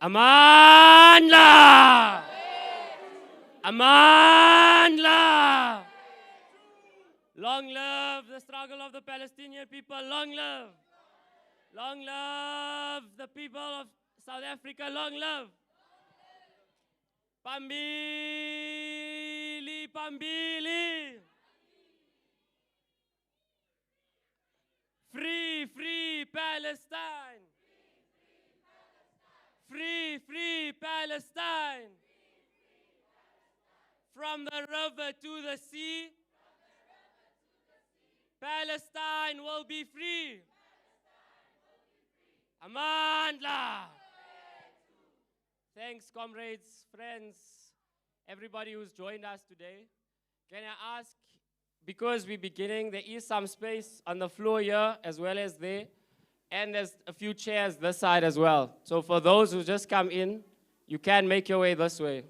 Amandla! Amandla! Long live the struggle of the Palestinian people. Long live. Long live the people of South Africa. Long live. Pambili, Pambili. Free, free Palestine. Free, free Palestine. From the river to the sea, Palestine will be free. Amandla. Thanks, comrades, friends, everybody who's joined us today. Can I ask, because we're beginning, there is some space on the floor here as well as there, and there's a few chairs this side as well. So for those who just come in, you can make your way this way.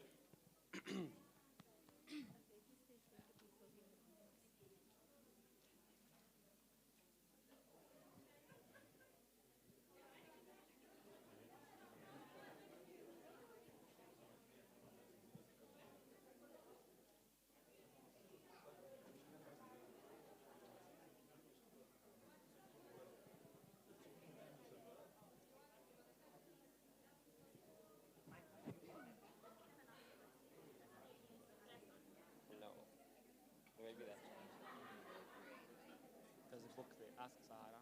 There's a book there, Ask Zaharah.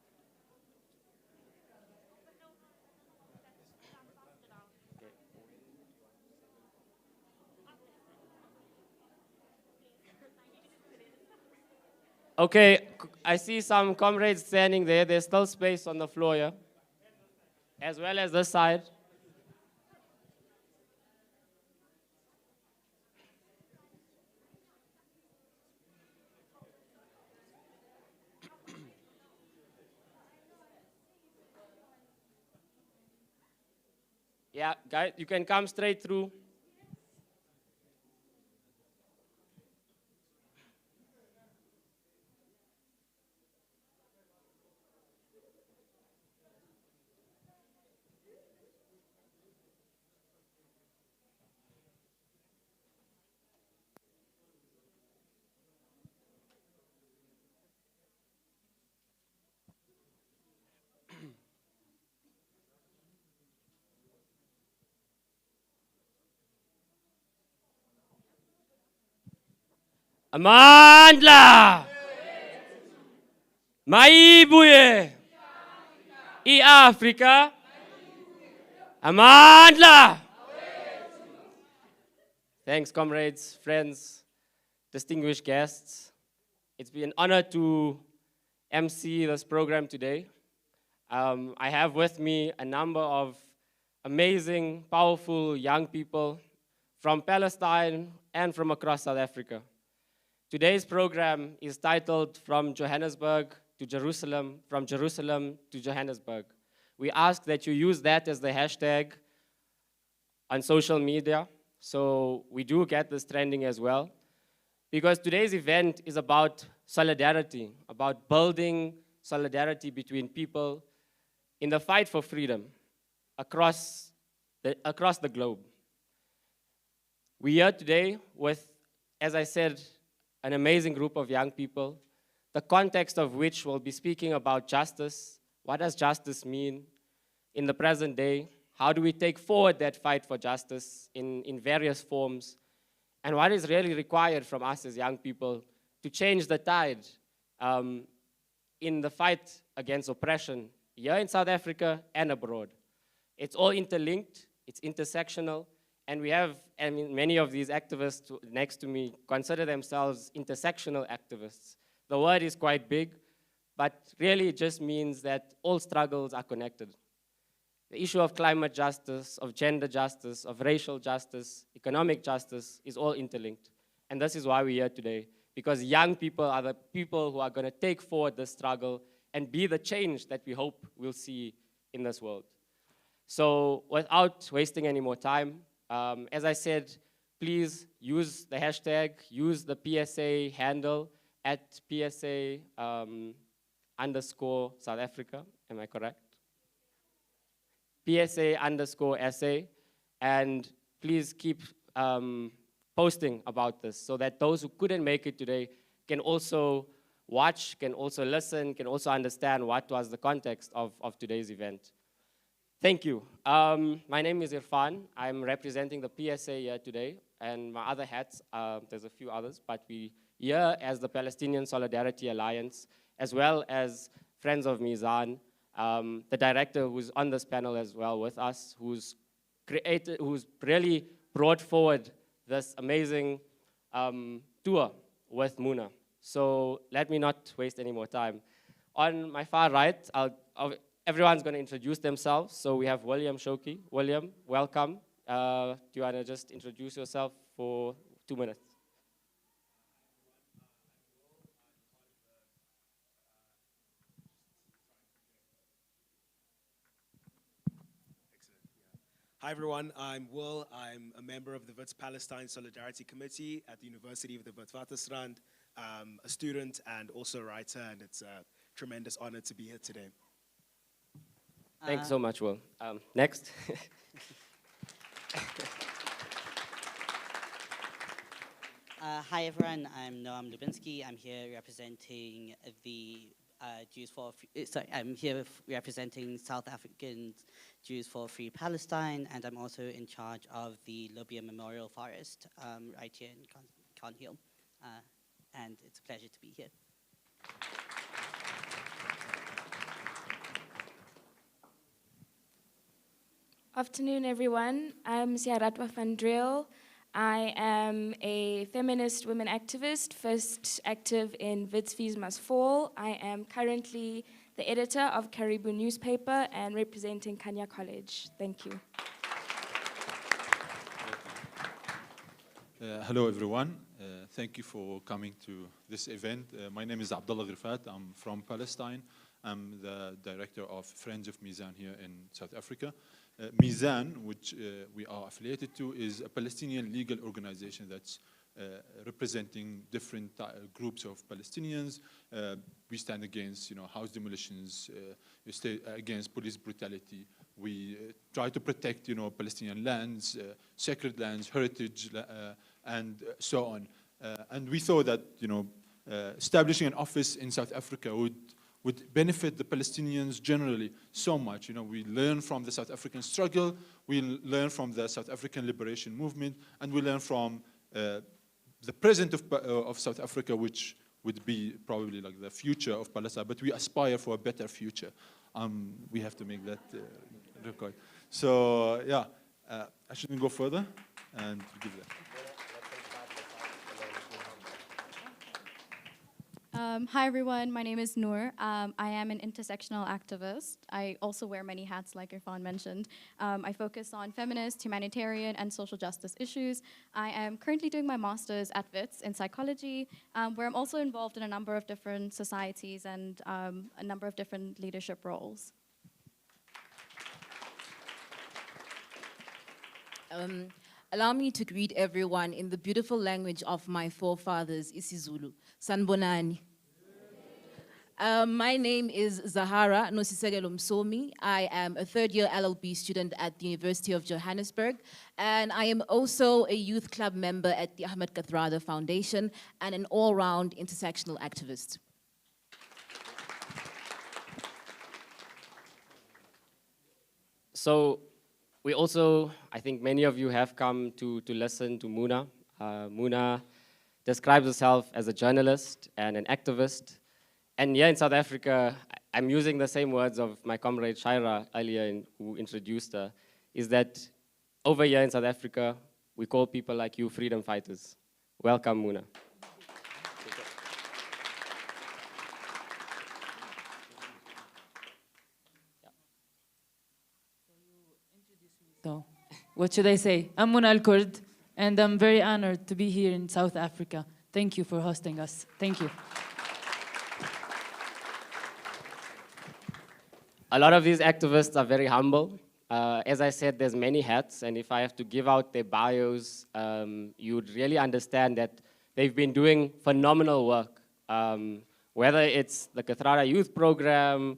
Okay, I see some comrades standing there. There's still space on the floor here, as well as this side. Yeah, guys, you can come straight through. Amandla! Maibuye! I-Africa! Amandla! Thanks, comrades, friends, distinguished guests. It's been an honor to MC this program today. I have with me a number of amazing, powerful young people from Palestine and from across South Africa. Today's program is titled From Johannesburg to Jerusalem, From Jerusalem to Johannesburg. We ask that you use that as the hashtag on social media, so we do get this trending as well. Because today's event is about solidarity, about building solidarity between people in the fight for freedom across the globe. We're here today with, as I said, an amazing group of young people, the context of which will be speaking about justice. What does justice mean in the present day? How do we take forward that fight for justice in various forms? And what is really required from us as young people to change the tide in the fight against oppression here in South Africa and abroad. It's all interlinked, it's intersectional, and we have, I mean, many of these activists next to me consider themselves intersectional activists. The word is quite big, but really it just means that all struggles are connected. The issue of climate justice, of gender justice, of racial justice, economic justice is all interlinked. And this is why we're here today, because young people are the people who are going to take forward this struggle and be the change that we hope we'll see in this world. So without wasting any more time, as I said, please use the hashtag, use the PSA handle at PSA _South Africa. Am I correct? PSA_SA, and please keep posting about this so that those who couldn't make it today can also watch, can also listen, can also understand what was the context of today's event. Thank you. My name is Irfaan. I'm representing the PSA here today, and my other hats, there's a few others, but we here as the Palestinian Solidarity Alliance, as well as Friends of Meezan, the director who's on this panel as well with us, who's really brought forward this amazing tour with Muna. So let me not waste any more time. On my far right, everyone's going to introduce themselves. So we have William Shoki. William, welcome. Do you want to just introduce yourself for 2 minutes? Hi everyone, I'm Will. I'm a member of the Wits Palestine Solidarity Committee at the University of the Witwatersrand, a student and also a writer, and it's a tremendous honor to be here today. Thanks so much, Will. Next. Hi everyone, I'm Noam Lubinsky. I'm here representing the I'm here representing South African Jews for Free Palestine, and I'm also in charge of the Libya Memorial Forest right here in Khanya, and it's a pleasure to be here. Afternoon, everyone. I'm Searatoa van Driel. I am a feminist women activist, first active in Wits Fees Must Fall. I am currently the editor of Caribou newspaper and representing Khanya College. Thank you. Hello, everyone. Thank you for coming to this event. My name is Abdallah Grifat. I'm from Palestine. I'm the director of Friends of Meezan here in South Africa. Meezan, which we are affiliated to, is a Palestinian legal organization that's representing different groups of Palestinians. We stand against, house demolitions. We stay against police brutality. We try to protect, Palestinian lands, sacred lands, heritage, and so on. And we thought that, establishing an office in South Africa would benefit the Palestinians generally so much. We learn from the South African struggle, we learn from the South African liberation movement, and we learn from the present of South Africa, which would be probably like the future of Palestine, but we aspire for a better future. We have to make that record. So yeah, I shouldn't go further and give that. Hi everyone, my name is Noor. I am an intersectional activist. I also wear many hats like Irfaan mentioned. I focus on feminist, humanitarian, and social justice issues. I am currently doing my master's at Wits in psychology, where I'm also involved in a number of different societies and a number of different leadership roles. Allow me to greet everyone in the beautiful language of my forefathers, isiZulu. Sanbonani. My name is Zaharah Msomi. I am a third-year LLB student at the University of Johannesburg, and I am also a youth club member at the Ahmad Kathrada Foundation and an all-round intersectional activist. So we also, I think many of you have come to listen to Muna. Muna describes herself as a journalist and an activist. And here in South Africa, I'm using the same words of my comrade Jarrah earlier who introduced her, is that over here in South Africa, we call people like you freedom fighters. Welcome, Muna. So, what should I say? I'm Muna El-Kurd, and I'm very honored to be here in South Africa. Thank you for hosting us. Thank you. A lot of these activists are very humble. As I said, there's many hats, and if I have to give out their bios, you'd really understand that they've been doing phenomenal work. Whether it's the Kathrada Youth Program,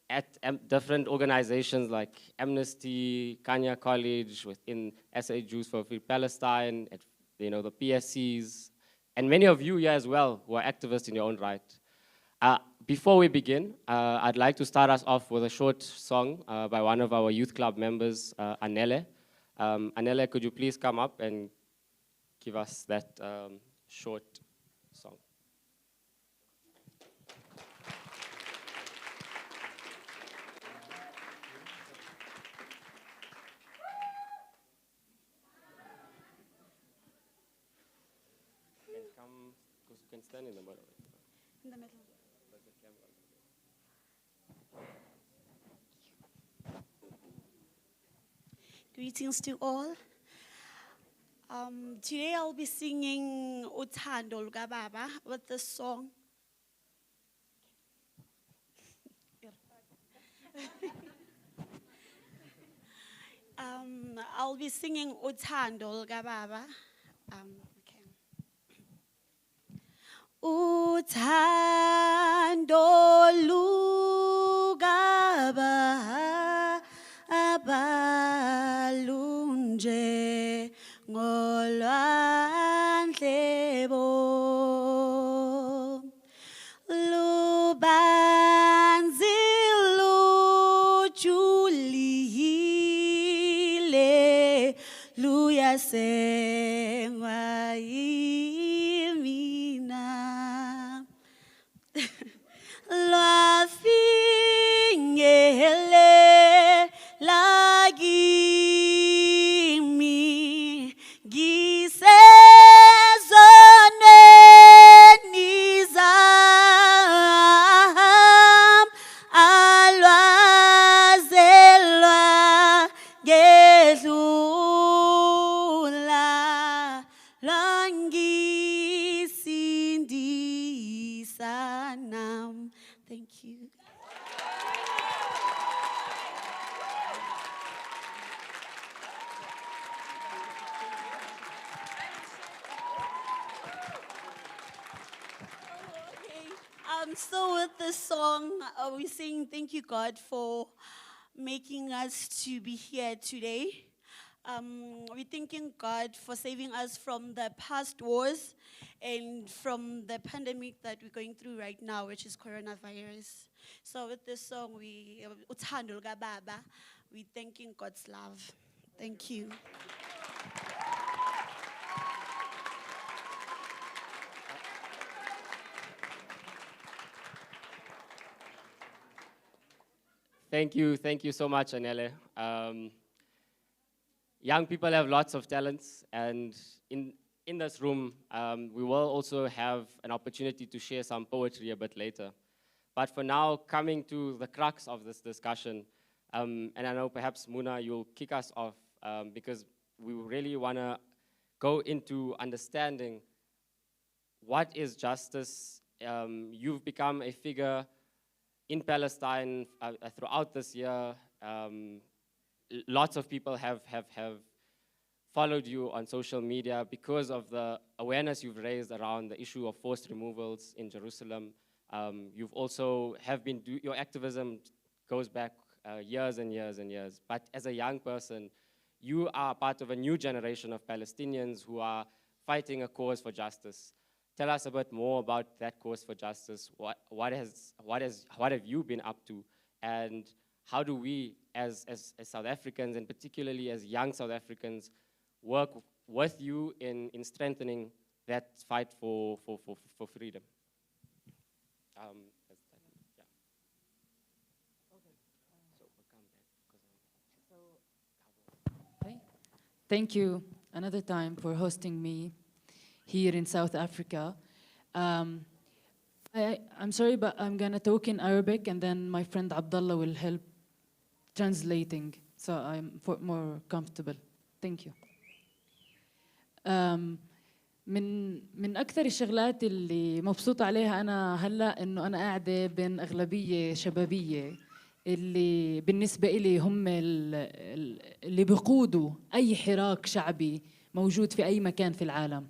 at different organizations like Amnesty, Khanya College, within SA Jews for Free Palestine, at the PSCs, and many of you here as well who are activists in your own right. Before we begin, I'd like to start us off with a short song by one of our youth club members, Anele. Anele, could you please come up and give us that short song? Because you can stand in the middle. In the middle. Greetings to all. Today I'll be singing Uthando Luka Baba with the song. I'll be singing Uthando Luka Baba. Uthando Luka Baba lunje ngolwandle bo lubanzi lujulile luyasengwa yimina lwafingele lagimi gisezoneni zam alwazelwa gedlula langisindisa nam. Thank you. So with this song, we sing thank you, God, for making us to be here today. We're thanking God for saving us from the past wars and from the pandemic that we're going through right now, which is coronavirus. So with this song, Uthando Luka Baba, we're thanking God's love. Thank you. Thank you so much, Anele. Young people have lots of talents, and in this room, we will also have an opportunity to share some poetry a bit later. But for now, coming to the crux of this discussion, and I know perhaps Muna, you'll kick us off, because we really want to go into understanding what is justice. You've become a figure in Palestine throughout this year. Lots of people have followed you on social media because of the awareness you've raised around the issue of forced removals in Jerusalem. You've also your activism goes back years and years and years. But as a young person, you are part of a new generation of Palestinians who are fighting a cause for justice. Tell us a bit more about that cause for justice. What have you been up to, and how do we, as South Africans, and particularly as young South Africans, work with you in strengthening that fight for freedom? Thank you another time for hosting me here in South Africa. I'm sorry, but I'm gonna talk in Arabic, and then my friend Abdallah will help translating, so I'm more comfortable. Thank you. من أكثر الشغلات اللي مبسوطة عليها أنا هلا إنه أنا قاعدة بين أغلبية شبابية اللي بالنسبة إلي هم اللي بيقودوا أي حراك شعبي موجود في أي مكان في العالم.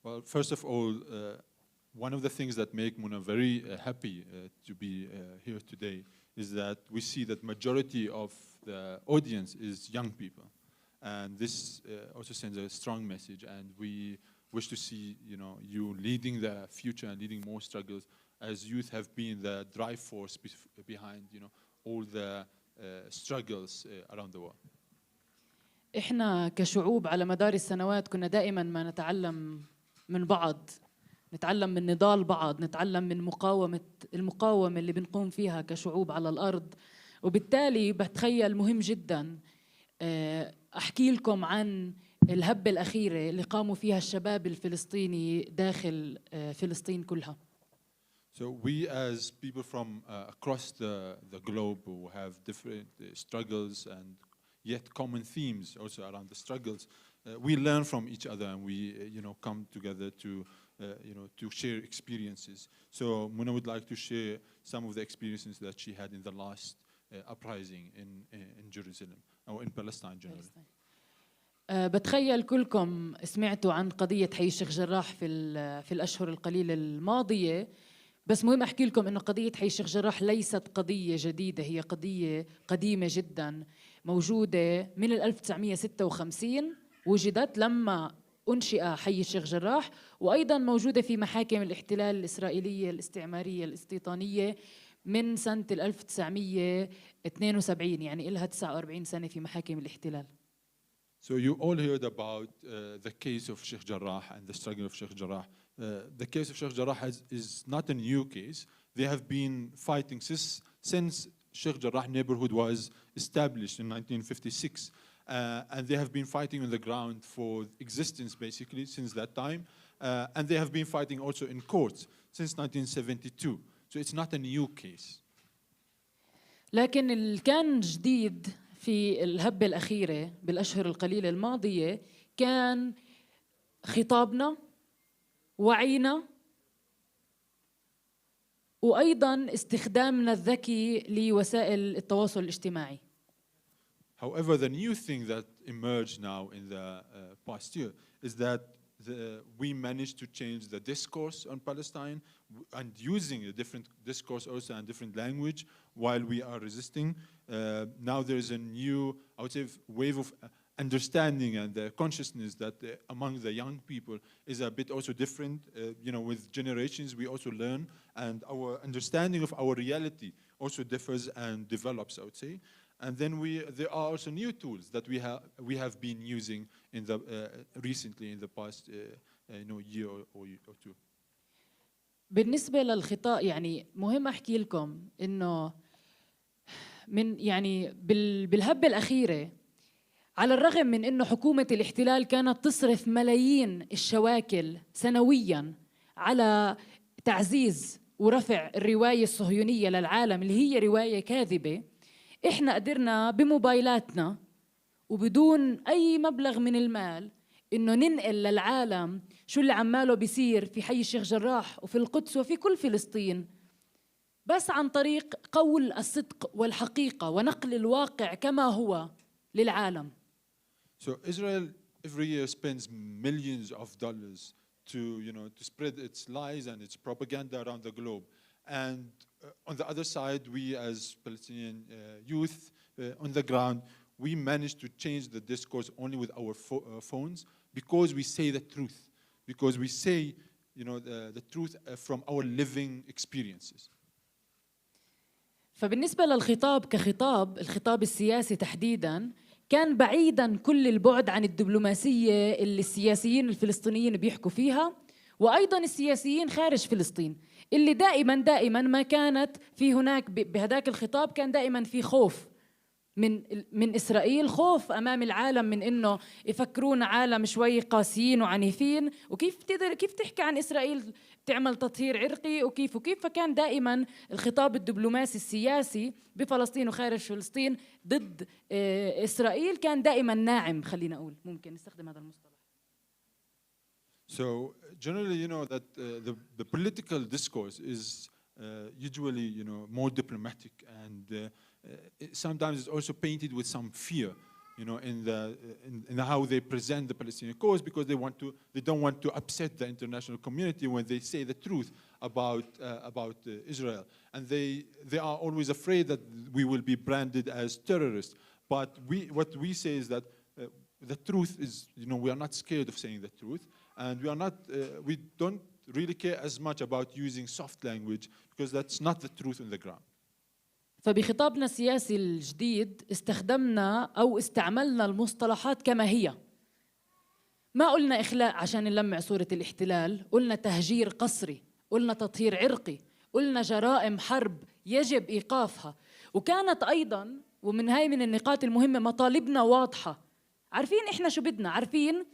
Well, first of all, one of the things that make Muna very happy to be here today is that we see that majority of the audience is young people. And this also sends a strong message, and we wish to see, you leading the future and leading more struggles, as youth have been the drive force behind, all the struggles around the world. إحنا كشعوب على مدار السنوات كنا دائما ما نتعلم من بعض، نتعلم من نضال بعض، نتعلم من المقاومة اللي بنقوم فيها كشعوب على الأرض. وبالتالي بتخيل مهم جدا أحكي لكم عن الهبة الأخيرة اللي قاموا فيها الشباب الفلسطيني داخل فلسطين كلها. So we as people from across the globe who have different struggles and yet common themes also around the struggles, we learn from each other, and we come together to share experiences. So Muna would like to share some of the experiences that she had in the last uprising in Jerusalem or in Palestine generally. بتخيل كلكم سمعتوا عن قضية حي الشيخ جراح في الأشهر القليلة الماضية، بس مهم أحكي لكم إنه قضية حي الشيخ جراح ليست قضية جديدة، هي قضية قديمة جدا موجودة من 1956، وجدت لما أنشئ حي الشيخ جراح، وأيضا موجودة في محاكم الاحتلال الإسرائيلية الاستعمارية الاستيطانية من سنة 1972، يعني إلها 49 سنة في محاكم الاحتلال. So you all heard about the case of Sheikh Jarrah and the struggle of Sheikh Jarrah. The case of Sheikh Jarrah is not a new case. They have been fighting since Sheikh Jarrah neighborhood was established in 1956. And they have been fighting on the ground for existence basically since that time. And they have been fighting also in courts since 1972. So it's not a new case. لكن اللي كان جديد في الهبة الأخيرة بالأشهر القليلة الماضية كان خطابنا، وعينا، وأيضاً استخدامنا الذكي لوسائل التواصل الاجتماعي. However, the new thing that emerged now in the past year is that we managed to change the discourse on Palestine and using a different discourse also and different language while we are resisting. Now there is a new, I would say, wave of understanding and the consciousness that among the young people is a bit also different. With generations we also learn, and our understanding of our reality also differs and develops, I would say. And then there are also new tools that we have been using in the recently in the past year or two. بالنسبة للخطاب، يعني مهم أحكي لكم إنه بالهبة الأخيرة، على الرغم من إنه حكومة الاحتلال كانت تصرف ملايين الشواكل سنوياً على تعزيز ورفع الرواية الصهيونية للعالم اللي هي رواية كاذبة، إحنا قدرنا بموبايلاتنا وبدون أي مبلغ من المال إنه ننقل للعالم شو اللي عماله بيصير في حي الشيخ جراح وفي القدس وفي كل فلسطين، بس عن طريق قول الصدق والحقيقة ونقل الواقع كما هو للعالم. So Israel every year spends millions of dollars to spread its lies and its propaganda around the globe. And on the other side, we as Palestinian youth on the ground, we managed to change the discourse only with our phones, because we say the truth, because we say the truth from our living experiences. فبالنسبة للخطاب كخطاب، الخطاب السياسي تحديداً كان بعيداً كل البعد عن الدبلوماسية اللي السياسيين الفلسطينيين بيحكوا فيها، وأيضاً السياسيين خارج فلسطين اللي دائماً ما كانت في هناك بهداك الخطاب كان دائماً في خوف من إسرائيل، خوف أمام العالم من إنه يفكرون عالم شوي قاسيين وعنيفين، وكيف تحكي عن إسرائيل تعمل تطهير عرقي وكيف. فكان دائما الخطاب الدبلوماسي السياسي بفلسطين وخارج فلسطين ضد إسرائيل كان دائما ناعم، خلينا أقول، ممكن نستخدم هذا المصطلح. So generally, that the political discourse is usually, more diplomatic, and sometimes it's also painted with some fear. you know, in how they present the Palestinian cause, because they don't want to upset the international community when they say the truth about Israel, and they are always afraid that we will be branded as terrorists. But what we say is that the truth is, you know, we are not scared of saying the truth, and we don't really care as much about using soft language, because that's not the truth on the ground. فبخطابنا السياسي الجديد استخدمنا أو استعملنا المصطلحات كما هي. ما قلنا إخلاء عشان نلمع صورة الاحتلال، قلنا تهجير قسري، قلنا تطهير عرقي، قلنا جرائم حرب يجب إيقافها. وكانت أيضاً، ومن هاي من النقاط المهمة، مطالبنا واضحة. عارفين إحنا شو بدنا، عارفين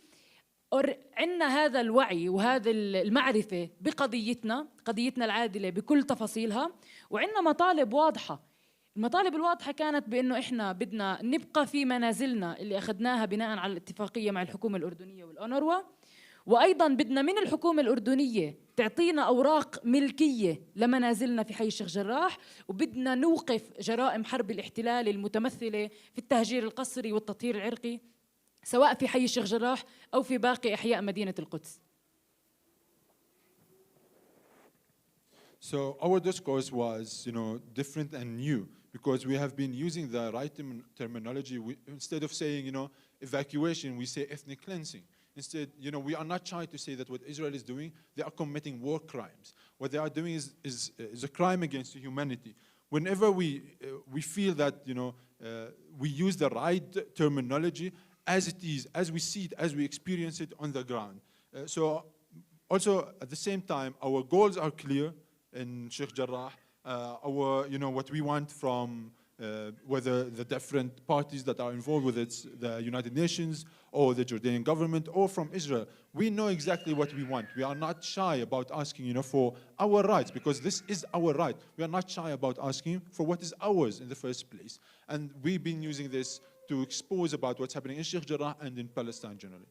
عنا هذا الوعي وهذا المعرفة بقضيتنا العادلة بكل تفاصيلها، وعنا مطالب واضحة. المطالب الواضحة كانت بأنه إحنا بدنا نبقى في منازلنا اللي أخذناها بناء على الاتفاقية مع الحكومة الأردنية والأونروا، وأيضاً بدنا من الحكومة الأردنية تعطينا أوراق ملكية لمنازلنا في حي الشيخ جراح، وبدنا نوقف جرائم حرب الاحتلال المتمثلة في التهجير القسري والتطهير العرقي، سواء في حي الشيخ جراح أو في باقي أحياء مدينة القدس. So our discourse was, you know, different and new, because we have been using the right terminology. Instead of saying, you know, evacuation, we say ethnic cleansing. Instead, you know, we are not trying to say that what Israel is doing, they are committing war crimes. What they are doing is a crime against humanity. Whenever we feel that, you know, we use the right terminology as it is, as we see it, as we experience it on the ground. So also at the same time, our goals are clear in Sheikh Jarrah. You know, what we want from whether the different parties that are involved with it, the United Nations or the Jordanian government or from Israel, we know exactly what we want. We are not shy about asking, you know, for our rights, because this is our right. We are not shy about asking for what is ours in the first place. And we've been using this to expose about what's happening in Sheikh Jarrah and in Palestine generally.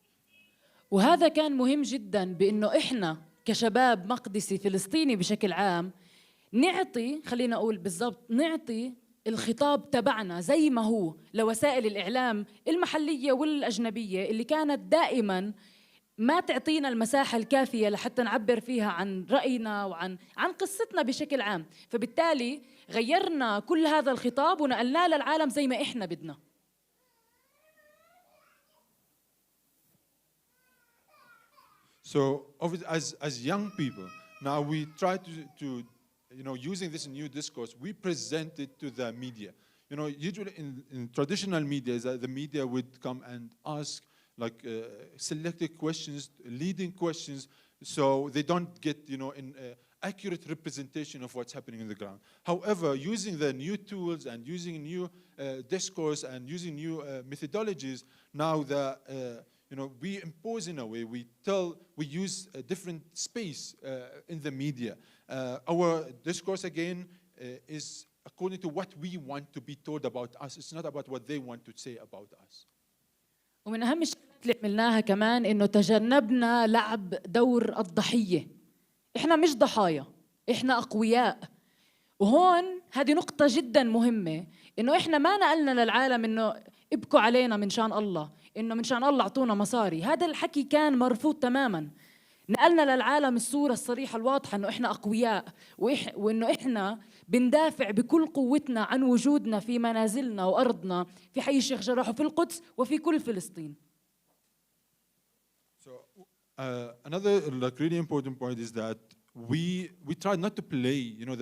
وهذا كان مهم جدا، بأنه إحنا كشباب مقدسي فلسطيني بشكل عام نعطي، خلينا أقول بالضبط، نعطي الخطاب تبعنا زي ما هو لوسائل الإعلام المحلية والأجنبية اللي كانت دائما ما تعطينا المساحة الكافية لحتى نعبر فيها عن رأينا وعن قصتنا بشكل عام. فبالتالي غيرنا كل هذا الخطاب ونقلناه للعالم زي ما إحنا بدنا. So as young people, now we try to you know, using this new discourse, we present it to the media. You know, usually in traditional media, the media would come and ask like selected questions, leading questions, so they don't get, you know, an accurate representation of what's happening on the ground. However, using the new tools and using new discourse and using new methodologies, now you know, we impose in a way, we use a different space in the media. Our discourse again is according to what we want to be told about us. It's not about what they want to say about us. ومن أهم الشغلات اللي عملناها كمان إنه تجنبنا لعب دور الضحية. إحنا مش ضحايا، إحنا أقوياء. وهون هذه نقطة جدا مهمة، إنه إحنا ما نقلنا للعالم إنه ابكوا علينا من شان الله، إنه من شان الله أعطونا مصاري. هذا الحكي كان مرفوض تماما. نقلنا للعالم الصورة الصريحة الواضحة إنه إحنا أقوياء، وإنه إحنا بندافع بكل قوتنا عن وجودنا في منازلنا وأرضنا في حي الشيخ جراح وفي القدس وفي كل فلسطين. So another like really important point is that we try not to play, you know,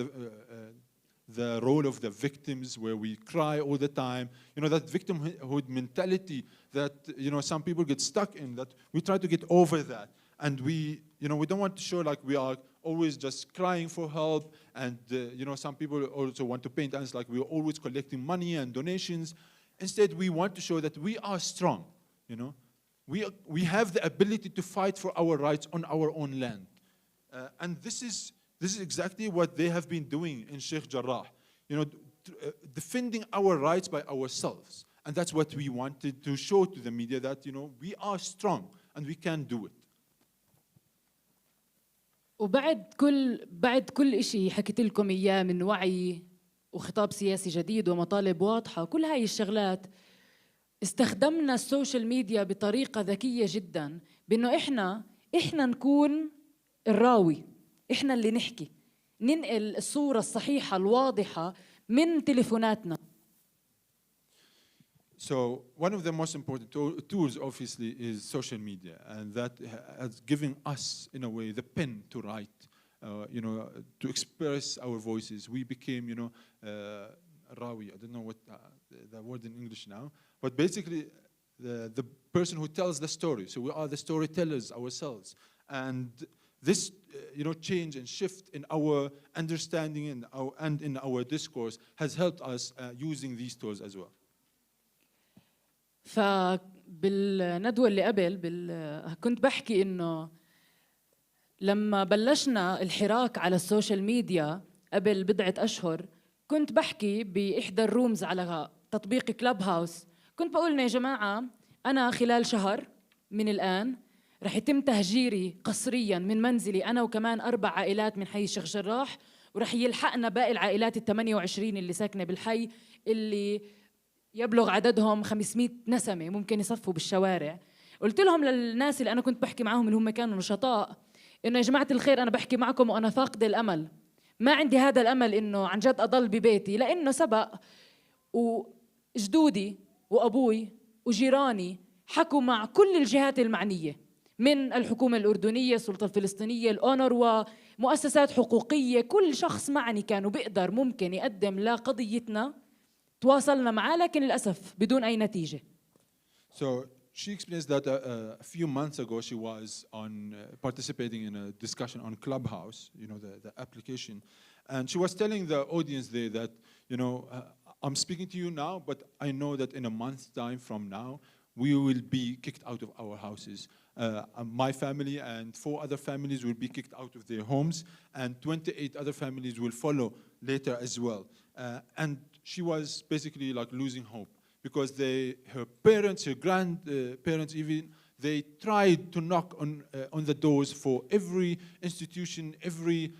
the role of the victims where we cry all the time. You know, that victimhood mentality that, you know, some people get stuck in, that we try to get over that. And we don't want to show like we are always just crying for help. And, you know, some people also want to paint us like we're always collecting money and donations. Instead, we want to show that we are strong, you know. We have the ability to fight for our rights on our own land. And this is exactly what they have been doing in Sheikh Jarrah, you know, defending our rights by ourselves. And that's what we wanted to show to the media, that, you know, we are strong and we can do it. وبعد كل إشي حكيت لكم إياه من وعي وخطاب سياسي جديد ومطالب واضحة، كل هاي الشغلات استخدمنا السوشيال ميديا بطريقة ذكية جدا، بأنه إحنا نكون الراوي، إحنا اللي نحكي، ننقل الصورة الصحيحة الواضحة من تليفوناتنا. So one of the most important tools, obviously, is social media, and that has given us, in a way, the pen to write, to express our voices. We became, rawi. I don't know what the word in English now, but basically, the person who tells the story. So we are the storytellers ourselves, and this, change and shift in our understanding and in our discourse has helped us using these tools as well. فبالندوة اللي قبل كنت بحكي إنه لما بلشنا الحراك على السوشيال ميديا قبل بضعة أشهر، كنت بحكي بإحدى الرومز على تطبيق كلاب هاوس، كنت بقول يا جماعة أنا خلال شهر من الآن رح يتم تهجيري قسرياً من منزلي أنا وكمان 4 عائلات من حي الشيخ جراح، ورح يلحقنا باقي العائلات 28 اللي ساكنة بالحي اللي يبلغ عددهم 500 نسمة ممكن يصفوا بالشوارع. قلت لهم للناس اللي أنا كنت بحكي معهم اللي هم كانوا نشطاء إنه يا جماعة الخير أنا بحكي معكم وأنا فاقد الأمل، ما عندي هذا الأمل إنه عن جد أضل ببيتي، لأنه سبق وجدودي وأبوي وجيراني حكوا مع كل الجهات المعنية من الحكومة الأردنية، السلطة الفلسطينية، الأونروا، مؤسسات حقوقية، كل شخص معني كانوا بيقدر ممكن يقدم لقضيتنا تواصلنا معاه، لكن للأسف بدون أي نتيجة. So she explains that a few months ago she was participating in a discussion on Clubhouse, the application, and she was telling the audience there that, I'm speaking to you now, but I know that in a month's time from now, we will be kicked out of our houses. My family and 4 other families will be kicked out of their homes, and 28 other families will follow later as well. And she was basically like losing hope because her parents, her grandparents even, they tried to knock on the doors for every institution, every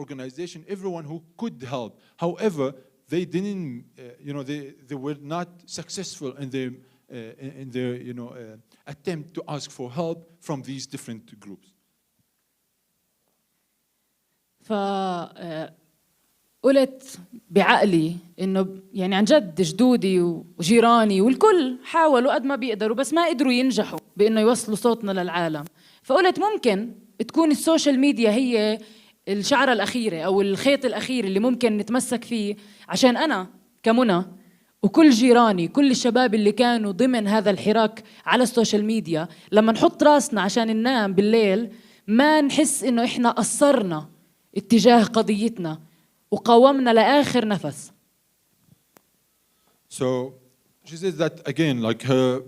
organization, everyone who could help. However, they didn't, they were not successful in their attempt to ask for help from these different groups. قلت بعقلي إنه يعني عن جد جدودي وجيراني والكل حاولوا قد ما بيقدروا، بس ما قدروا ينجحوا بإنه يوصلوا صوتنا للعالم. فقلت ممكن تكون السوشيال ميديا هي الشعرة الأخيرة أو الخيط الأخير اللي ممكن نتمسك فيه، عشان أنا كمنى وكل جيراني كل الشباب اللي كانوا ضمن هذا الحراك على السوشيال ميديا، لما نحط راسنا عشان ننام بالليل ما نحس إنه إحنا قصرنا اتجاه قضيتنا وقاومنا لآخر نفس. So she says that again, like her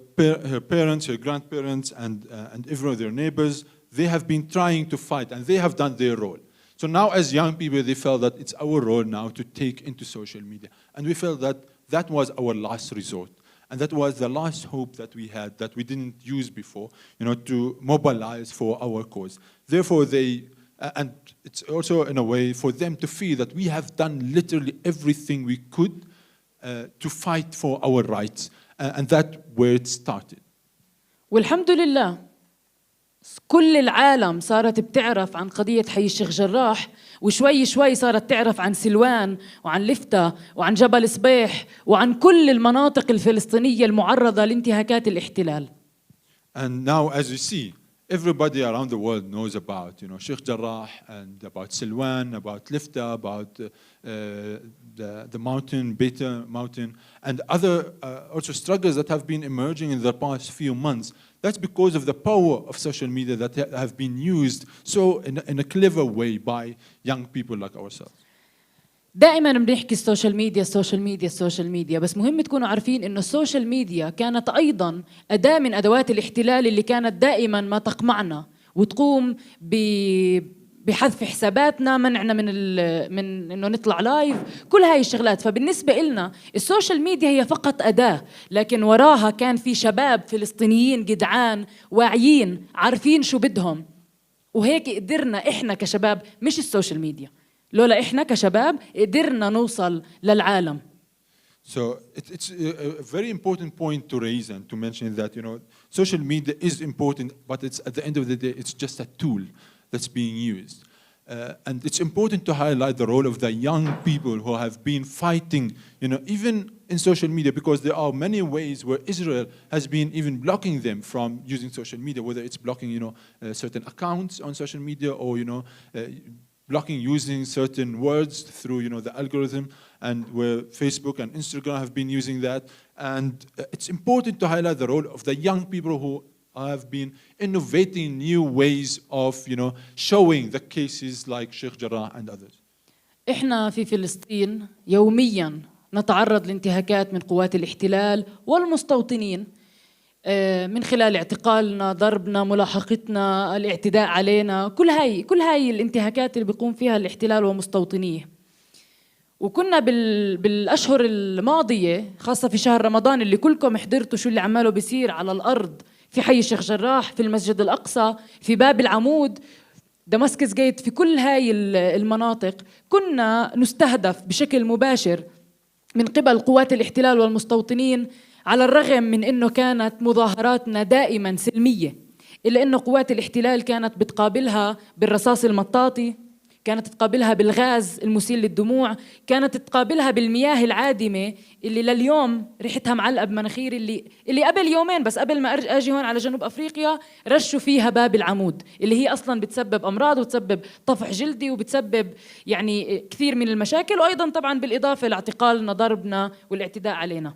parents, her grandparents, and every their neighbors, they have been trying to fight and they have done their role. So now, as young people, they felt that it's our role now to take into social media, and we felt that that was our last resort, and that was the last hope that we had that we didn't use before, to mobilize for our cause. Therefore, and it's also in a way for them to feel that we have done literally everything we could to fight for our rights, and that's where it started. والحمد لله كل العالم صارت بتعرف عن قضية حي الشيخ جراح، وشوي شوي صارت تعرف عن سلوان وعن لفتة وعن جبل صبيح وعن كل المناطق الفلسطينية المعرضة لانتهاكات الاحتلال. And now, as you see, everybody around the world knows about, Sheikh Jarrah and about Silwan, about Lifta, about the mountain, Beta mountain, and other also struggles that have been emerging in the past few months. That's because of the power of social media that have been used so in a clever way by young people like ourselves. دائما بنحكي السوشيال ميديا، بس مهم تكونوا عارفين انه السوشيال ميديا كانت ايضا اداة من ادوات الاحتلال اللي كانت دائما ما تقمعنا وتقوم بحذف حساباتنا، منعنا من انه نطلع لايف، كل هاي الشغلات. فبالنسبه لنا السوشيال ميديا هي فقط اداة، لكن وراها كان في شباب فلسطينيين جدعان واعيين عارفين شو بدهم، وهيك قدرنا احنا كشباب، مش السوشيال ميديا، لولا إحنا كشباب قدرنا نوصل للعالم. So it's a very important point to raise and to mention that, you know, social media is important, but it's at the end of the day, it's just a tool that's being used. And it's important to highlight the role of the young people who have been fighting, you know, even in social media, because there are many ways where Israel has been even blocking them from using social media, whether it's blocking, you know, certain accounts on social media, or, you know, blocking using certain words through, you know, the algorithm, and where Facebook and Instagram have been using that. And it's important to highlight the role of the young people who have been innovating new ways of, you know, showing the cases like Sheikh Jarrah and others. إحنا في فلسطين يومياً نتعرض لانتهاكات من قوات الاحتلال والمستوطنين من خلال اعتقالنا، ضربنا، ملاحقتنا، الاعتداء علينا، كل هاي الانتهاكات اللي بيقوم فيها الاحتلال ومستوطنيه. وكنا بالأشهر الماضية، خاصة في شهر رمضان اللي كلكم حضرتوا شو اللي عماله بيصير على الأرض في حي الشيخ جراح، في المسجد الأقصى، في باب العمود، دمسكس جيت، في كل هاي المناطق كنا نستهدف بشكل مباشر من قبل قوات الاحتلال والمستوطنين، على الرغم من أنه كانت مظاهراتنا دائما سلمية، إلا أنه قوات الاحتلال كانت بتقابلها بالرصاص المطاطي، كانت تقابلها بالغاز المسيل للدموع، كانت تقابلها بالمياه العادمة اللي لليوم ريحتها معلقة بمناخير، اللي قبل يومين بس قبل ما أجي هون على جنوب أفريقيا رشوا فيها باب العمود، اللي هي أصلاً بتسبب أمراض وتسبب طفح جلدي وبتسبب يعني كثير من المشاكل، وأيضاً طبعاً بالإضافة لاعتقالنا، ضربنا والاعتداء علينا.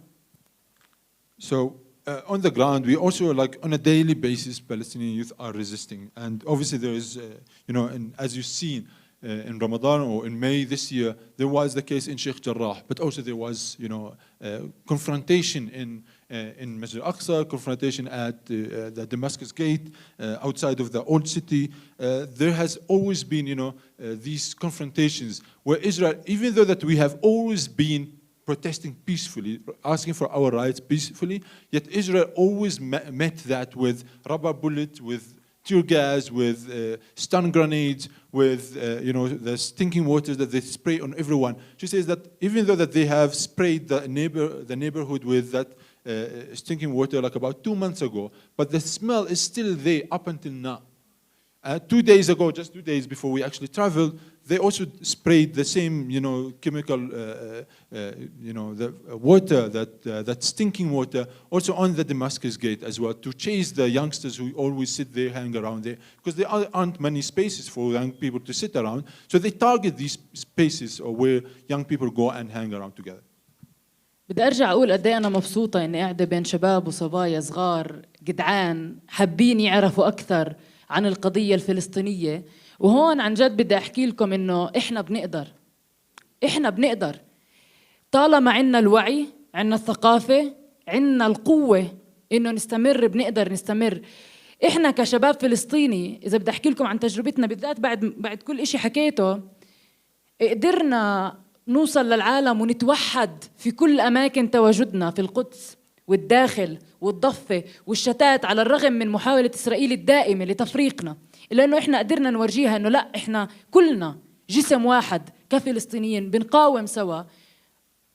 So on the ground, we also, like, on a daily basis, Palestinian youth are resisting. And obviously there is, you know, and as you've seen, in Ramadan or in May this year, there was the case in Sheikh Jarrah, but also there was, you know, confrontation in Masjid al-Aqsa, confrontation at the Damascus Gate, outside of the old city. There has always been, you know, these confrontations where Israel, even though that we have always been protesting peacefully, asking for our rights peacefully, yet Israel always met that with rubber bullets, with tear gas, with stun grenades, with you know, the stinking water that they spray on everyone. She says that even though that they have sprayed the neighborhood with that stinking water like about 2 months ago, but the smell is still there up until now. 2 days ago, just 2 days before we actually traveled, they also sprayed the same, you know, chemical, you know, the water, that stinking water, also on the Damascus Gate as well, to chase the youngsters who always sit there, hang around there, because there aren't many spaces for young people to sit around. So they target these spaces where young people go and hang around together. بدي أرجع أقول قد إيه أنا مبسوطة إني قاعدة بين شباب وصبايا صغار جدعان حابين يعرفوا أكثر عن القضية الفلسطينية. وهون عن جد بدي أحكي لكم إنه إحنا بنقدر طالما عنا الوعي، عنا الثقافة، عنا القوة إنه نستمر، بنقدر نستمر. إحنا كشباب فلسطيني، إذا بدي أحكي لكم عن تجربتنا بالذات بعد كل إشي حكيته، قدرنا نوصل للعالم ونتوحد في كل أماكن تواجدنا، في القدس والداخل والضفة والشتات، على الرغم من محاولة إسرائيل الدائمة لتفريقنا، إلا أنه إحنا قدرنا نورجيها أنه لا، إحنا كلنا جسم واحد كفلسطينيين بنقاوم سوا،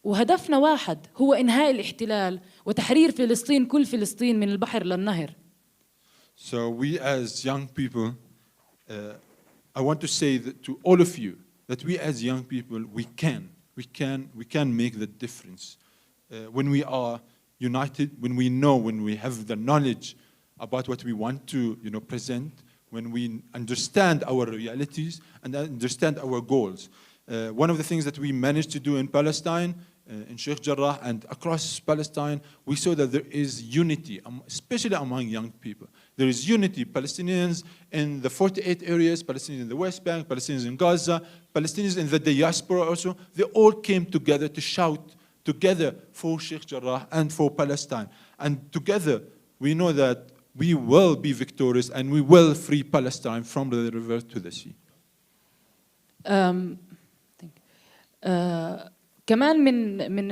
وهدفنا واحد هو إنهاء الاحتلال وتحرير فلسطين، كل فلسطين من البحر للنهر. So we as young people, I want to say that to all of you, that we as young people, we can make the difference. When we are united, when we have the knowledge about what we want to, you know, present, when we understand our realities and understand our goals. One of the things that we managed to do in Palestine, in Sheikh Jarrah and across Palestine, we saw that there is unity, especially among young people. There is unity, Palestinians in the 48 areas, Palestinians in the West Bank, Palestinians in Gaza, Palestinians in the diaspora also. They all came together to shout together for Sheikh Jarrah and for Palestine. And together, we know that we will be victorious and we will free Palestine from the river to the sea. كمان من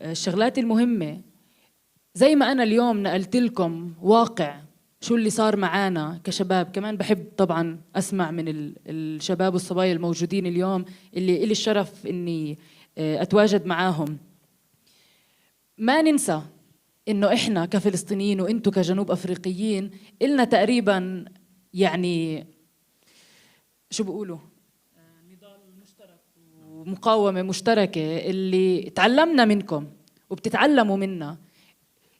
الشغلات المهمة، زي ما أنا اليوم نقلت لكم واقع شو اللي صار معانا كشباب، كمان بحب طبعا أسمع من الشباب والصبايا الموجودين اليوم اللي إلي الشرف إني أتواجد معاهم. ما ننسى إنه إحنا كفلسطينيين وإنتو كجنوب أفريقيين إلنا تقريباً يعني شو بقولوا نضال مشترك ومقاومة مشتركة اللي تعلمنا منكم وبتتعلموا منا.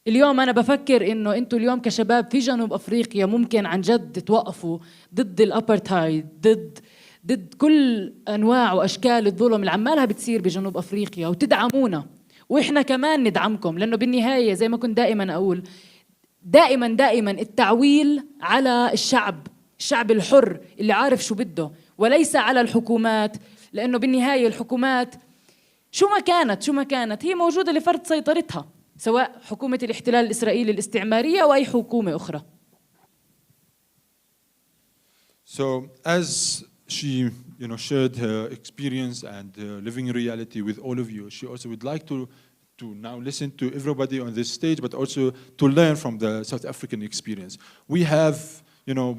اليوم أنا بفكر إنه أنتوا اليوم كشباب في جنوب أفريقيا ممكن عن جد توقفوا ضد الأبارتهايد، ضد كل أنواع وأشكال الظلم اللي عمالها بتصير بجنوب أفريقيا وتدعمونا، وإحنا كمان ندعمكم. لأنه بالنهاية زي ما كنت دائما أقول، دائما التعويل على الشعب الحر اللي عارف شو بده، وليس على الحكومات. لأنه بالنهاية الحكومات شو ما كانت هي موجودة لفرض سيطرتها، سواء حكومة الاحتلال الإسرائيلي الاستعمارية أو أي حكومة أخرى. So as she shared her experience and her living reality with all of you, she also would like to now listen to everybody on this stage, but also to learn from the South African experience. We have,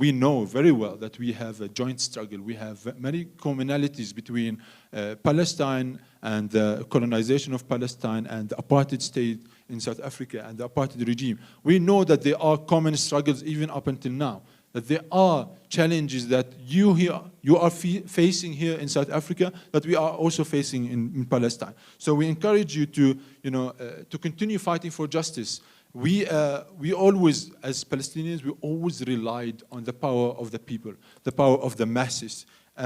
we know very well that we have a joint struggle. We have many commonalities between Palestine and the colonization of Palestine and the apartheid state in South Africa and the apartheid regime. We know that there are common struggles even up until now, that there are challenges that you are facing here in South Africa that we are also facing in Palestine. So we encourage you to continue fighting for justice. We always, as Palestinians, we always relied on the power of the people, the power of the masses.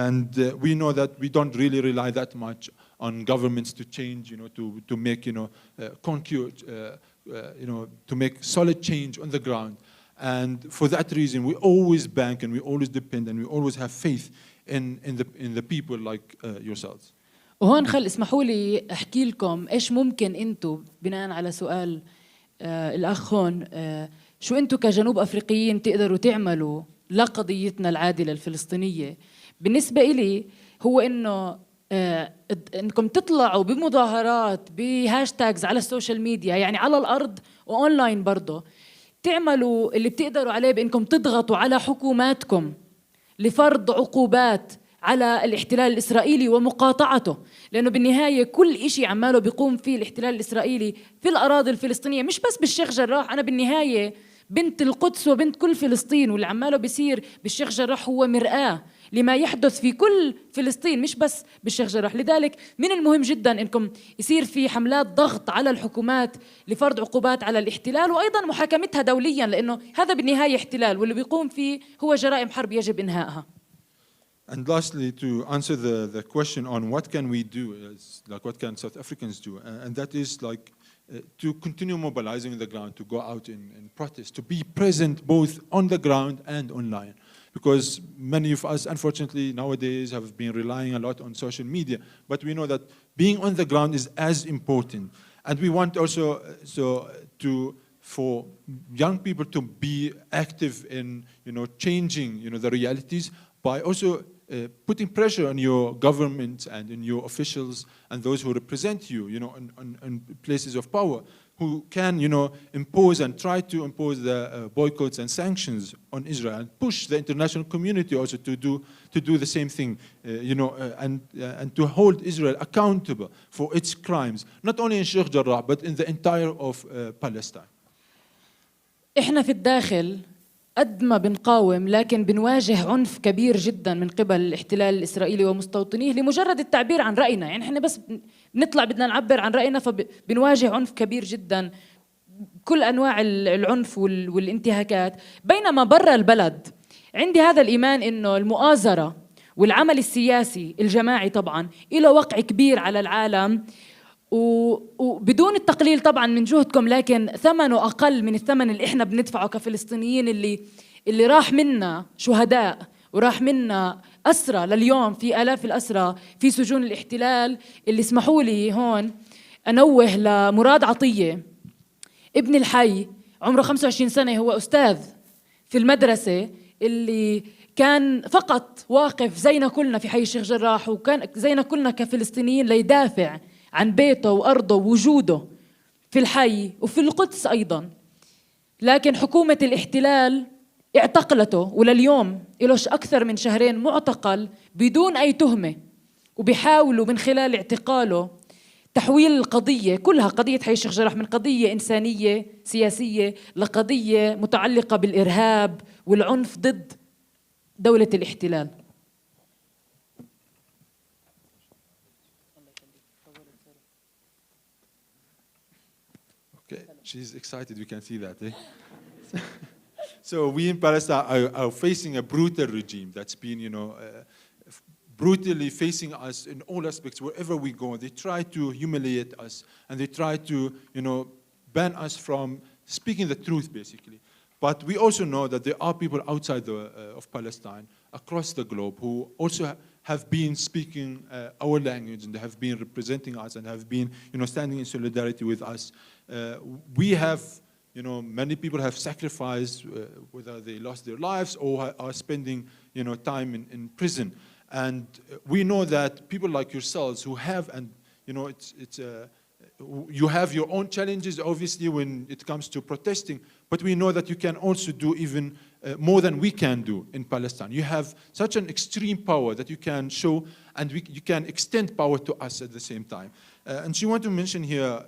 And we know that we don't really rely that much on governments to change, to make, to make solid change on the ground. And for that reason, we always bank and we always depend and we always have faith in the people like yourselves. وهون اسمحوا لي احكي لكم ايش ممكن انتم بناء على سؤال الاخ هون، شو انتم كجنوب افريقيين تقدروا تعملوا لقضيتنا العادله الفلسطينيه. بالنسبه إلي هو انه انكم تطلعوا بمظاهرات بهاشتاجز على السوشيال ميديا، يعني على الارض واونلاين برضه، تعملوا اللي بتقدروا عليه بانكم تضغطوا على حكوماتكم لفرض عقوبات على الاحتلال الإسرائيلي ومقاطعته. لأنه بالنهاية كل إشي عماله بيقوم فيه الاحتلال الإسرائيلي في الأراضي الفلسطينية، مش بس بالشيخ جراح، أنا بالنهاية بنت القدس وبنت كل فلسطين، واللي عماله بيصير بالشيخ جراح هو مرآة لما يحدث في كل فلسطين مش بس بالشيخ جراح. لذلك من المهم جدا انكم يصير في حملات ضغط على الحكومات لفرض عقوبات على الاحتلال وايضا محاكمتها دوليا، لانه هذا بالنهايه احتلال واللي بيقوم فيه هو جرائم حرب يجب انهائها. And lastly, to answer the question on what can we do, like what can South Africans do, and that is like to continue mobilizing the ground, to go out in protest, to be present both on the ground and online. Because many of us, unfortunately, nowadays have been relying a lot on social media, but we know that being on the ground is as important. And we want also for young people to be active in, changing, the realities by also putting pressure on your government and in your officials and those who represent you, in places of power, who can, impose and try to impose the boycotts and sanctions on Israel and push the international community also to do the same thing, and to hold Israel accountable for its crimes, not only in Sheikh Jarrah, but in the entire of Palestine. إحنا في الداخل قد ما بنقاوم لكن بنواجه عنف كبير جدا من قبل الاحتلال الإسرائيلي ومستوطنيه لمجرد التعبير عن رأينا. يعني احنا بس بنطلع بدنا نعبر عن رأينا فبنواجه عنف كبير جدا، كل أنواع العنف والانتهاكات. بينما برا البلد عندي هذا الإيمان إنه المؤازرة والعمل السياسي الجماعي طبعا له وقع كبير على العالم، وبدون التقليل طبعا من جهدكم، لكن ثمنه أقل من الثمن اللي إحنا بندفعه كفلسطينيين اللي راح منا شهداء وراح منا أسرى لليوم، في آلاف الأسرى في سجون الاحتلال. اللي اسمحوا لي هون أنوه لمراد عطية ابن الحي، عمره 25 سنة، هو أستاذ في المدرسة، اللي كان فقط واقف زينا كلنا في حي الشيخ جراح، وكان زينا كلنا كفلسطينيين ليدافع عن بيته وأرضه ووجوده في الحي وفي القدس أيضا. لكن حكومة الاحتلال اعتقلته، ولليوم إلوش أكثر من شهرين معتقل بدون أي تهمة، وبيحاولوا من خلال اعتقاله تحويل القضية كلها، قضية حي الشيخ جراح، من قضية إنسانية سياسية لقضية متعلقة بالإرهاب والعنف ضد دولة الاحتلال. Okay, she's excited, we can see that. Eh? So we in Palestine are facing a brutal regime that's been, brutally facing us in all aspects. Wherever we go, they try to humiliate us, and they try to, ban us from speaking the truth, basically. But we also know that there are people outside of Palestine, across the globe, who also have been speaking our language, and have been representing us, and have been, standing in solidarity with us. We have, many people have sacrificed, whether they lost their lives or are spending, time in prison. And we know that people like yourselves who have, and you have your own challenges, obviously, when it comes to protesting, but we know that you can also do even more than we can do in Palestine. You have such an extreme power that you can show, and you can extend power to us at the same time. And she wanted to mention here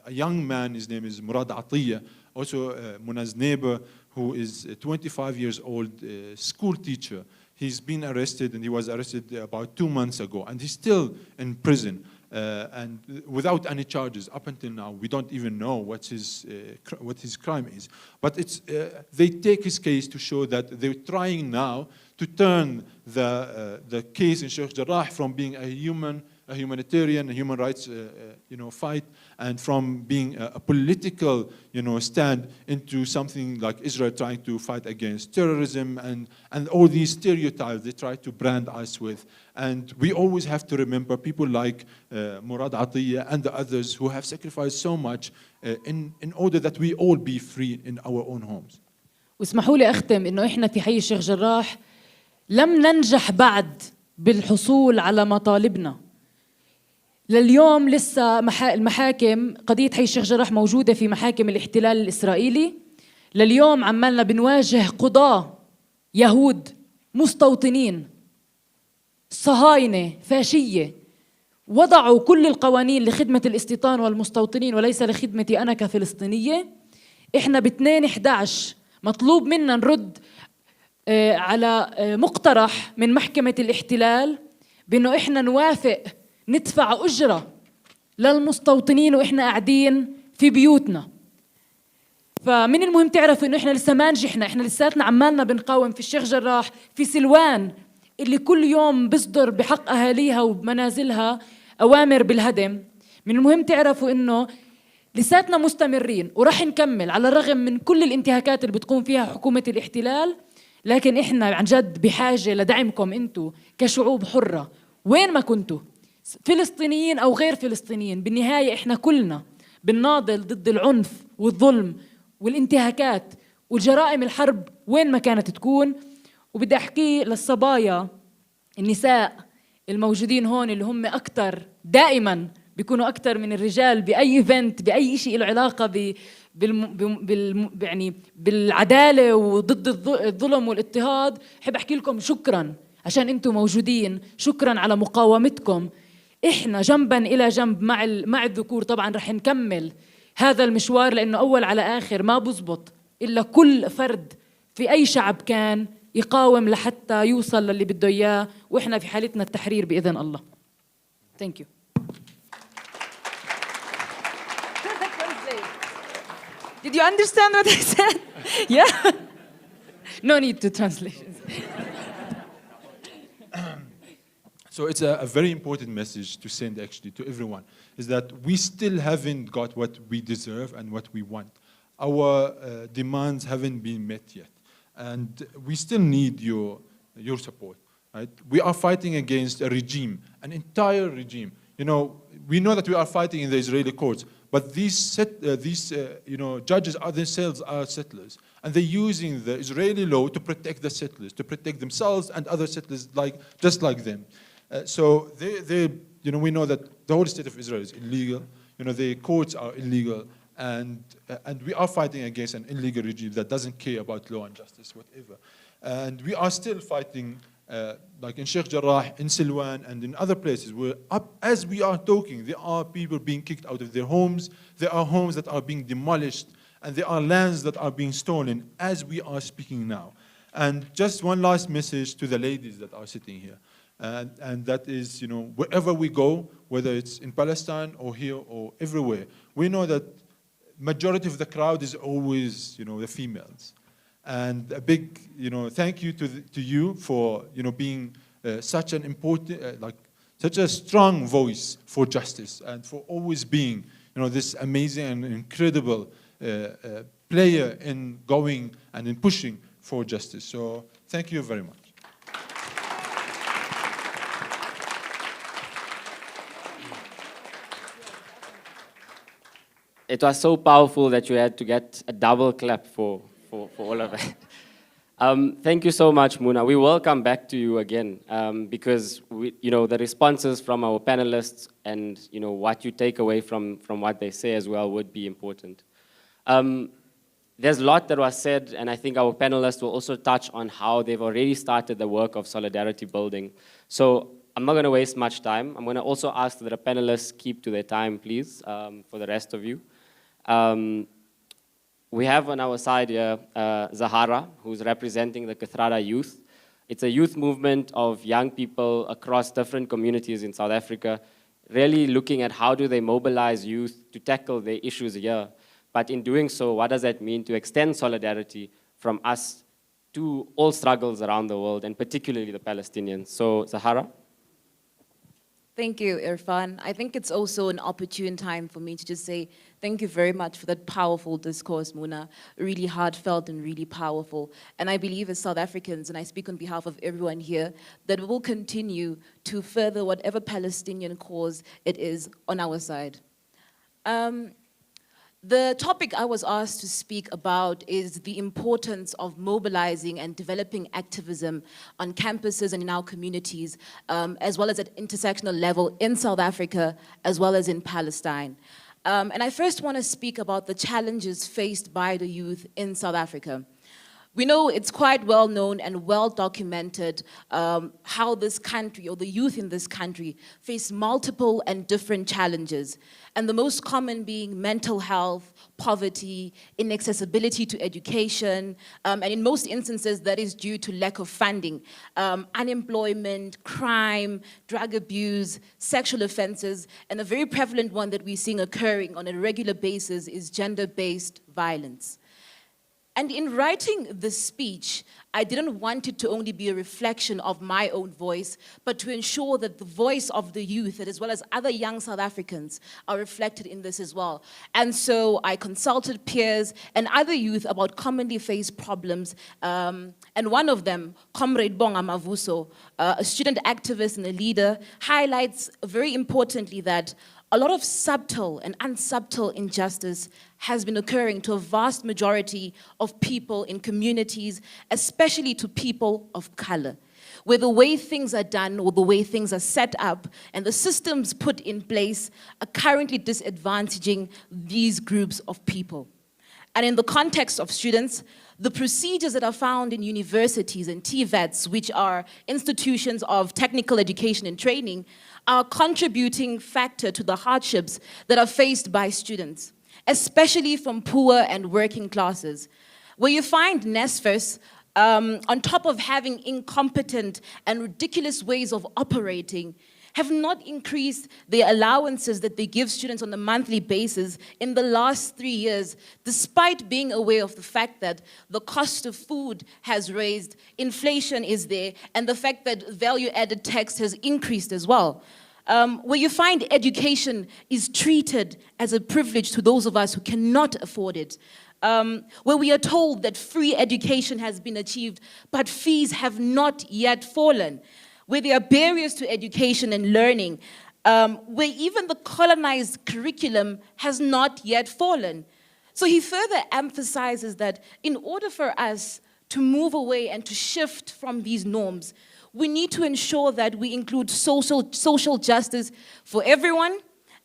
a young man, his name is Murad Atiyah, also Muna's neighbor, who is 25 years old, school teacher. He's been arrested, and he was arrested about 2 months ago, and he's still in prison, and without any charges up until now. We don't even know what his crime is. But they take his case to show that they're trying now to turn the case in Sheikh Jarrah from being a humanitarian, a human rights, fight, and from being a political, stand, into something like Israel trying to fight against terrorism and all these stereotypes they try to brand us with. And we always have to remember people like Murad Atiyah and the others who have sacrificed so much in order that we all be free in our own homes. واسمحوا لي أختم إنه إحنا في حي الشيخ جراح لم ننجح بعد بالحصول على مطالبنا. لليوم لسه المحاكم، قضية حي الشيخ جراح موجودة في محاكم الاحتلال الإسرائيلي. لليوم عمالنا بنواجه قضاة يهود مستوطنين صهاينة فاشية وضعوا كل القوانين لخدمة الاستيطان والمستوطنين وليس لخدمتي أنا كفلسطينية. إحنا ب2/11 مطلوب منا نرد على مقترح من محكمة الاحتلال بأنه إحنا نوافق ندفع أجرة للمستوطنين وإحنا قاعدين في بيوتنا. فمن المهم تعرفوا إنه إحنا لسه ما نجحنا، إحنا لساتنا عمالنا بنقاوم في الشيخ جراح، في سلوان اللي كل يوم بصدر بحق أهاليها وبمنازلها أوامر بالهدم. من المهم تعرفوا إنه لساتنا مستمرين وراح نكمل على الرغم من كل الانتهاكات اللي بتقوم فيها حكومة الاحتلال. لكن إحنا عن جد بحاجة لدعمكم أنتوا كشعوب حرة وين ما كنتوا، فلسطينيين أو غير فلسطينيين. بالنهاية إحنا كلنا بنناضل ضد العنف والظلم والانتهاكات والجرائم الحرب وين ما كانت تكون. وبدي أحكي للصبايا النساء الموجودين هون اللي هم أكتر دائما بيكونوا أكتر من الرجال بأي إيفنت بأي شيء له علاقة يعني بالعدالة وضد الظلم والاضطهاد. حب أحكي لكم شكرا عشان أنتم موجودين، شكرا على مقاومتكم. إحنا جنبا إلى جنب مع الذكور طبعا رح نكمل هذا المشوار، لأنه أول على آخر ما بزبط إلا كل فرد في أي شعب كان يقاوم لحتى يوصل للي بده إياه، وإحنا في حالتنا التحرير بإذن الله. Thank you. Did you understand what I said? Yeah. No need to translate. So it's a very important message to send actually to everyone, is that we still haven't got what we deserve and what we want. Our demands haven't been met yet. And we still need your support, right? We are fighting against a regime, an entire regime. We know that we are fighting in the Israeli courts, but these judges are themselves are settlers, and they're using the Israeli law to protect the settlers, to protect themselves and other settlers just like them. So we know that the whole state of Israel is illegal. The courts are illegal, and we are fighting against an illegal regime that doesn't care about law and justice, whatever. And we are still fighting like in Sheikh Jarrah, in Silwan, and in other places, where as we are talking, there are people being kicked out of their homes, there are homes that are being demolished, and there are lands that are being stolen as we are speaking now. And just one last message to the ladies that are sitting here, and that is, you know, wherever we go, whether it's in Palestine or here or everywhere, we know that majority of the crowd is always, you know, the females. And a big, you know, thank you to you for, you know, being such an important, such a strong voice for justice, and for always being, you know, this amazing and incredible player in going and in pushing for justice. So thank you very much. It was so powerful that you had to get a double clap for all of that. Thank you so much, Muna. We will come back to you again because you know, the responses from our panelists and, you know, what you take away from what they say as well would be important. There's a lot that was said, and I think our panelists will also touch on how they've already started the work of solidarity building. So I'm not going to waste much time. I'm going to also ask that the panelists keep to their time, please, for the rest of you. We have on our side here Zaharah, who's representing the Kathrada youth. It's a youth movement of young people across different communities in South Africa, really looking at how do they mobilize youth to tackle their issues here. But in doing so, what does that mean to extend solidarity from us to all struggles around the world, and particularly the Palestinians? So, Zaharah? Thank you, Irfaan. I think it's also an opportune time for me to just say thank you very much for that powerful discourse, Muna. Really heartfelt and really powerful. And I believe as South Africans, and I speak on behalf of everyone here, that we will continue to further whatever Palestinian cause it is on our side. The topic I was asked to speak about is the importance of mobilizing and developing activism on campuses and in our communities, as well as at intersectional level in South Africa, as well as in Palestine. And I first want to speak about the challenges faced by the youth in South Africa. We know it's quite well known and well documented how this country, or the youth in this country, face multiple and different challenges. And the most common being mental health, poverty, inaccessibility to education, and in most instances that is due to lack of funding, unemployment, crime, drug abuse, sexual offenses, and a very prevalent one that we're seeing occurring on a regular basis is gender-based violence. And in writing this speech, I didn't want it to only be a reflection of my own voice, but to ensure that the voice of the youth, as well as other young South Africans, are reflected in this as well. And so I consulted peers and other youth about commonly faced problems. And one of them, Comrade Bonga Mavuso, a student activist and a leader, highlights very importantly that a lot of subtle and unsubtle injustice has been occurring to a vast majority of people in communities, especially to people of color, where the way things are done or the way things are set up and the systems put in place are currently disadvantaging these groups of people. And in the context of students, the procedures that are found in universities and TVETs, which are institutions of technical education and training, are a contributing factor to the hardships that are faced by students, especially from poor and working classes, where you find NSFAS, on top of having incompetent and ridiculous ways of operating, have not increased the allowances that they give students on a monthly basis in the last 3 years, despite being aware of the fact that the cost of food has raised, inflation is there, and the fact that value-added tax has increased as well. Where you find education is treated as a privilege to those of us who cannot afford it. Where we are told that free education has been achieved, but fees have not yet fallen. Where there are barriers to education and learning, where even the colonized curriculum has not yet fallen. So he further emphasizes that in order for us to move away and to shift from these norms, we need to ensure that we include social justice for everyone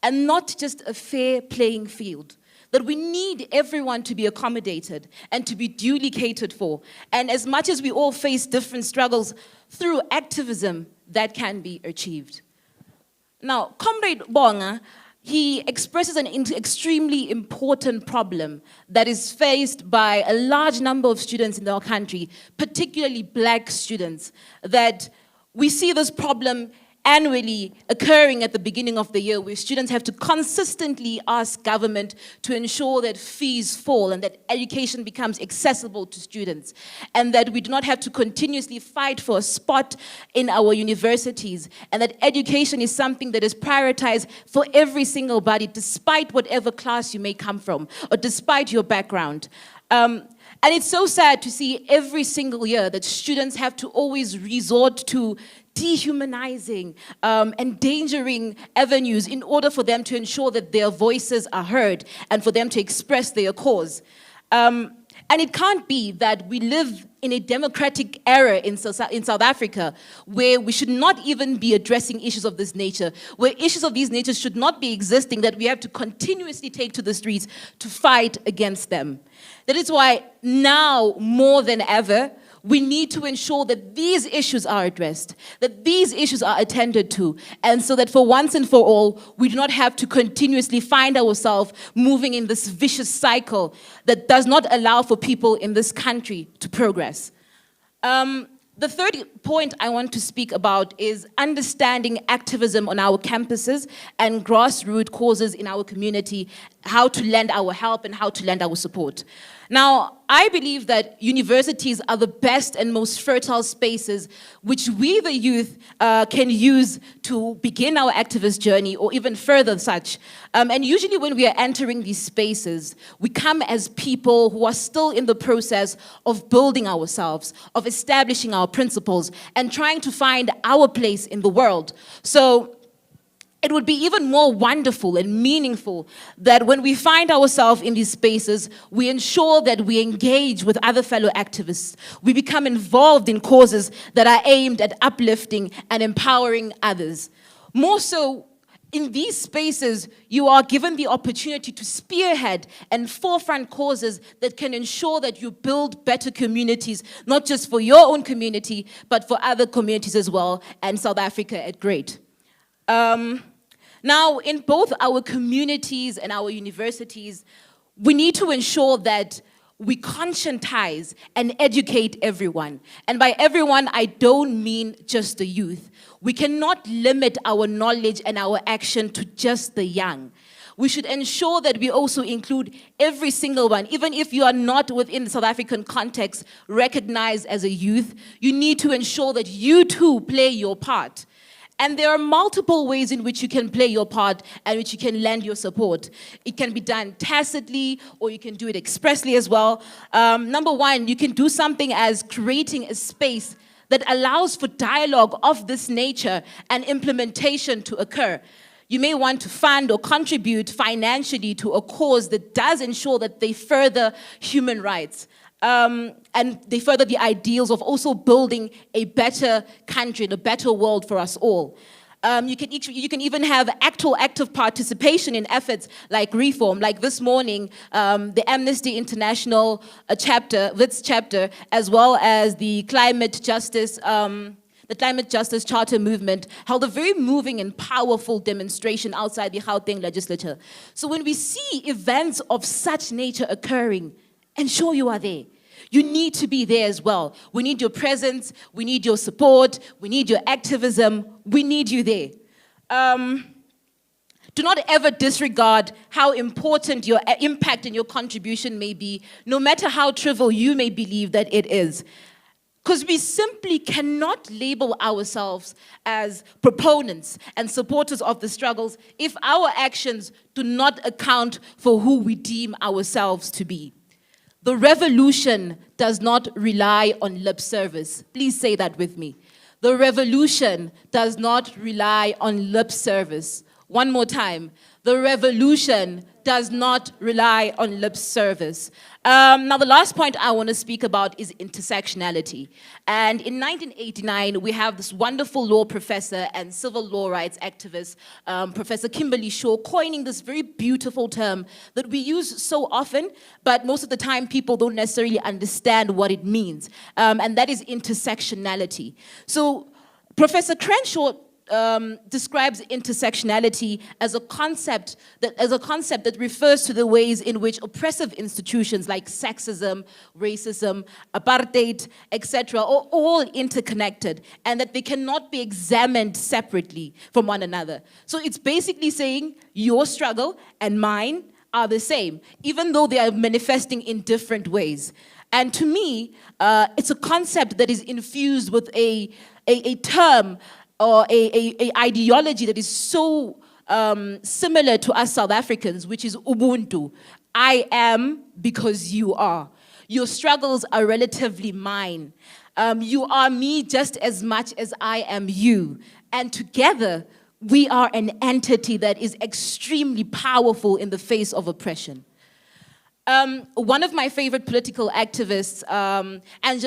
and not just a fair playing field. that we need everyone to be accommodated and to be duly catered for. And as much as we all face different struggles, through activism, that can be achieved. Now, Comrade Bonga, he expresses an extremely important problem that is faced by a large number of students in our country, particularly black students, that we see this problem annually occurring at the beginning of the year, where students have to consistently ask government to ensure that fees fall and that education becomes accessible to students, and that we do not have to continuously fight for a spot in our universities, and that education is something that is prioritized for every single body, despite whatever class you may come from, or despite your background. And it's so sad to see every single year that students have to always resort to dehumanizing, endangering avenues in order for them to ensure that their voices are heard and for them to express their cause. And it can't be that we live in a democratic era in South Africa where we should not even be addressing issues of this nature, where issues of these natures should not be existing, that we have to continuously take to the streets to fight against them. That is why now, more than ever, we need to ensure that these issues are addressed, that these issues are attended to, and so that for once and for all, we do not have to continuously find ourselves moving in this vicious cycle that does not allow for people in this country to progress. The third point I want to speak about is understanding activism on our campuses and grassroots causes in our community, how to lend our help and how to lend our support. Now, I believe that universities are the best and most fertile spaces which we, the youth, can use to begin our activist journey or even further such. And usually when we are entering these spaces, we come as people who are still in the process of building ourselves, of establishing our principles, and trying to find our place in the world. So it would be even more wonderful and meaningful that when we find ourselves in these spaces, we ensure that we engage with other fellow activists. We become involved in causes that are aimed at uplifting and empowering others. More so, in these spaces, you are given the opportunity to spearhead and forefront causes that can ensure that you build better communities, not just for your own community, but for other communities as well, and South Africa at great. Now, in both our communities and our universities, we need to ensure that we conscientize and educate everyone. And by everyone, I don't mean just the youth. We cannot limit our knowledge and our action to just the young. We should ensure that we also include every single one. Even if you are not within the South African context recognized as a youth, you need to ensure that you too play your part. And there are multiple ways in which you can play your part and which you can lend your support. It can be done tacitly, or you can do it expressly as well. Number one, you can do something as creating a space that allows for dialogue of this nature and implementation to occur. You may want to fund or contribute financially to a cause that does ensure that they further human rights. And they further the ideals of also building a better country and a better world for us all. You can even have actual active participation in efforts like reform, like this morning, the Amnesty International chapter, Wits chapter, as well as the Climate Justice Charter movement held a very moving and powerful demonstration outside the Gauteng legislature. So when we see events of such nature occurring, ensure you are there. You need to be there as well. We need your presence, we need your support, we need your activism, we need you there. Do not ever disregard how important your impact and your contribution may be, no matter how trivial you may believe that it is. Because we simply cannot label ourselves as proponents and supporters of the struggles if our actions do not account for who we deem ourselves to be. The revolution does not rely on lip service. Please say that with me. The revolution does not rely on lip service One more time. The revolution does not rely on lip service. Now, the last point I want to speak about is intersectionality. And in 1989, we have this wonderful law professor and civil law rights activist, Professor Kimberly Shaw, coining this very beautiful term that we use so often, but most of the time people don't necessarily understand what it means. And that is intersectionality. So Professor Crenshaw describes intersectionality as a concept that refers to the ways in which oppressive institutions like sexism, racism, apartheid, etc. are all interconnected, and that they cannot be examined separately from one another. So it's basically saying your struggle and mine are the same, even though they are manifesting in different ways. And to me, it's a concept that is infused with a term or a ideology that is so similar to us South Africans, which is Ubuntu. I am because you are. Your struggles are relatively mine. You are me just as much as I am you. And together, we are an entity that is extremely powerful in the face of oppression. One of my favorite political activists,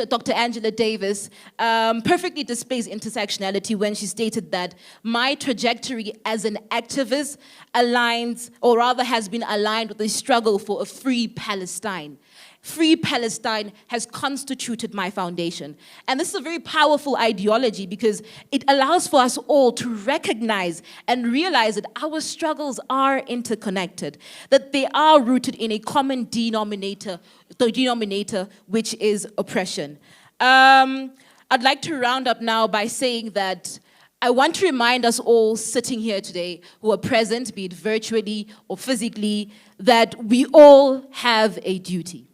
Dr. Angela Davis, perfectly displays intersectionality when she stated that my trajectory as an activist aligns, or rather has been aligned with the struggle for a free Palestine. Free Palestine has constituted my foundation. And this is a very powerful ideology because it allows for us all to recognize and realize that our struggles are interconnected, that they are rooted in a common denominator, which is oppression. I'd like to round up now by saying that I want to remind us all sitting here today who are present, be it virtually or physically, that we all have a duty.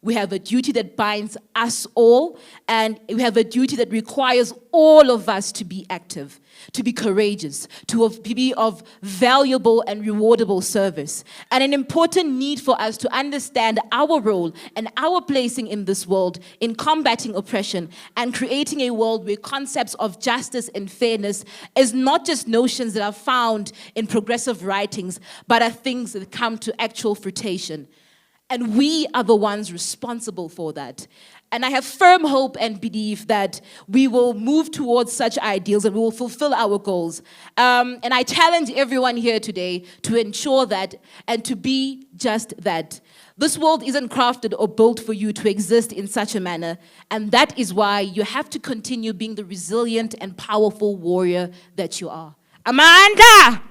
We have a duty that binds us all, and we have a duty that requires all of us to be active, to be courageous, to be of valuable and rewardable service. And an important need for us to understand our role and our placing in this world in combating oppression and creating a world where concepts of justice and fairness is not just notions that are found in progressive writings, but are things that come to actual fruition. And we are the ones responsible for that. And I have firm hope and belief that we will move towards such ideals and we will fulfill our goals. And I challenge everyone here today to ensure that and to be just that. This world isn't crafted or built for you to exist in such a manner. And that is why you have to continue being the resilient and powerful warrior that you are. Amanda!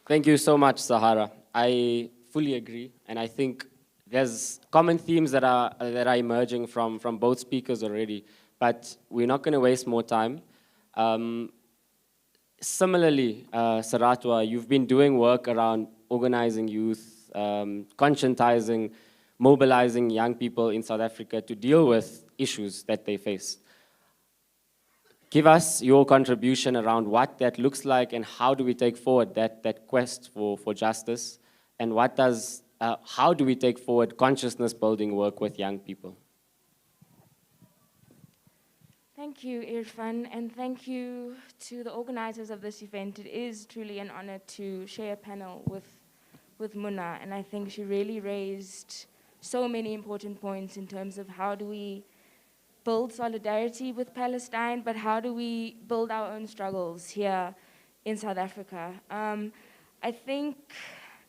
Thank you so much, Zaharah. I fully agree, and I think there's common themes that are emerging from both speakers already, but we're not going to waste more time. Similarly, Searatoa, you've been doing work around organizing youth, conscientizing, mobilizing young people in South Africa to deal with issues that they face. Give us your contribution around what that looks like and how do we take forward that quest for justice, and how do we take forward consciousness building work with young people? Thank you, Irfaan, and thank you to the organizers of this event. It is truly an honor to share a panel with Muna, and I think she really raised so many important points in terms of how do we build solidarity with Palestine, but how do we build our own struggles here in South Africa? I think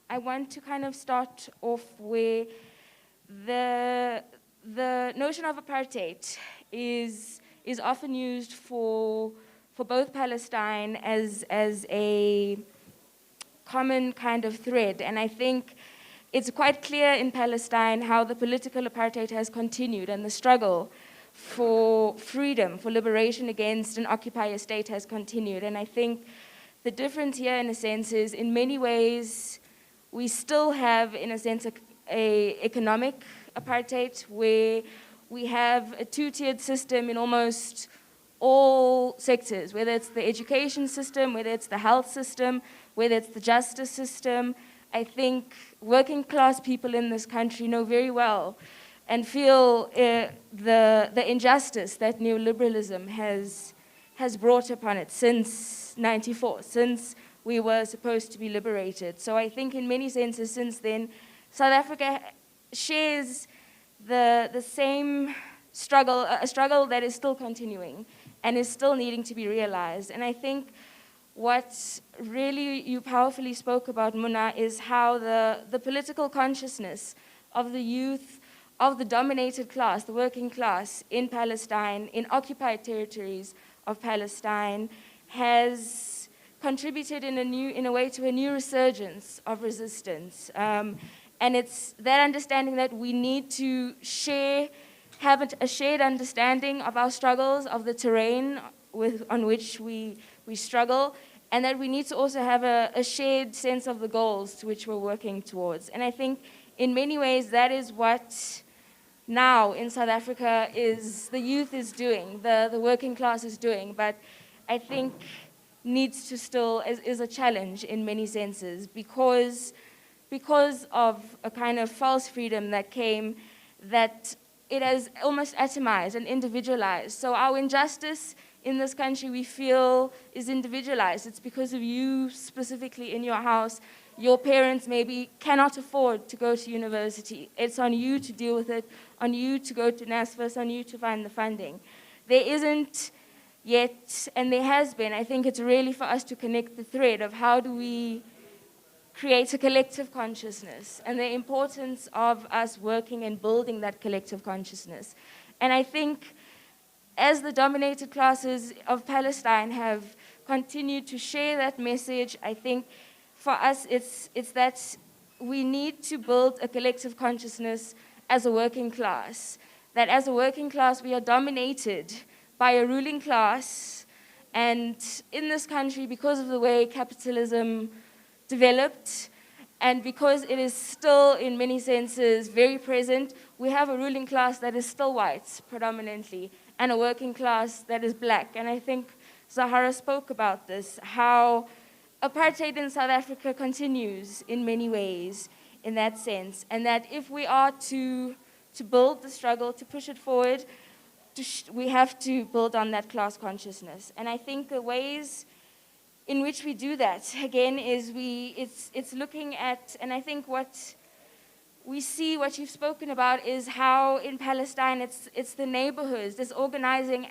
I want to kind of start off where the notion of apartheid is often used for both Palestine as a common kind of thread, and I think it's quite clear in Palestine how the political apartheid has continued and the struggle for freedom, for liberation against an occupier state has continued. And I think the difference here, in a sense, is in many ways we still have, in a sense, a economic apartheid where we have a two-tiered system in almost all sectors, whether it's the education system, whether it's the health system, whether it's the justice system. I think working class people in this country know very well and feel the injustice that neoliberalism has brought upon it since 94, since we were supposed to be liberated. So I think in many senses since then, South Africa shares the same struggle, a struggle that is still continuing and is still needing to be realized. And I think what really you powerfully spoke about, Muna, is how the political consciousness of the youth, of the dominated class, the working class in Palestine, in occupied territories of Palestine, has contributed in a way to a new resurgence of resistance. And it's that understanding that we need to have a shared understanding of our struggles, of the terrain on which we struggle, and that we need to also have a shared sense of the goals to which we're working towards. And I think in many ways that is what now in South Africa the youth is doing, the working class is doing, but I think needs to still, is a challenge in many senses because of a kind of false freedom that came, that it has almost atomized and individualized. So our injustice in this country, we feel, is individualized. It's because of you specifically in your house. Your parents maybe cannot afford to go to university. It's on you to deal with it, on you to go to NSFAS, on you to find the funding. There isn't yet, and there has been, I think it's really for us to connect the thread of how do we create a collective consciousness and the importance of us working and building that collective consciousness. And I think as the dominated classes of Palestine have continued to share that message, I think for us it's that we need to build a collective consciousness as a working class, that as a working class we are dominated by a ruling class, and in this country, because of the way capitalism developed, and because it is still, in many senses, very present, we have a ruling class that is still white, predominantly, and a working class that is black. And I think Zaharah spoke about this, how apartheid in South Africa continues in many ways in that sense, and that if we are to build the struggle, to push it forward, we have to build on that class consciousness. And I think the ways in which we do that, again, is it's looking at, and I think what we see, what you've spoken about, is how in Palestine it's the neighborhoods, this organizing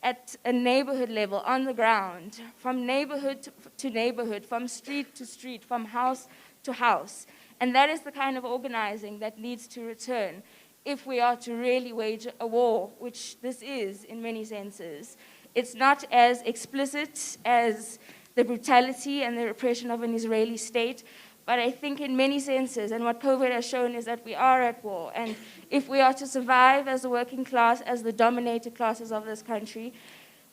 at a neighborhood level, on the ground, from neighborhood to neighborhood, from street to street, from house to house. And that is the kind of organizing that needs to return if we are to really wage a war, which this is in many senses. It's not as explicit as the brutality and the repression of an Israeli state, but I think in many senses, and what COVID has shown is that we are at war. And if we are to survive as a working class, as the dominated classes of this country,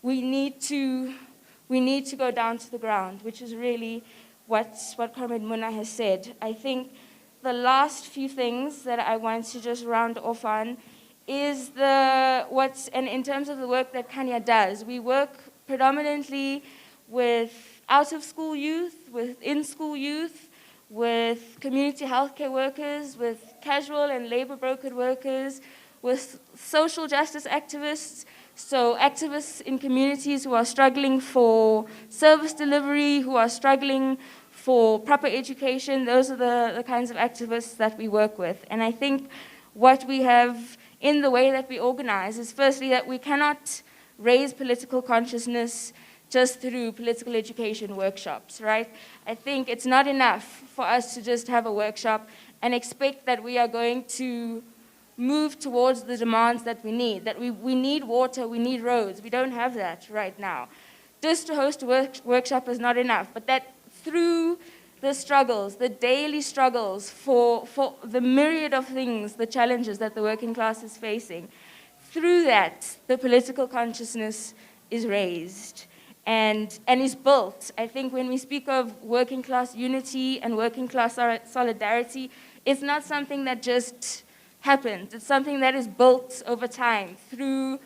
we need to go down to the ground, which is really what Comrade Muna has said. I think the last few things that I want to just round off on is and in terms of the work that Khanya does, we work predominantly with out-of-school youth, with in-school youth, with community healthcare workers, with casual and labor brokered workers, with social justice activists, so activists in communities who are struggling for service delivery, who are struggling for proper education. Those are the kinds of activists that we work with. And I think what we have in the way that we organize is firstly that we cannot raise political consciousness just through political education workshops, right? I think it's not enough for us to just have a workshop and expect that we are going to move towards the demands that we need, that we need water, we need roads. We don't have that right now. Just to host a workshop is not enough, but that through the struggles, the daily struggles for the myriad of things, the challenges that the working class is facing, through that, the political consciousness is raised and is built. I think when we speak of working class unity and working class solidarity, it's not something that just happens. It's something that is built over time through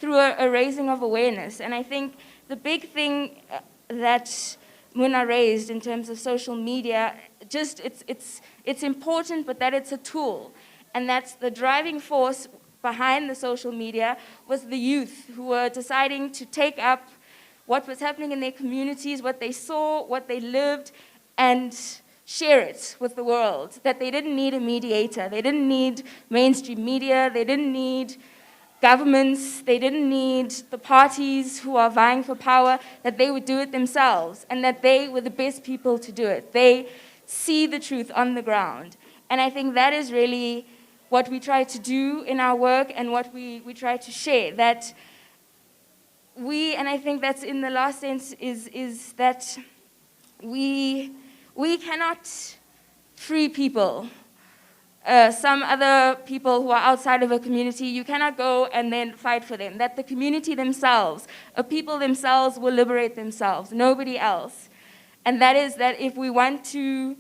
a raising of awareness. And I think the big thing that Muna raised in terms of social media, just it's important, but that it's a tool. And that's the driving force behind the social media was the youth who were deciding to take up what was happening in their communities, what they saw, what they lived, and share it with the world. That they didn't need a mediator. They didn't need mainstream media. They didn't need governments. They didn't need the parties who are vying for power. That they would do it themselves, and that they were the best people to do it. They see the truth on the ground. And I think that is really what we try to do in our work and what we try to share. That we, and I think that's in the last sense, is that we cannot free people. Some other people who are outside of a community, you cannot go and then fight for them. That the community themselves, a people themselves will liberate themselves, nobody else. And that is that if we want to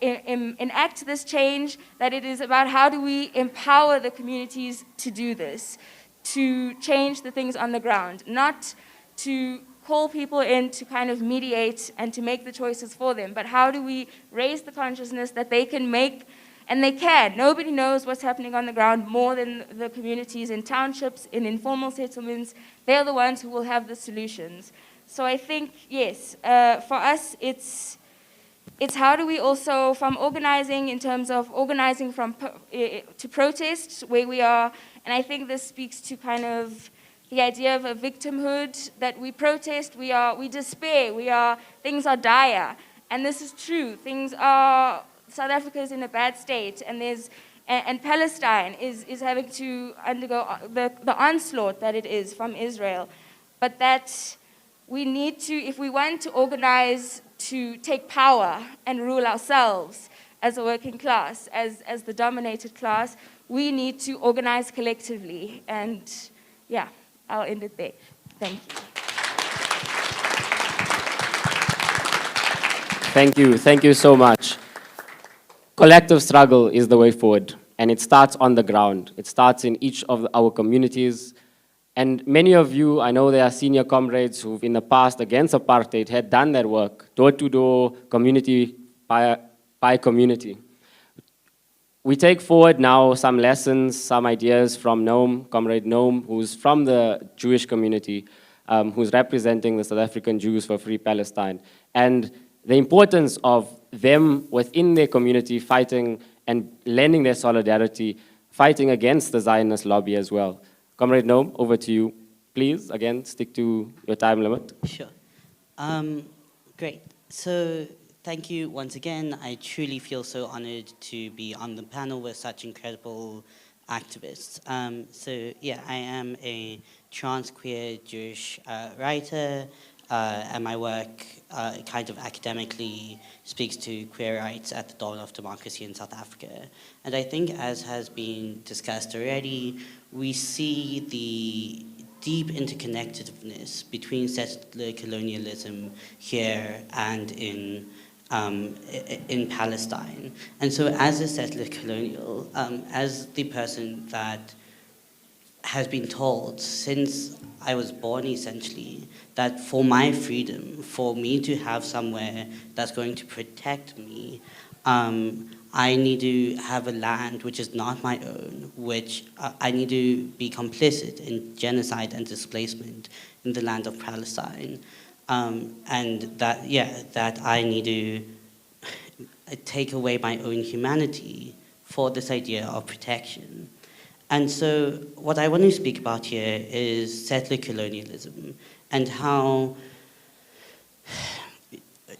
enact this change, that it is about how do we empower the communities to do this, to change the things on the ground, not to call people in to kind of mediate and to make the choices for them, but how do we raise the consciousness that they can make, and they can. Nobody knows what's happening on the ground more than the communities in townships, in informal settlements. They're the ones who will have the solutions. So I think, yes, for us, it's how do we also, from organizing in terms of organizing from to protest where we are, and I think this speaks to kind of the idea of a victimhood, that we protest, we despair, things are dire, and this is true. South Africa is in a bad state, and Palestine is having to undergo the onslaught that it is from Israel, but that we need to, if we want to organize to take power and rule ourselves as a working class, as the dominated class, we need to organize collectively. And yeah, I'll end it there. Thank you. Thank you. Thank you so much. Collective struggle is the way forward, and it starts on the ground. It starts in each of our communities. And many of you, I know there are senior comrades who've in the past against apartheid had done that work, door to door, community by community. We take forward now some lessons, some ideas from Noam, Comrade Noam, who's from the Jewish community, who's representing the South African Jews for Free Palestine, and the importance of them within their community fighting and lending their solidarity, fighting against the Zionist lobby as well. Comrade Noam, over to you. Please, again, stick to your time limit. Sure. Great. So thank you once again. I truly feel so honored to be on the panel with such incredible activists. So yeah, I am a trans queer Jewish writer, and my work kind of academically speaks to queer rights at the dawn of democracy in South Africa. And I think, as has been discussed already, we see the deep interconnectedness between settler colonialism here and in Palestine. And so as a settler colonial, as the person that has been told since I was born, essentially, that for my freedom, for me to have somewhere that's going to protect me, I need to have a land which is not my own, which I need to be complicit in genocide and displacement in the land of Palestine. And that, yeah, that I need to take away my own humanity for this idea of protection. And so what I want to speak about here is settler colonialism and how,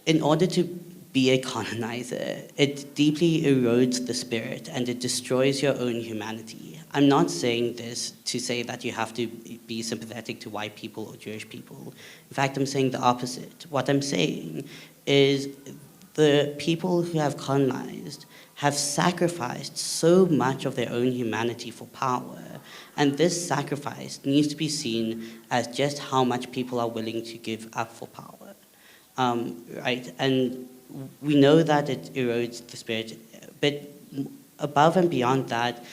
in order to be a colonizer, it deeply erodes the spirit and it destroys your own humanity. I'm not saying this to say that you have to be sympathetic to white people or Jewish people. In fact, I'm saying the opposite. What I'm saying is the people who have colonized have sacrificed so much of their own humanity for power. And this sacrifice needs to be seen as just how much people are willing to give up for power, right? And we know that it erodes the spirit, but above and beyond that,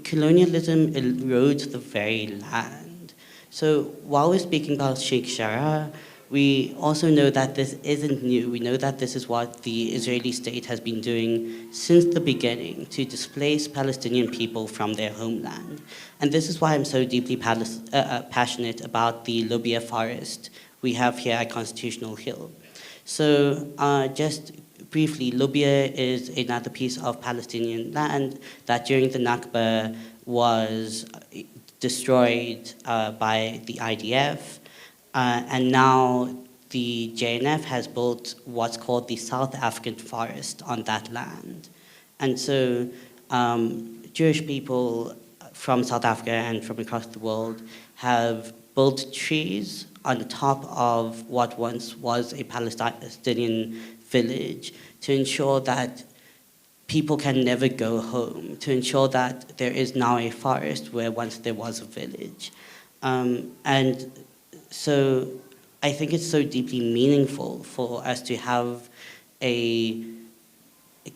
colonialism erodes the very land. So while we're speaking about Sheikh Jarrah, we also know that this isn't new. We know that this is what the Israeli state has been doing since the beginning to displace Palestinian people from their homeland. And this is why I'm so deeply passionate about the Lubia forest we have here at Constitutional Hill. So just briefly, Lubia is another piece of Palestinian land that during the Nakba was destroyed by the IDF. And now the JNF has built what's called the South African forest on that land. And so Jewish people from South Africa and from across the world have built trees on top of what once was a Palestinian village to ensure that people can never go home, to ensure that there is now a forest where once there was a village. And so I think it's so deeply meaningful for us to have a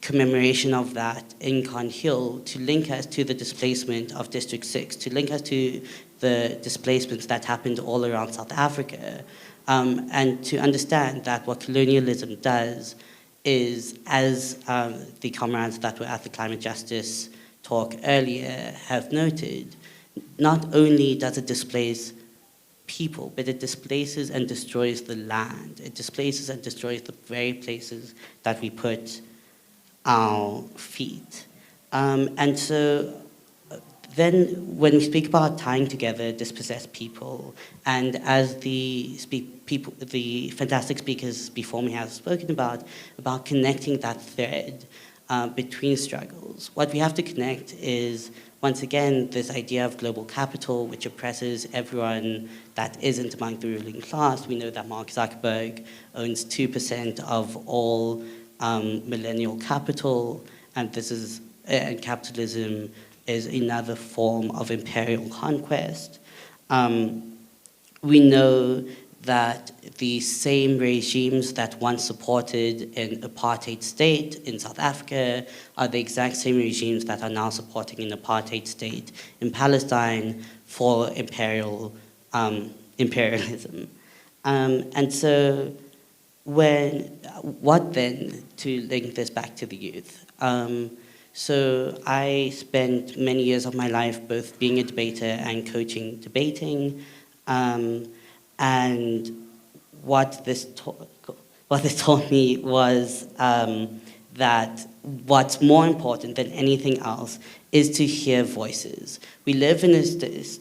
commemoration of that in Khan Hill to link us to the displacement of District 6, to link us to the displacements that happened all around South Africa, and to understand that what colonialism does is, as the comrades that were at the climate justice talk earlier have noted, not only does it displace people, but it displaces and destroys the land. It displaces and destroys the very places that we put our feet. And so then when we speak about tying together dispossessed people, and as the fantastic speakers before me have spoken about connecting that thread between struggles, what we have to connect is, once again, this idea of global capital, which oppresses everyone that isn't among the ruling class. We know that Mark Zuckerberg owns 2% of all millennial capital, and and capitalism is another form of imperial conquest. We know that the same regimes that once supported an apartheid state in South Africa are the exact same regimes that are now supporting an apartheid state in Palestine for imperialism. And so what then to link this back to the youth? So I spent many years of my life both being a debater and coaching debating. And what this taught me was that what's more important than anything else is to hear voices. We live in this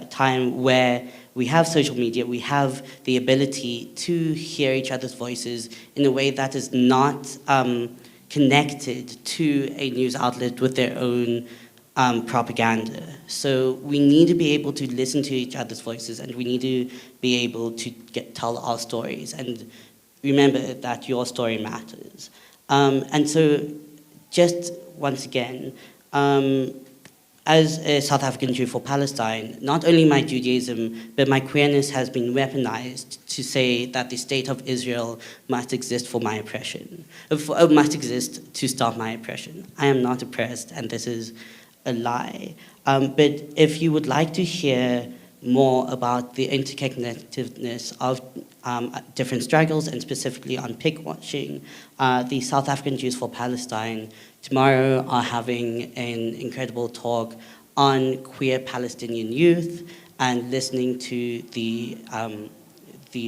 time where we have social media, we have the ability to hear each other's voices in a way that is not connected to a news outlet with their own propaganda. So we need to be able to listen to each other's voices, and we need to be able to tell our stories and remember that your story matters. And so just once again, as a South African Jew for Palestine, not only my Judaism, but my queerness has been weaponized to say that the state of Israel must exist for my oppression, must exist to stop my oppression. I am not oppressed, and this is a lie. But if you would like to hear more about the interconnectedness of different struggles, and specifically on pig watching, the South African Jews for Palestine tomorrow are having an incredible talk on queer Palestinian youth and listening to the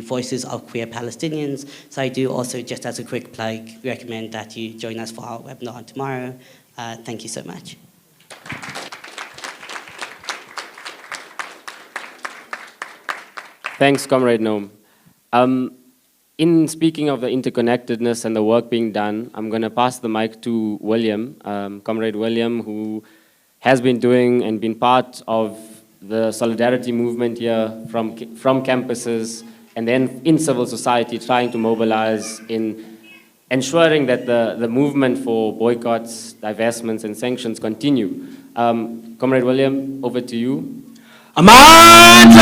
voices of queer Palestinians. So I do also, just as a quick plug, recommend that you join us for our webinar tomorrow. Thank you so much. Thanks, Comrade Noam. In speaking of the interconnectedness and the work being done, I'm going to pass the mic to William, Comrade William, who has been doing and been part of the solidarity movement here from campuses and then in civil society, trying to mobilize in ensuring that the movement for boycotts, divestments, and sanctions continue. Comrade William, over to you. Ahmad!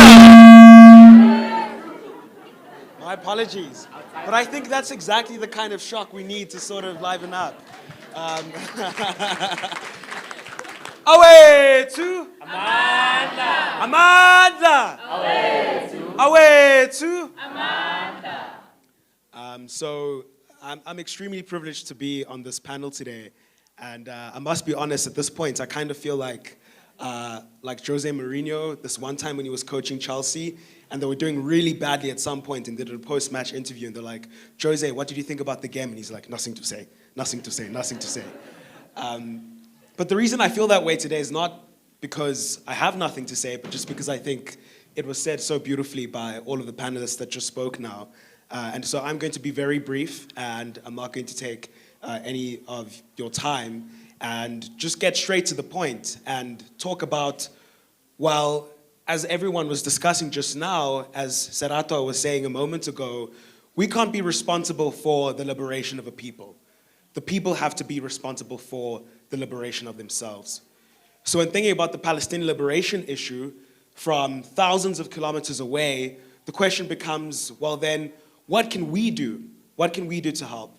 My apologies, but I think that's exactly the kind of shock we need to sort of liven up. Away to Amanda! Amanda! Away to Amanda! So I'm extremely privileged to be on this panel today. And I must be honest, at this point, I kind of feel like Jose Mourinho, this one time when he was coaching Chelsea, and they were doing really badly at some point, and they did a post-match interview, and they're like, Jose, what did you think about the game? And he's like, nothing to say, nothing to say, nothing to say. But the reason I feel that way today is not because I have nothing to say, but just because I think it was said so beautifully by all of the panelists that just spoke now. And so I'm going to be very brief, and I'm not going to take any of your time, and just get straight to the point and talk about, well, as everyone was discussing just now, as Searatoa was saying a moment ago, we can't be responsible for the liberation of a people. The people have to be responsible for the liberation of themselves. So in thinking about the Palestinian liberation issue, from thousands of kilometers away, the question becomes, well then, what can we do? What can we do to help?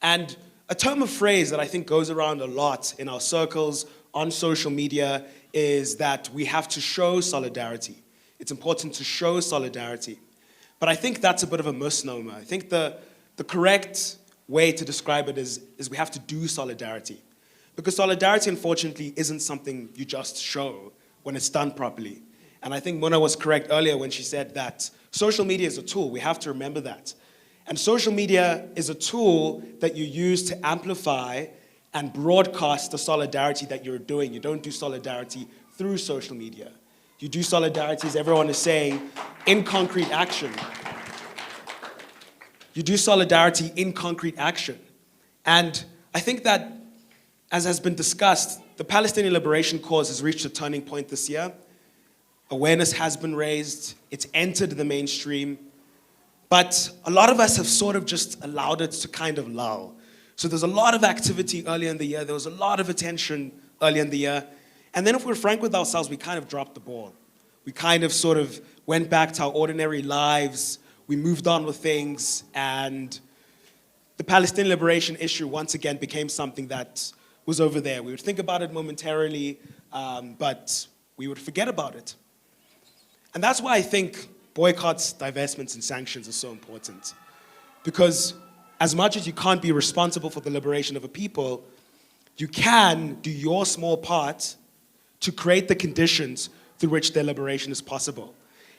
And a term of phrase that I think goes around a lot in our circles, on social media, is that we have to show solidarity. It's important to show solidarity. But I think that's a bit of a misnomer. I think the correct way to describe it is we have to do solidarity. Because solidarity, unfortunately, isn't something you just show when it's done properly. And I think Mona was correct earlier when she said that social media is a tool. We have to remember that. And social media is a tool that you use to amplify and broadcast the solidarity that you're doing. You don't do solidarity through social media. You do solidarity, as everyone is saying, in concrete action. You do solidarity in concrete action. And I think that, as has been discussed, the Palestinian liberation cause has reached a turning point this year. Awareness has been raised. It's entered the mainstream. But a lot of us have sort of just allowed it to kind of lull. So there's a lot of activity earlier in the year. There was a lot of attention earlier in the year. And then if we're frank with ourselves, we kind of dropped the ball. We kind of sort of went back to our ordinary lives. We moved on with things. And the Palestinian liberation issue once again became something that was over there. We would think about it momentarily, but we would forget about it. And that's why I think boycotts, divestments, and sanctions are so important. Because as much as you can't be responsible for the liberation of a people, you can do your small part to create the conditions through which their liberation is possible.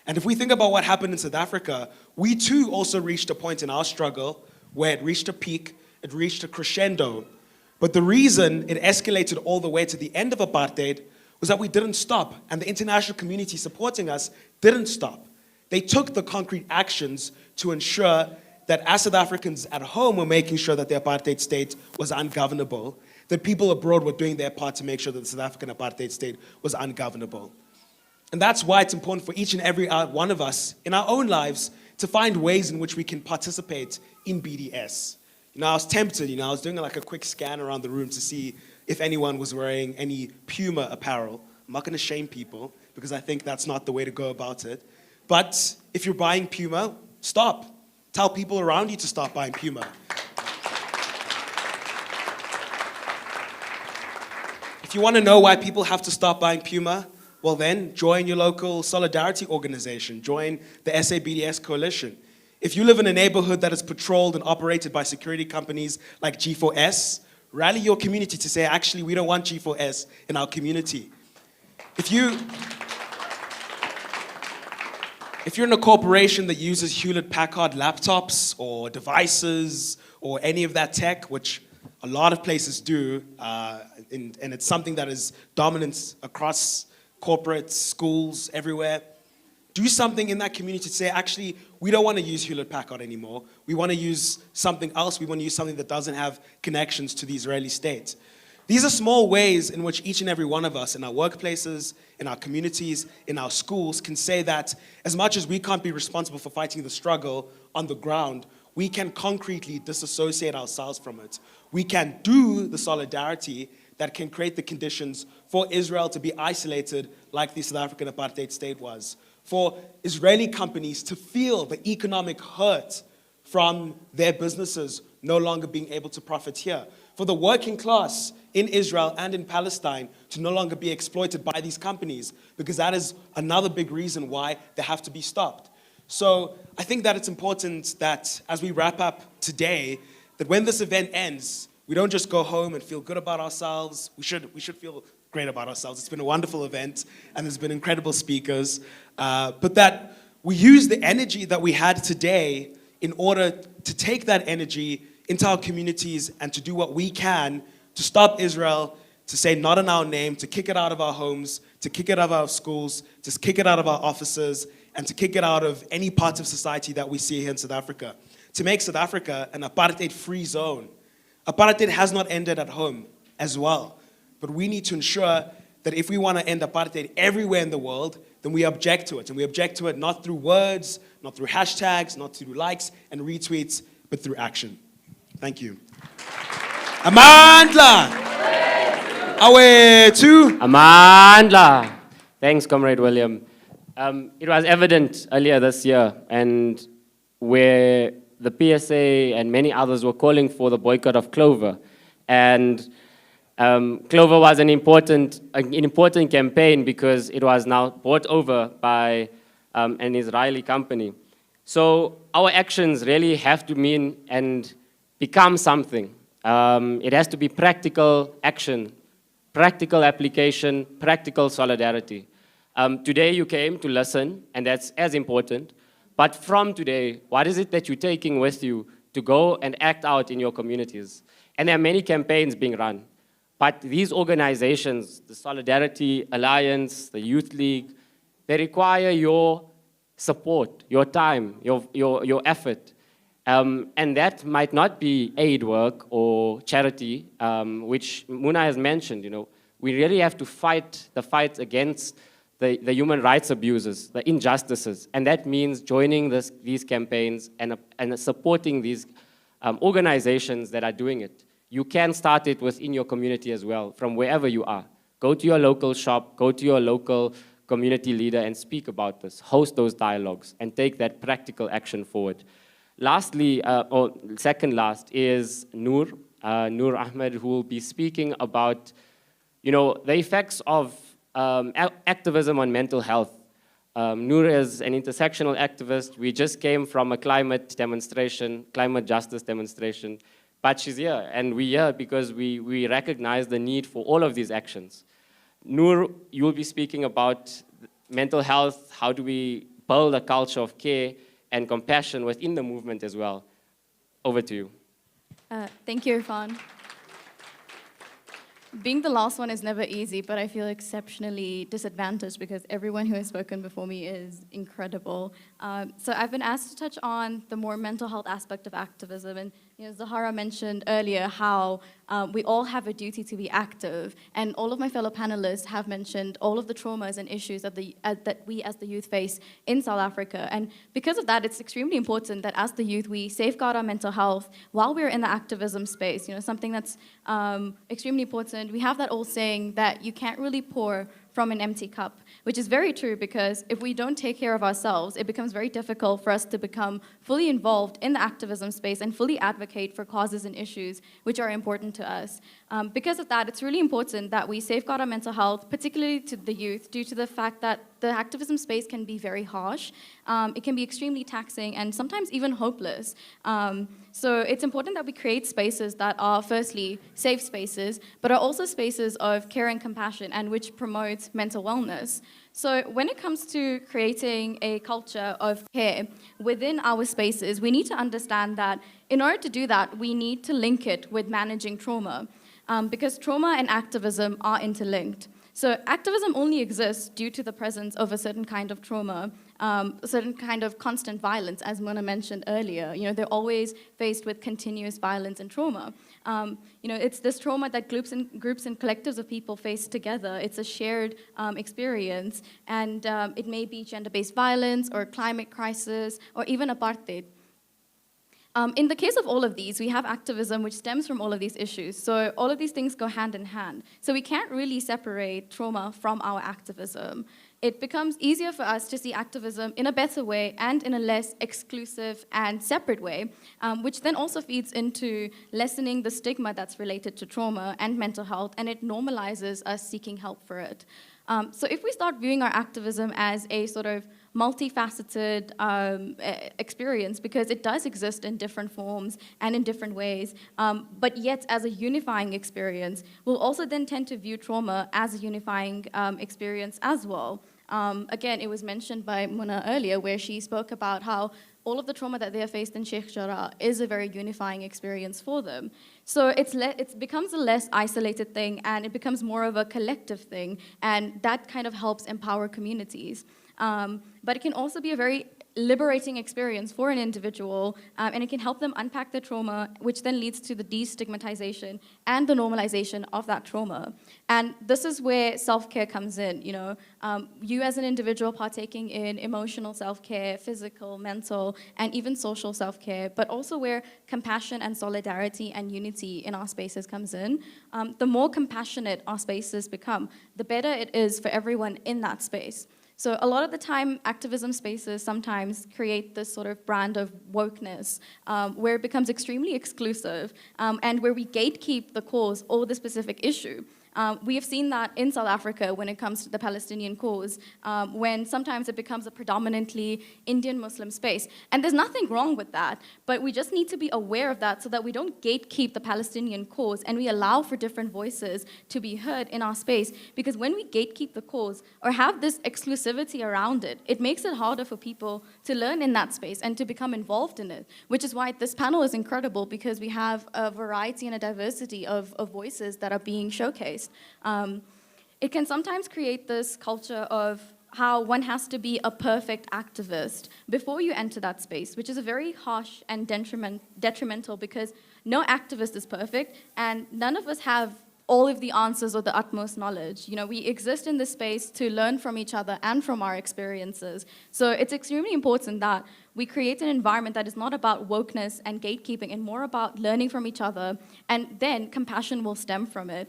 And if we think about what happened in South Africa, we too also reached a point in our struggle where it reached a peak, it reached a crescendo. But the reason it escalated all the way to the end of apartheid was that we didn't stop, and the international community supporting us didn't stop. They took the concrete actions to ensure that as South Africans at home were making sure that the apartheid state was ungovernable, that people abroad were doing their part to make sure that the South African apartheid state was ungovernable. And that's why it's important for each and every one of us in our own lives to find ways in which we can participate in BDS. I was tempted, I was doing like a quick scan around the room to see if anyone was wearing any Puma apparel. I'm not going to shame people because I think that's not the way to go about it. But if you're buying Puma, stop. Tell people around you to stop buying Puma. If you want to know why people have to stop buying Puma, well then, join your local solidarity organization. Join the SABDS coalition. If you live in a neighborhood that is patrolled and operated by security companies like G4S, rally your community to say, actually, we don't want G4S in our community. If you're in a corporation that uses Hewlett-Packard laptops or devices or any of that tech, which a lot of places do, and it's something that is dominant across corporates, schools, everywhere, do something in that community to say, actually, we don't want to use Hewlett-Packard anymore. We want to use something else. We want to use something that doesn't have connections to the Israeli state. These are small ways in which each and every one of us in our workplaces, in our communities, in our schools can say that as much as we can't be responsible for fighting the struggle on the ground, we can concretely disassociate ourselves from it. We can do the solidarity that can create the conditions for Israel to be isolated like the South African apartheid state was, for Israeli companies to feel the economic hurt from their businesses no longer being able to profit here, for the working class in Israel and in Palestine to no longer be exploited by these companies, because that is another big reason why they have to be stopped. So I think that it's important that as we wrap up today, that when this event ends, we don't just go home and feel good about ourselves. We should feel great about ourselves. It's been a wonderful event, and there's been incredible speakers. But that we use the energy that we had today in order to take that energy into our communities and to do what we can to stop Israel, to say not in our name, to kick it out of our homes, to kick it out of our schools, to kick it out of our offices, and to kick it out of any parts of society that we see here in South Africa. To make South Africa an apartheid-free zone. Apartheid has not ended at home as well. But we need to ensure that if we want to end apartheid everywhere in the world, then we object to it. And we object to it not through words, not through hashtags, not through likes and retweets, but through action. Thank you. Amandla! Awe to Amandla! Thanks, Comrade William. It was evident earlier this year, and where the PSA and many others were calling for the boycott of clover. And clover was an important campaign because it was now bought over by an Israeli company. So our actions really have to mean and become something. It has to be practical action, practical application, practical solidarity. Today you came to listen, and that's as important. But from today, what is it that you're taking with you to go and act out in your communities? And there are many campaigns being run. But these organizations, the Solidarity Alliance, the Youth League, they require your support, your time, your effort. And that might not be aid work or charity, which Muna has mentioned. You know, we really have to fight the fight against the human rights abuses, the injustices, and that means joining these campaigns and supporting these organizations that are doing it. You can start it within your community as well, from wherever you are. Go to your local shop, go to your local community leader and speak about this, host those dialogues, and take that practical action forward. Lastly, or second last, is Noor Ahmad, who will be speaking about, you know, the effects of activism on mental health. Noor is an intersectional activist. We just came from a climate demonstration, climate justice demonstration, but she's here, and we're here because we recognize the need for all of these actions. Noor, you will be speaking about mental health, how do we build a culture of care and compassion within the movement as well. Over to you. Thank you, Irfaan. Being the last one is never easy, but I feel exceptionally disadvantaged because everyone who has spoken before me is incredible. So I've been asked to touch on the more mental health aspect of activism, and Zaharah mentioned earlier how we all have a duty to be active, and all of my fellow panelists have mentioned all of the traumas and issues that we as the youth face in South Africa. And because of that, it's extremely important that as the youth, we safeguard our mental health while we're in the activism space. You know, something that's extremely important. We have that old saying that you can't really pour from an empty cup, which is very true because if we don't take care of ourselves, it becomes very difficult for us to become fully involved in the activism space and fully advocate for causes and issues which are important to us. Because of that, it's really important that we safeguard our mental health, particularly to the youth, due to the fact that the activism space can be very harsh. It can be extremely taxing and sometimes even hopeless. So it's important that we create spaces that are firstly safe spaces, but are also spaces of care and compassion and which promote mental wellness. So when it comes to creating a culture of care within our spaces, we need to understand that in order to do that, we need to link it with managing trauma, because trauma and activism are interlinked. So activism only exists due to the presence of a certain kind of trauma, a certain kind of constant violence, as Mona mentioned earlier. You know, they're always faced with continuous violence and trauma. You know, it's this trauma that groups and collectives of people face together. It's a shared experience, and it may be gender-based violence or climate crisis or even apartheid. In the case of all of these, we have activism which stems from all of these issues. So all of these things go hand in hand. So we can't really separate trauma from our activism. It becomes easier for us to see activism in a better way and in a less exclusive and separate way, which then also feeds into lessening the stigma that's related to trauma and mental health, and it normalizes us seeking help for it. So if we start viewing our activism as a sort of multifaceted experience, because it does exist in different forms and in different ways, but yet as a unifying experience, we'll also then tend to view trauma as a unifying experience as well. Again, it was mentioned by Muna earlier, where she spoke about how all of the trauma that they have faced in Sheikh Jarrah is a very unifying experience for them. So it becomes a less isolated thing, and it becomes more of a collective thing, and that kind of helps empower communities. But it can also be a very liberating experience for an individual, and it can help them unpack their trauma, which then leads to the destigmatization and the normalization of that trauma. And this is where self-care comes in, you know. You as an individual partaking in emotional self-care, physical, mental, and even social self-care, but also where compassion and solidarity and unity in our spaces comes in. The more compassionate our spaces become, the better it is for everyone in that space. So a lot of the time, activism spaces sometimes create this sort of brand of wokeness, where it becomes extremely exclusive, and where we gatekeep the cause or the specific issue. We have seen that in South Africa when it comes to the Palestinian cause, when sometimes it becomes a predominantly Indian Muslim space. And there's nothing wrong with that, but we just need to be aware of that so that we don't gatekeep the Palestinian cause and we allow for different voices to be heard in our space. Because when we gatekeep the cause or have this exclusivity around it, it makes it harder for people to learn in that space and to become involved in it, which is why this panel is incredible, because we have a variety and a diversity of voices that are being showcased. It can sometimes create this culture of how one has to be a perfect activist before you enter that space, which is a very harsh and detrimental, because no activist is perfect and none of us have all of the answers or the utmost knowledge. You know, we exist in this space to learn from each other and from our experiences. So it's extremely important that we create an environment that is not about wokeness and gatekeeping and more about learning from each other, and then compassion will stem from it.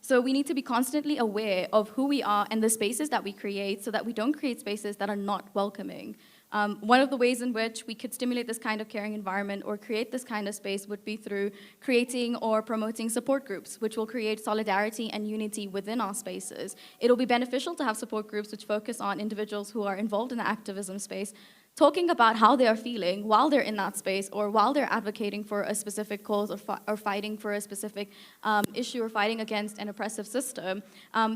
So we need to be constantly aware of who we are and the spaces that we create so that we don't create spaces that are not welcoming. One of the ways in which we could stimulate this kind of caring environment or create this kind of space would be through creating or promoting support groups, which will create solidarity and unity within our spaces. It'll be beneficial to have support groups which focus on individuals who are involved in the activism space, talking about how they are feeling while they're in that space or while they're advocating for a specific cause or fighting for a specific issue or fighting against an oppressive system.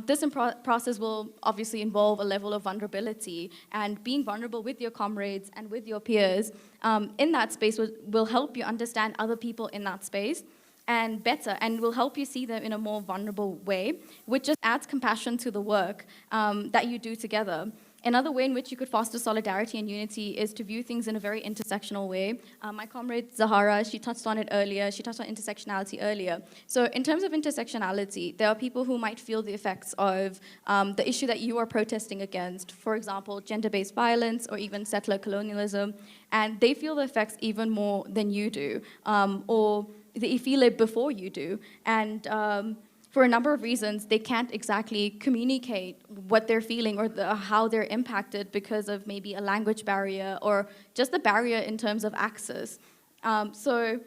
This process will obviously involve a level of vulnerability, and being vulnerable with your comrades and with your peers in that space will help you understand other people in that space and better, and will help you see them in a more vulnerable way, which just adds compassion to the work that you do together. Another way in which you could foster solidarity and unity is to view things in a very intersectional way. My comrade Zaharah, she touched on it earlier. She touched on intersectionality earlier. So in terms of intersectionality, there are people who might feel the effects of the issue that you are protesting against, for example, gender-based violence or even settler colonialism, and they feel the effects even more than you do, or they feel it before you do. And for a number of reasons, they can't exactly communicate what they're feeling or how they're impacted because of maybe a language barrier or just a barrier in terms of access. So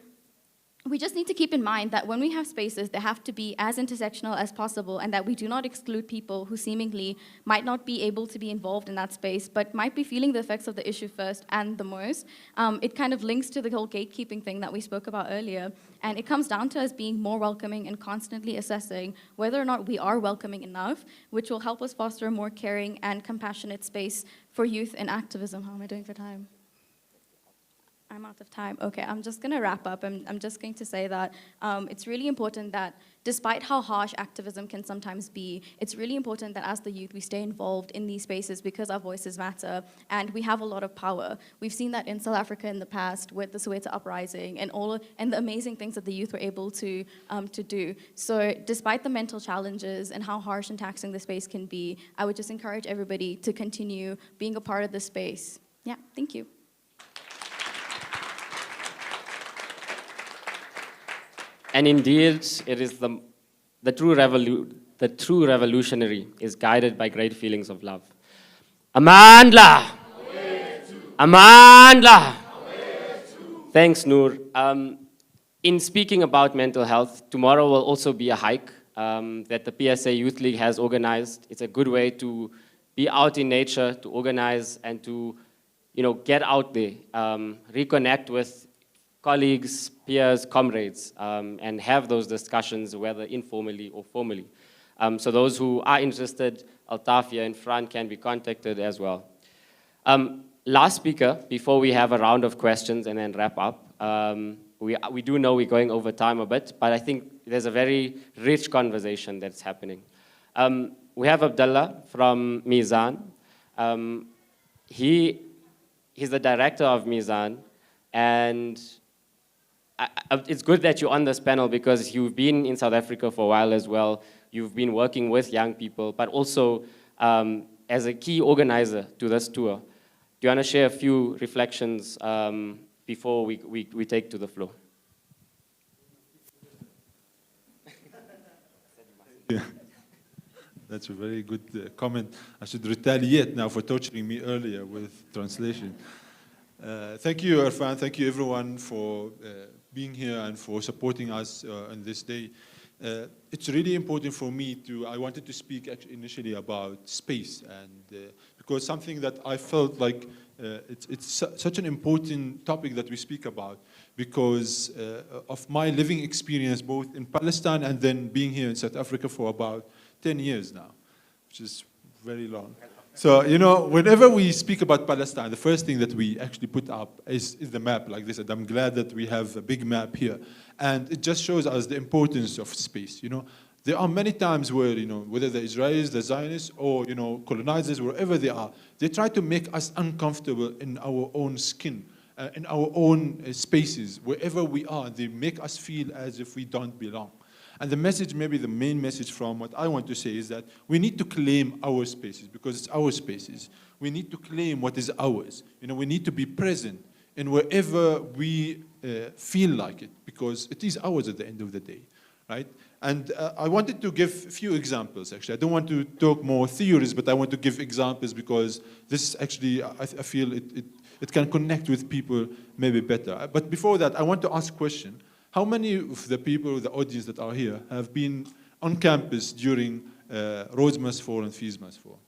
we just need to keep in mind that when we have spaces, they have to be as intersectional as possible, and that we do not exclude people who seemingly might not be able to be involved in that space, but might be feeling the effects of the issue first and the most. It kind of links to the whole gatekeeping thing that we spoke about earlier, and it comes down to us being more welcoming and constantly assessing whether or not we are welcoming enough, which will help us foster a more caring and compassionate space for youth and activism. How am I doing for time? I'm out of time. Okay, I'm just going to wrap up. I'm just going to say that it's really important that despite how harsh activism can sometimes be, it's really important that as the youth we stay involved in these spaces because our voices matter and we have a lot of power. We've seen that in South Africa in the past with the Soweto uprising and the amazing things that the youth were able to do. So despite the mental challenges and how harsh and taxing the space can be, I would just encourage everybody to continue being a part of the space. Yeah, thank you. And indeed, it is the true revolutionary is guided by great feelings of love. Amandla! Amandla! Thanks, Noor. In speaking about mental health, tomorrow will also be a hike that the PSA Youth League has organized. It's a good way to be out in nature, to organize and to, get out there, reconnect with colleagues, peers, comrades, and have those discussions, whether informally or formally. So those who are interested, Altaf here in front can be contacted as well. Last speaker, before we have a round of questions and then wrap up, we do know we're going over time a bit, but I think there's a very rich conversation that's happening. We have Abdallah from Meezan. He's the director of Meezan, and it's good that you're on this panel because you've been in South Africa for a while as well. You've been working with young people, but also as a key organizer to this tour. Do you want to share a few reflections before we take to the floor? Yeah. That's a very good comment. I should retaliate now for torturing me earlier with translation. Thank you, Irfaan. Thank you, everyone, for being here and for supporting us on this day. It's really important for me I wanted to speak actually initially about space, and because something that I felt like it's such an important topic that we speak about because of my living experience both in Palestine and then being here in South Africa for about 10 years now, which is very long. So, whenever we speak about Palestine, the first thing that we actually put up is the map like this, and I'm glad that we have a big map here. And it just shows us the importance of space, There are many times where, whether the Israelis, the Zionists, or, colonizers, wherever they are, they try to make us uncomfortable in our own skin, in our own spaces, wherever we are. They make us feel as if we don't belong. And the message, maybe the main message from what I want to say is that we need to claim our spaces because it's our spaces. We need to claim what is ours. We need to be present in wherever we feel like it because it is ours at the end of the day, right? And I wanted to give a few examples, actually. I don't want to talk more theories, but I want to give examples because this is actually, I feel it can connect with people maybe better. But before that, I want to ask a question. How many of the people, the audience that are here, have been on campus during Rhodes Must Fall and Fees Must Fall?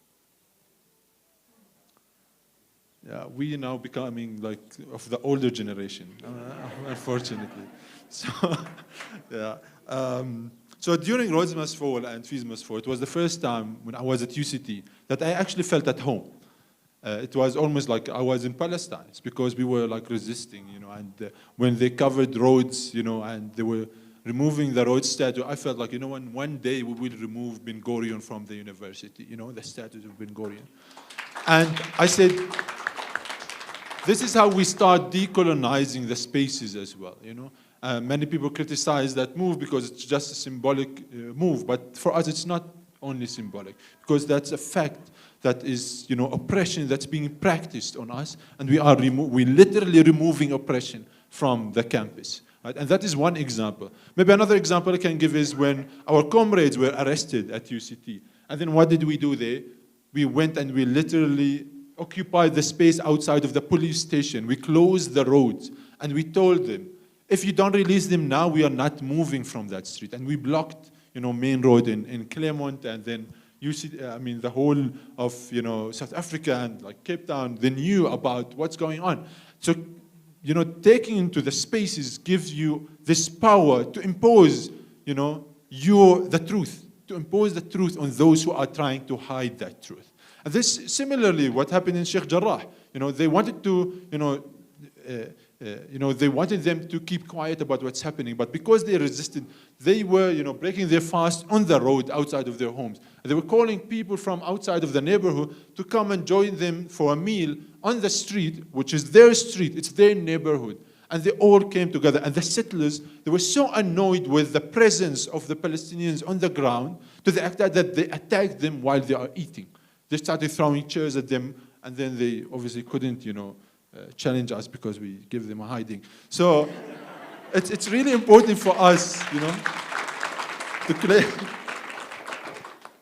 Yeah, we are now becoming like of the older generation, unfortunately. So, yeah. So during Rhodes Must Fall and Fees Must Fall, it was the first time when I was at UCT that I actually felt at home. It was almost like I was in Palestine. It's because we were like resisting, and when they covered roads, and they were removing the Rhodes statue, I felt like, one day we will remove Ben Gurion from the university, the statue of Ben Gurion. And I said, this is how we start decolonizing the spaces as well, Many people criticize that move because it's just a symbolic move, but for us it's not only symbolic, because that's a fact that is, oppression that's being practiced on us, and we're literally removing oppression from the campus. Right? And that is one example. Maybe another example I can give is when our comrades were arrested at UCT. And then what did we do there? We went and we literally occupied the space outside of the police station. We closed the roads, and we told them, if you don't release them now, we are not moving from that street. And we blocked, main road in Claremont, and then the whole of South Africa and like Cape Town, they knew about what's going on. So, taking into the spaces gives you this power to impose, the truth, to impose the truth on those who are trying to hide that truth. And this similarly, what happened in Sheikh Jarrah, they wanted to, they wanted them to keep quiet about what's happening, but because they resisted, they were, breaking their fast on the road outside of their homes. They were calling people from outside of the neighborhood to come and join them for a meal on the street, which is their street, it's their neighborhood. And they all came together. And the settlers, they were so annoyed with the presence of the Palestinians on the ground to the extent that they attacked them while they are eating. They started throwing chairs at them, and then they obviously couldn't, challenge us because we give them a hiding. So it's really important for us, to claim.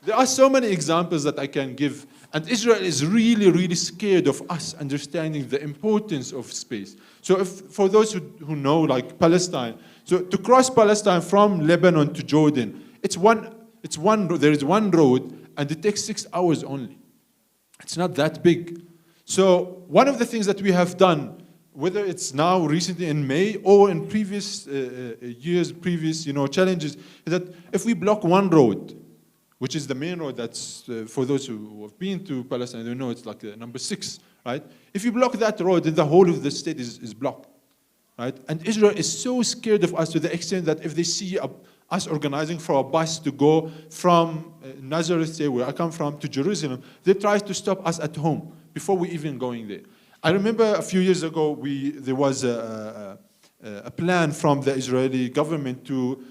There are so many examples that I can give, and Israel is really, really scared of us understanding the importance of space. So for those who know, like Palestine, so to cross Palestine from Lebanon to Jordan, it's one There is one road, and it takes 6 hours only. It's not that big. So one of the things that we have done, whether it's now recently in May or in previous years, previous challenges, is that if we block one road, which is the main road that's, for those who have been to Palestine, they know it's like number 6, right? If you block that road, then the whole of the state is blocked, right? And Israel is so scared of us to the extent that if they see us organizing for a bus to go from Nazareth, say where I come from, to Jerusalem, they try to stop us at home before we even going there. I remember a few years ago, there was a plan from the Israeli government to,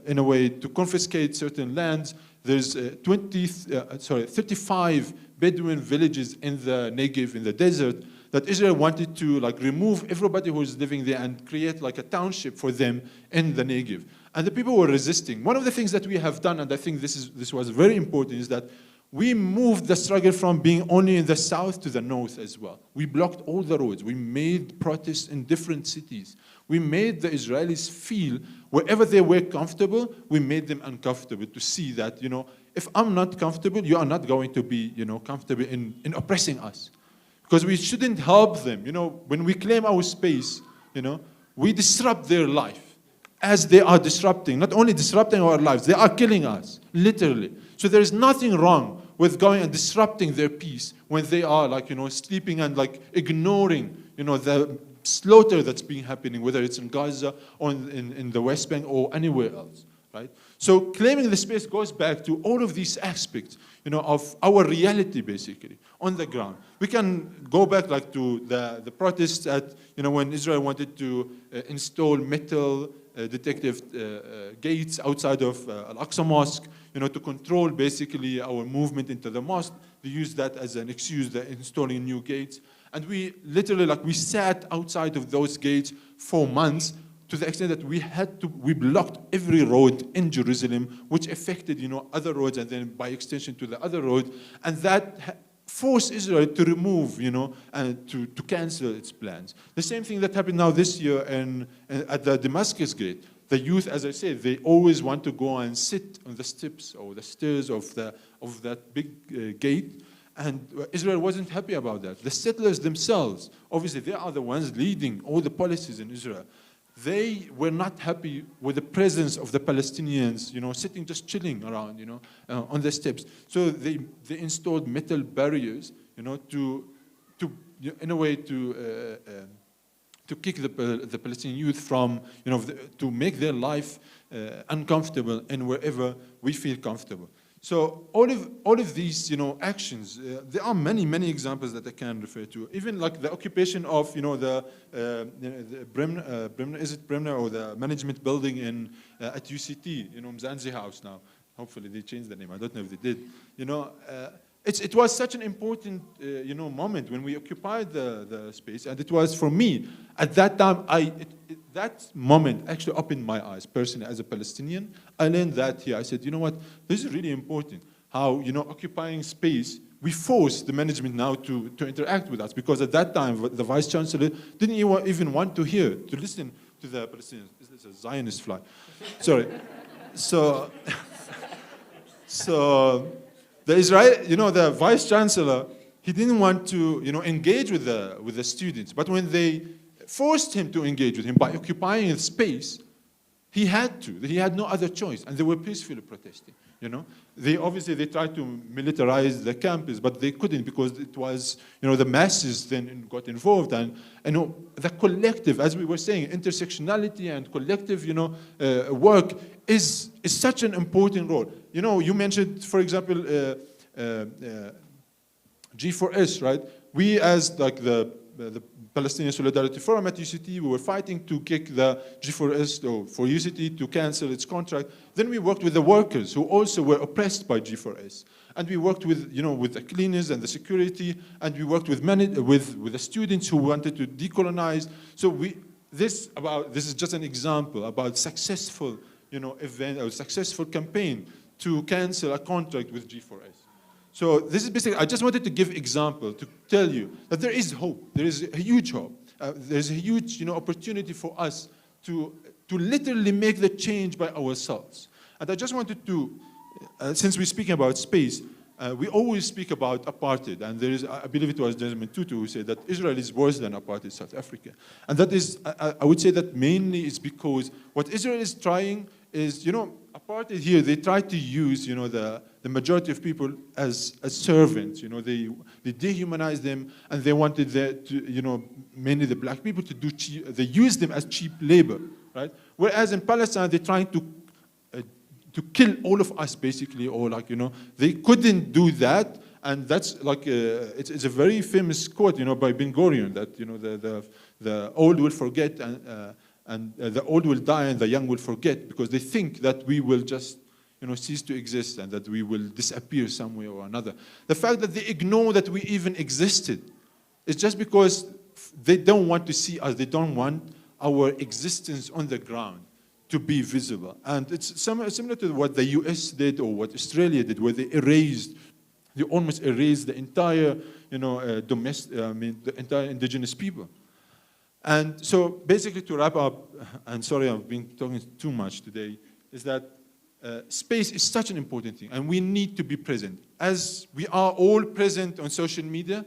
in a way, to confiscate certain lands. There's 35 Bedouin villages in the Negev, in the desert, that Israel wanted to remove everybody who is living there and create a township for them in the Negev. And the people were resisting. One of the things that we have done, and I think this was very important, is that we moved the struggle from being only in the south to the north as well. We blocked all the roads. We made protests in different cities. We made the Israelis feel wherever they were comfortable, we made them uncomfortable to see that, if I'm not comfortable, you are not going to be, comfortable in oppressing us. Because we shouldn't help them. When we claim our space, we disrupt their life as they are disrupting, not only disrupting our lives, they are killing us, literally. So there is nothing wrong with going and disrupting their peace when they are sleeping and ignoring, the slaughter that's been happening, whether it's in Gaza or in the West Bank or anywhere else, right? So claiming the space goes back to all of these aspects, of our reality, basically, on the ground. We can go back to the protests at, when Israel wanted to install metal detective gates outside of Al-Aqsa Mosque, to control basically our movement into the mosque. They used that as an excuse, installing new gates. And we literally, we sat outside of those gates for months, to the extent that we blocked every road in Jerusalem, which affected, other roads, and then by extension to the other road. And that forced Israel to remove, and to cancel its plans. The same thing that happened now this year at the Damascus Gate. The youth, as I said, they always want to go and sit on the steps or the stairs of that big gate. And Israel wasn't happy about that. The settlers themselves, obviously, they are the ones leading all the policies in Israel. They were not happy with the presence of the Palestinians, sitting, just chilling around, on the steps. So they installed metal barriers, to in a way to kick the Palestinian youth from, to make their life uncomfortable and wherever we feel comfortable. So all of these, actions, there are many examples that I can refer to. Even the occupation of, the Bremner, is it Bremner, or the management building at UCT, Mzanzi House now. Hopefully they changed the name. I don't know if they did. It was such an important, moment when we occupied the space, and it was for me at that time. That moment actually opened my eyes personally as a Palestinian. I learned that here. I said, you know what, this is really important. How occupying space, we forced the management now to interact with us, because at that time the vice chancellor didn't even want to listen to the Palestinians. This is a Zionist fly. Sorry. So the Israel, the vice chancellor, he didn't want to, engage with the students. But when they forced him to engage with him by occupying his space, he had to. He had no other choice, and they were peacefully protesting. They tried to militarize the campus, but they couldn't, because it was, the masses then got involved, and the collective, as we were saying, intersectionality and collective, work is such an important role. You mentioned, for example, G4S, right? We, as the Palestinian Solidarity Forum at UCT, we were fighting to kick the G4S, or for UCT to cancel its contract. Then we worked with the workers who also were oppressed by G4S. And we worked with, with the cleaners and the security, and we worked with the students who wanted to decolonize. So this is just an example about successful, event, or successful campaign to cancel a contract with G4S. So this is basically, I just wanted to give example to tell you that there is hope. There is a huge hope. There's a huge, opportunity for us to literally make the change by ourselves. And I just wanted to since we're speaking about space, we always speak about apartheid, and there is, I believe it was Desmond Tutu who said that Israel is worse than apartheid South Africa. And that is, I would say that mainly is because what Israel is trying is, apartheid here, they try to use, the majority of people as servants, they dehumanize them, and they wanted mainly the black people to do they use them as cheap labor, right? Whereas in Palestine, they're trying to kill all of us, basically, or they couldn't do that, and that's it's a very famous quote, by Ben Gurion, that the old will forget and the old will die and the young will forget, because they think that we will just cease to exist and that we will disappear some way or another. The fact that they ignore that we even existed is just because they don't want to see us. They don't want our existence on the ground to be visible. And it's similar to what the US did or what Australia did, where they almost erased the entire, the entire indigenous people. And so basically to wrap up, and sorry I've been talking too much today, is that space is such an important thing, and we need to be present. As we are all present on social media,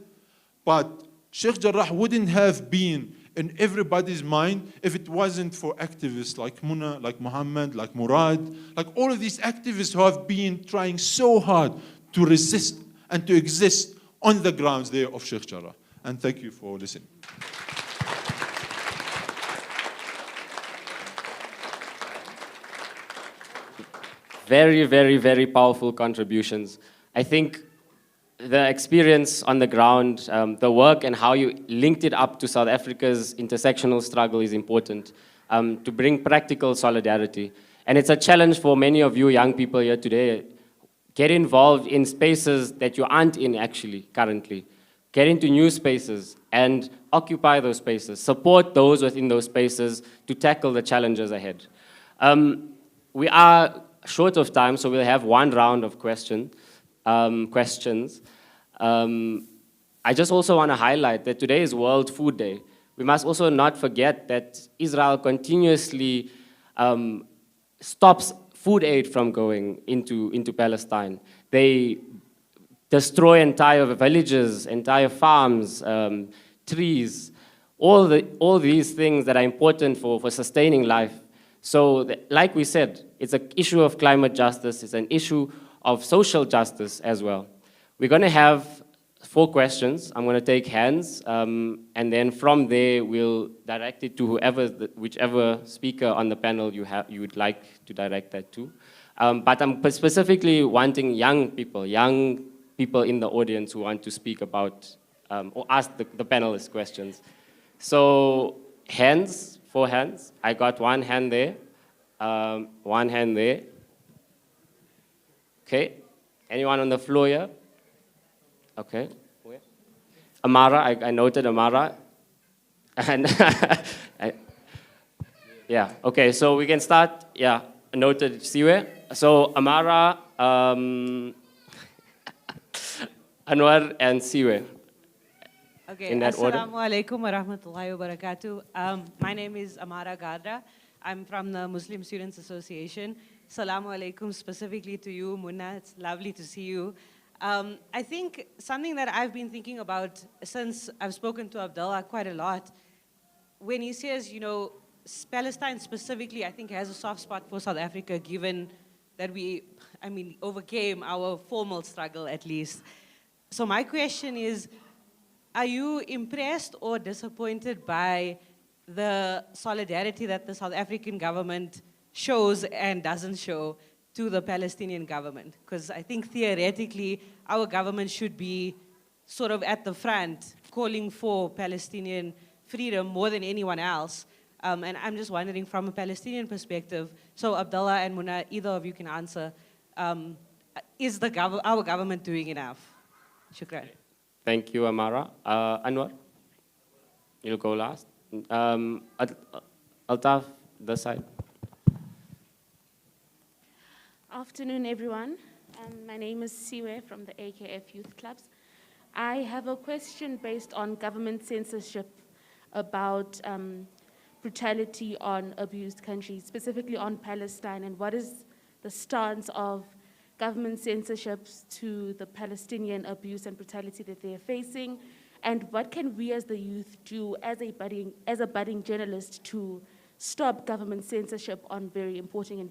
but Sheikh Jarrah wouldn't have been in everybody's mind if it wasn't for activists like Muna, like Muhammad, like Murad, like all of these activists who have been trying so hard to resist and to exist on the grounds there of Sheikh Jarrah. And thank you for listening. Very, very, very powerful contributions. I think the experience on the ground, the work and how you linked it up to South Africa's intersectional struggle is important to bring practical solidarity. And it's a challenge for many of you young people here today. Get involved in spaces that you aren't in actually currently. Get into new spaces and occupy those spaces. Support those within those spaces to tackle the challenges ahead. We are short of time, so we'll have one round of questions. I just also want to highlight that today is World Food Day. We must also not forget that Israel continuously stops food aid from going into Palestine. They destroy entire villages, entire farms, trees, all these things that are important for sustaining life. So, like we said, it's an issue of climate justice, it's an issue of social justice as well. We're going to have 4 questions. I'm going to take hands, and then from there, we'll direct it to whichever speaker on the panel you would like to direct that to. But I'm specifically wanting young people in the audience who want to speak about or ask the panelists questions. So, hands. 4 hands. I got 1 hand there. 1 hand there. Okay. Anyone on the floor here? Okay. Where? Amara, I noted Amara. And yeah, okay, so we can start. Yeah, noted Siwe. So Amara, Anwar, and Siwe. Okay, in that order. Assalamu alaikum wa rahmatullahi wa barakatuh. My name is Amara Gadra. I'm from the Muslim Students Association. Assalamu alaikum specifically to you, Munna. It's lovely to see you. I think something that I've been thinking about since I've spoken to Abdallah quite a lot, when he says, Palestine specifically, I think has a soft spot for South Africa, given that we, overcame our formal struggle at least. So my question is, are you impressed or disappointed by the solidarity that the South African government shows and doesn't show to the Palestinian government? Because I think theoretically, our government should be sort of at the front, calling for Palestinian freedom more than anyone else. And I'm just wondering from a Palestinian perspective, so Abdallah and Muna, either of you can answer, is our government doing enough? Shukran. Thank you, Amara. Anwar, you'll go last. Altaf, this side. Afternoon, everyone. My name is Siwe from the AKF Youth Clubs. I have a question based on government censorship about brutality on abused countries, specifically on Palestine, and what is the stance of government censorships to the Palestinian abuse and brutality that they are facing? And what can we as the youth do as a budding journalist to stop government censorship on very important and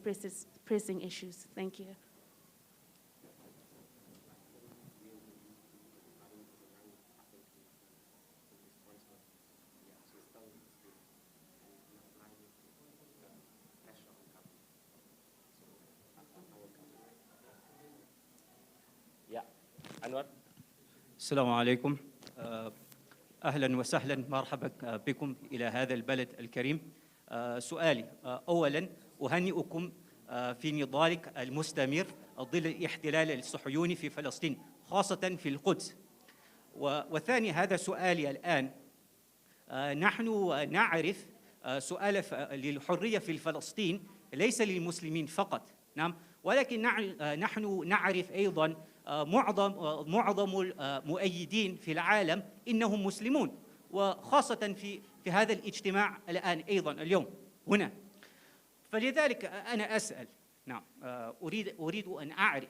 pressing issues? Thank you. Yeah, Anwar. السلام عليكم. أهلا وسهلا مرحبا بكم إلى هذا البلد الكريم. سؤالي أولا أهنئكم في نضالك المستمر ضد الاحتلال الصهيوني في فلسطين خاصة في القدس. وثاني هذا سؤالي الآن. نحن نعرف سؤال للحرية في فلسطين ليس للمسلمين فقط، نعم، ولكن نحن نعرف أيضا معظم المؤيدين في العالم إنهم مسلمون، وخاصة في هذا الاجتماع الآن أيضا اليوم هنا. فلذلك أنا أسأل، نعم، أريد أن أعرف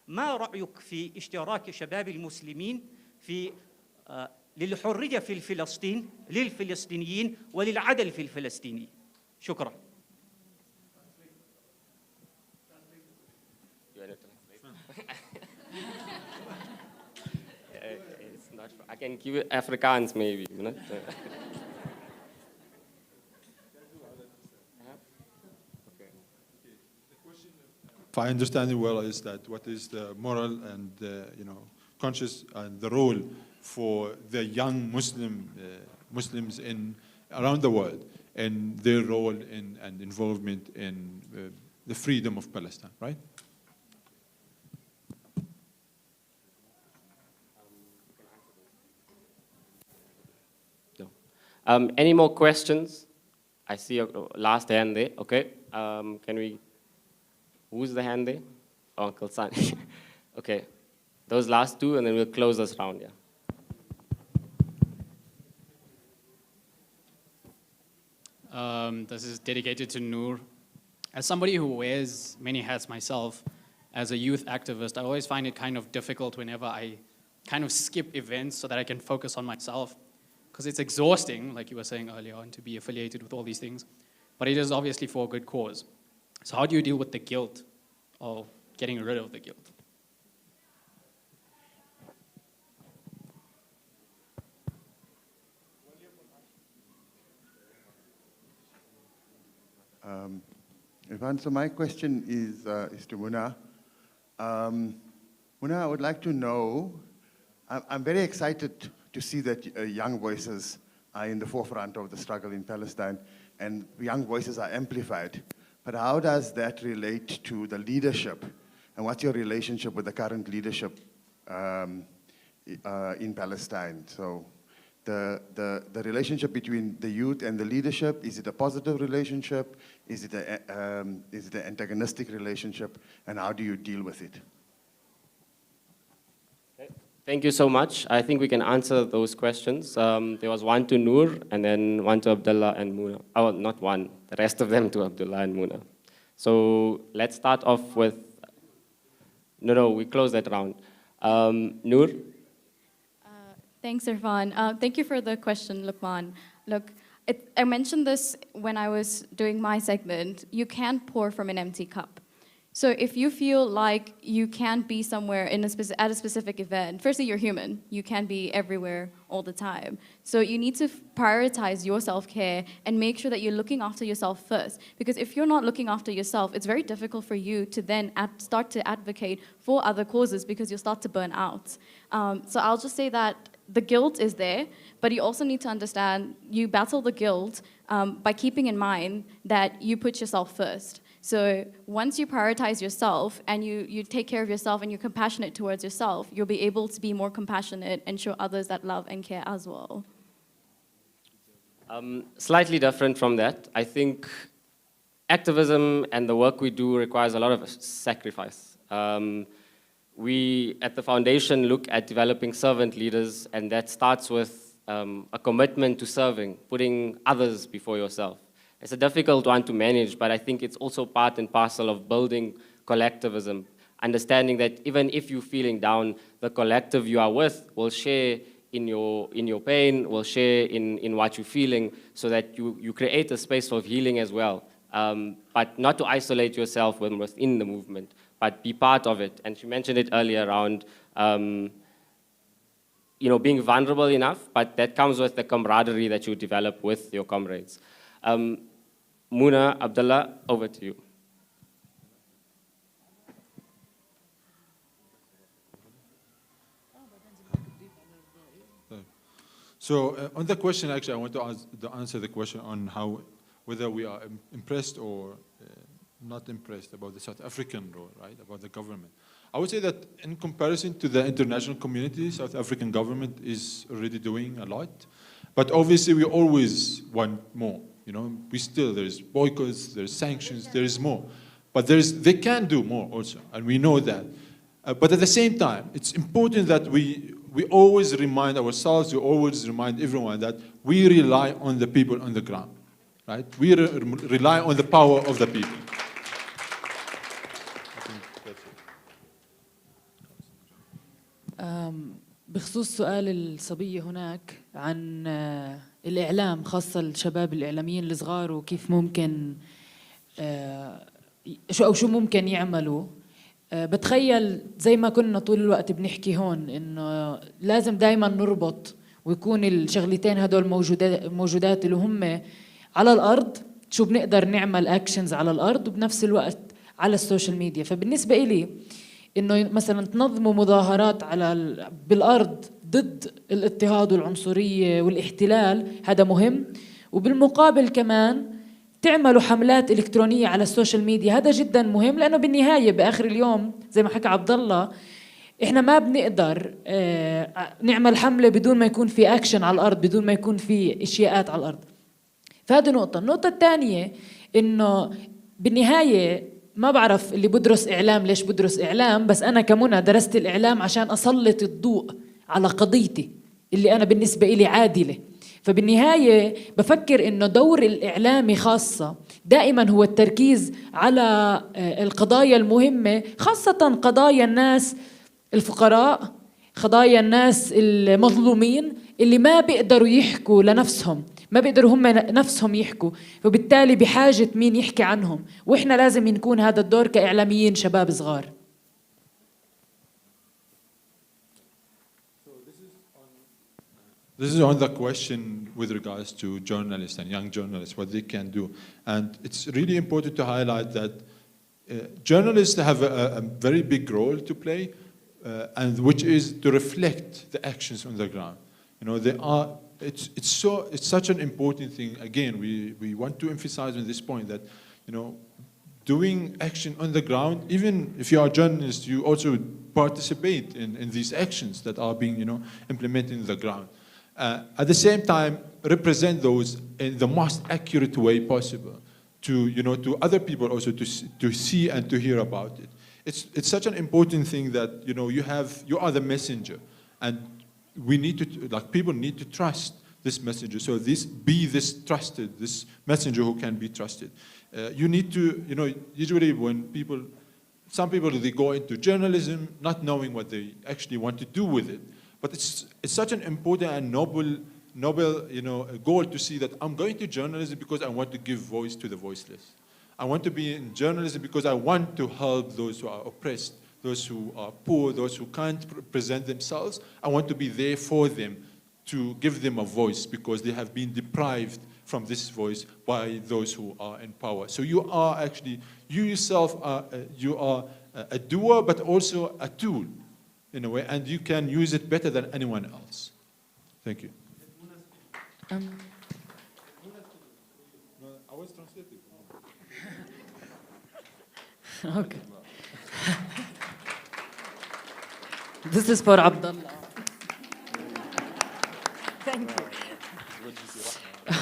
ما رأيك في اشتراك شباب المسلمين في للحرية في فلسطين للفلسطينيين وللعدل في الفلسطينيين؟ شكرا. It's not, I can give it Afrikaans maybe, you know? If I understand it well, is that what is the moral and conscious and the role for the young Muslims around the world and their role and involvement in the freedom of Palestine, right? Any more questions? I see a last hand there. Okay. Can we? Who's the hand there? Oh, Uncle San. Okay. Those last two, and then we'll close this round. Yeah. This is dedicated to Noor. As somebody who wears many hats myself, as a youth activist, I always find it kind of difficult whenever I kind of skip events so that I can focus on myself. Because it's exhausting, like you were saying earlier on, to be affiliated with all these things. But it is obviously for a good cause. So how do you deal with the guilt or getting rid of the guilt? Irfaan, so my question is to Muna. Muna, I would like to know, I'm very excited to see that young voices are in the forefront of the struggle in Palestine, and young voices are amplified. But how does that relate to the leadership? And what's your relationship with the current leadership in Palestine? So the relationship between the youth and the leadership, is it a positive relationship? Is it an antagonistic relationship? And how do you deal with it? Thank you so much. I think we can answer those questions. There was one to Noor, and then one to Abdallah and Muna. Oh, not one, the rest of them to Abdullah and Muna. So let's start off with, no, we close that round. Noor? Thanks, Irfaan. Thank you for the question, Luqman. Look, I mentioned this when I was doing my segment. You can't pour from an empty cup. So if you feel like you can't be somewhere at a specific event, firstly, you're human. You can't be everywhere all the time. So you need to prioritize your self-care and make sure that you're looking after yourself first. Because if you're not looking after yourself, it's very difficult for you to then start to advocate for other causes because you'll start to burn out. So I'll just say that the guilt is there, but you also need to understand you battle the guilt by keeping in mind that you put yourself first. So once you prioritize yourself and you take care of yourself and you're compassionate towards yourself, you'll be able to be more compassionate and show others that love and care as well. Slightly different from that. I think activism and the work we do requires a lot of sacrifice. We at the foundation look at developing servant leaders, and that starts with a commitment to serving, putting others before yourself. It's a difficult one to manage, but I think it's also part and parcel of building collectivism. understanding that even if you're feeling down, the collective you are with will share in your pain, will share in what you're feeling, so that you create a space of healing as well. But not to isolate yourself within the movement, but be part of it. And she mentioned it earlier around being vulnerable enough, but that comes with the camaraderie that you develop with your comrades. Muna, Abdallah, over to you. So on the question, actually, I want to answer the question on whether we are impressed or not impressed about the South African role, right, about the government. I would say that in comparison to the international community, South African government is already doing a lot. But obviously, we always want more. There's boycotts, there's sanctions, there is more. But they can do more also, and we know that. But at the same time, it's important that we always remind ourselves, we always remind everyone that we rely on the people on the ground, right? We rely on the power of the people. بخصوص سؤال الصبية هناك عن الإعلام، خاصة الشباب الإعلاميين الصغار، وكيف ممكن شو ممكن يعملوا. بتخيل زي ما كنا طول الوقت بنحكي هون إنه لازم دايما نربط ويكون الشغلتين هدول موجودات اللي هم على الأرض، شو بنقدر نعمل أكشنز على الأرض، وبنفس الوقت على السوشيال ميديا. فبالنسبة إلي إنه مثلا تنظموا مظاهرات بالأرض ضد الاضطهاد والعنصرية والاحتلال، هذا مهم. وبالمقابل كمان تعملوا حملات إلكترونية على السوشيال ميديا، هذا جدا مهم، لأنه بالنهاية بآخر اليوم زي ما حكى عبد الله، إحنا ما بنقدر نعمل حملة بدون ما يكون في أكشن على الأرض، بدون ما يكون في إشياءات على الأرض. فهذه نقطة. النقطة الثانية إنه بالنهاية ما بعرف اللي بدرس إعلام ليش بدرس إعلام، بس أنا كمنى درست الإعلام عشان أسلط الضوء على قضيتي اللي أنا بالنسبة إلي عادلة. فبالنهاية بفكر إنه دور الإعلامي خاصة دائما هو التركيز على القضايا المهمة، خاصة قضايا الناس الفقراء، قضايا الناس المظلومين اللي ما بيقدروا يحكوا لنفسهم، ما بيقدروا هم نفسهم يحكوا، فبالتالي بحاجة مين يحكي عنهم، وإحنا لازم نكون هذا الدور كإعلاميين شباب صغار. This is on the question with regards to journalists and young journalists, what they can do. And it's really important to highlight that journalists have a very big role to play, and which is to reflect the actions on the ground. It's such an important thing. Again, we want to emphasize on this point that, doing action on the ground, even if you are a journalist, you also participate in these actions that are being, implemented in the ground. At the same time, represent those in the most accurate way possible to other people also to see and to hear about it. It's such an important thing that you are the messenger, and we need to people need to trust this messenger. So this messenger who can be trusted. You need to usually when some people they go into journalism not knowing what they actually want to do with it. But it's such an important and noble goal to see that I'm going to journalism because I want to give voice to the voiceless. I want to be in journalism because I want to help those who are oppressed, those who are poor, those who can't present themselves. I want to be there for them, to give them a voice because they have been deprived from this voice by those who are in power. So you yourself are a doer, but also a tool in a way, and you can use it better than anyone else. Thank you. I was translating. Okay. This is for Abdallah. Thank you.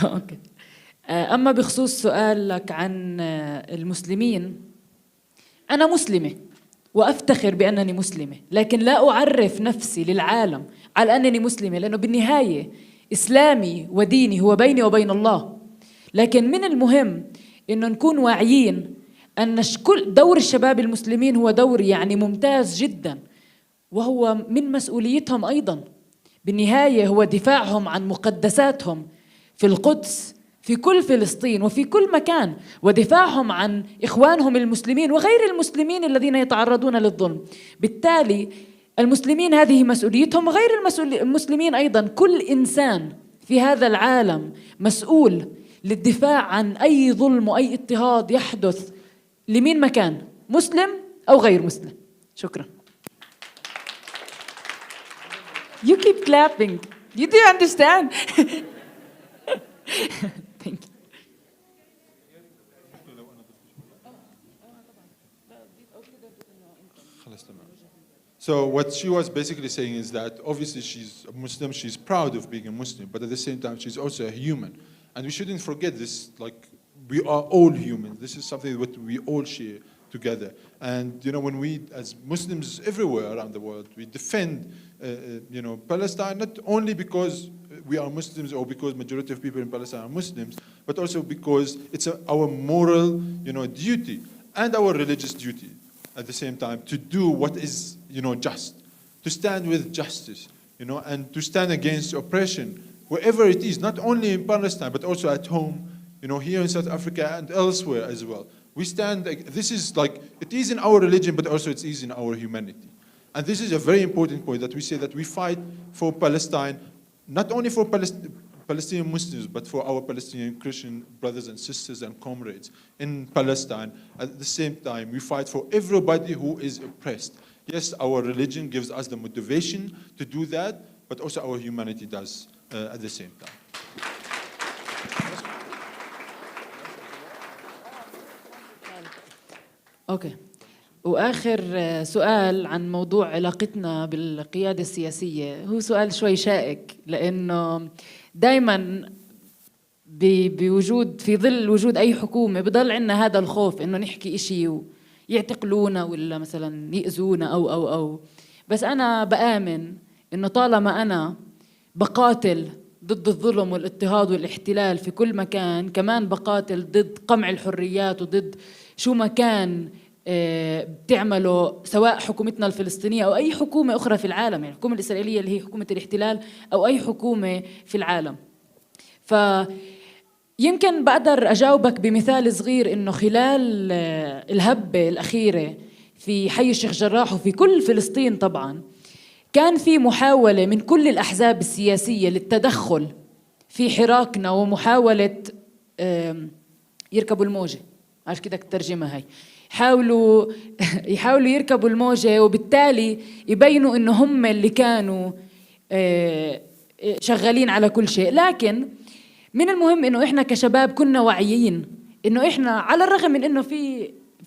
Okay. أما بخصوص سؤالك عن المسلمين، أنا مسلمة وأفتخر بأنني مسلمة، لكن لا أعرف نفسي للعالم على أنني مسلمة، لأنه بالنهاية إسلامي وديني هو بيني وبين الله. لكن من المهم إنه نكون واعيين أن كل دور الشباب المسلمين هو دور يعني ممتاز جدا، وهو من مسؤوليتهم أيضا. بالنهاية هو دفاعهم عن مقدساتهم في القدس، في كل فلسطين وفي كل مكان، ودفاعهم عن إخوانهم المسلمين وغير المسلمين الذين يتعرضون للظلم. بالتالي المسلمين هذه مسؤوليتهم، وغير المسلمين أيضا. كل إنسان في هذا العالم مسؤول للدفاع عن أي ظلم وأي اضطهاد يحدث لمين مكان، مسلم أو غير مسلم. شكرا. You keep clapping. You do understand? Thank you. So what she was basically saying is that obviously she's a Muslim, she's proud of being a Muslim, but at the same time she's also a human. And we shouldn't forget this, like we are all human. This is something that we all share together. And you know, when we as Muslims everywhere around the world, we defend you know, Palestine, not only because we are Muslims or because majority of people in Palestine are Muslims, but also because it's our moral, you know, duty and our religious duty at the same time to do what is, you know, just, to stand with justice, you know, and to stand against oppression wherever it is, not only in Palestine but also at home, you know, here in South Africa and elsewhere as well. We stand, this is like, it is in our religion, but also it is in our humanity. And this is a very important point, that we say that we fight for Palestine, not only for Palestinian Muslims, but for our Palestinian Christian brothers and sisters and comrades in Palestine. At the same time, we fight for everybody who is oppressed. Yes, our religion gives us the motivation to do that, but also our humanity does at the same time. أوكي. وآخر سؤال عن موضوع علاقتنا بالقيادة السياسية، هو سؤال شوي شائك، لأنه دايما بوجود، في ظل وجود أي حكومة بضل عندنا هذا الخوف إنه نحكي إشي ويعتقلونا ولا مثلا يأذونا أو بس أنا بآمن إنه طالما أنا بقاتل ضد الظلم والاضطهاد والاحتلال في كل مكان، كمان بقاتل ضد قمع الحريات وضد شو ما كان بتعمله سواء حكومتنا الفلسطينية أو أي حكومة أخرى في العالم، يعني الحكومة الإسرائيلية اللي هي حكومة الاحتلال أو أي حكومة في العالم. فيمكن بقدر أجاوبك بمثال صغير، إنه خلال الهبة الأخيرة في حي الشيخ جراح وفي كل فلسطين طبعا، كان في محاولة من كل الأحزاب السياسية للتدخل في حراكنا ومحاولة يركبوا الموجة، عشان كده الترجمة هاي، يحاولوا يركبوا الموجة، وبالتالي يبينوا إنه هم اللي كانوا شغالين على كل شيء. لكن من المهم إنه إحنا كشباب كنا واعيين إنه إحنا على الرغم من إنه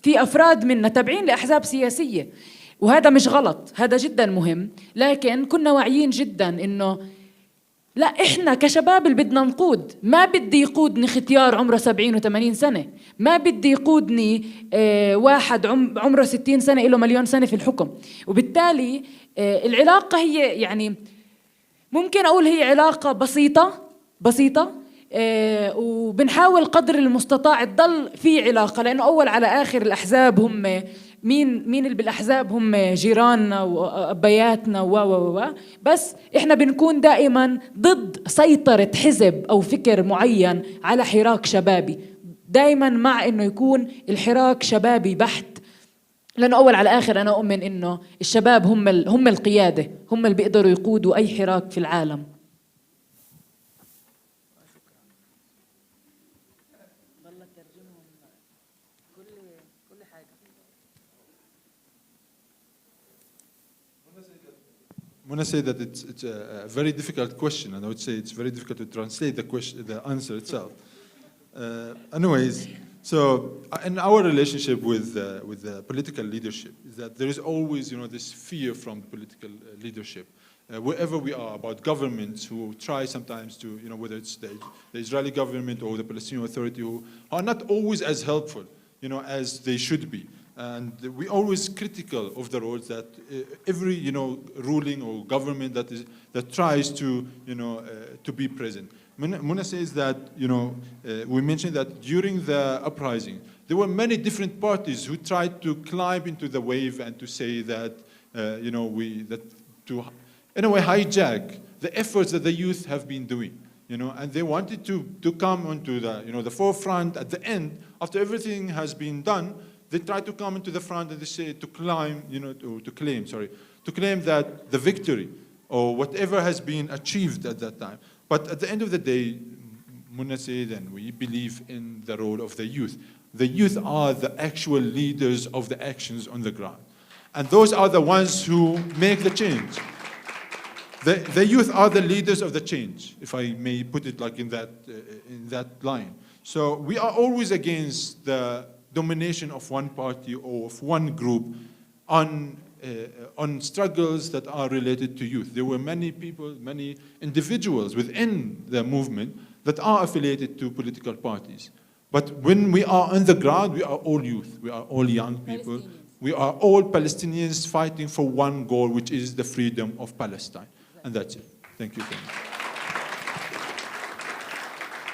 في أفراد منا تابعين لأحزاب سياسية، وهذا مش غلط، هذا جدا مهم، لكن كنا واعيين جدا إنه لا، إحنا كشباب اللي بدنا نقود. ما بدي يقودني ختيار عمره 70 و80 سنة، ما بدي يقودني واحد عمره 60 سنة إله مليون سنة في الحكم. وبالتالي العلاقة هي يعني ممكن أقول هي علاقة بسيطة وبنحاول قدر المستطاع تضل في علاقة، لأنه أول على آخر الأحزاب هم مين اللي بالأحزاب هم جيراننا وأبياتنا بس إحنا بنكون دائما ضد سيطرة حزب أو فكر معين على حراك شبابي، دائما مع إنه يكون الحراك شبابي بحت، لأنه أول على آخر أنا أؤمن إنه الشباب هم القيادة، هم اللي بيقدروا يقودوا أي حراك في العالم. I want to say that it's a very difficult question, and I would say it's very difficult to translate the answer itself. Anyways, so in our relationship with the political leadership, is that there is always, this fear from the political leadership. Wherever we are, about governments who try sometimes to, whether it's the Israeli government or the Palestinian Authority, who are not always as helpful, as they should be. And we're always critical of the roles that every, ruling or government that tries to, to be present. Muna says that, we mentioned that during the uprising, there were many different parties who tried to climb into the wave and to say that, to, in a way, hijack the efforts that the youth have been doing, and they wanted to come onto the forefront at the end, after everything has been done. They try to come into the front and they say to claim that the victory or whatever has been achieved at that time. But at the end of the day, Muna said, and we believe in the role of the youth. The youth are the actual leaders of the actions on the ground. And those are the ones who make the change. The youth are the leaders of the change, if I may put it like in that line. So we are always against the domination of one party or of one group on struggles that are related to youth. There were many people, many individuals within the movement that are affiliated to political parties. But when we are on the ground, we are all youth, we are all young people, we are all Palestinians fighting for one goal, which is the freedom of Palestine. And that's it. Thank you very much.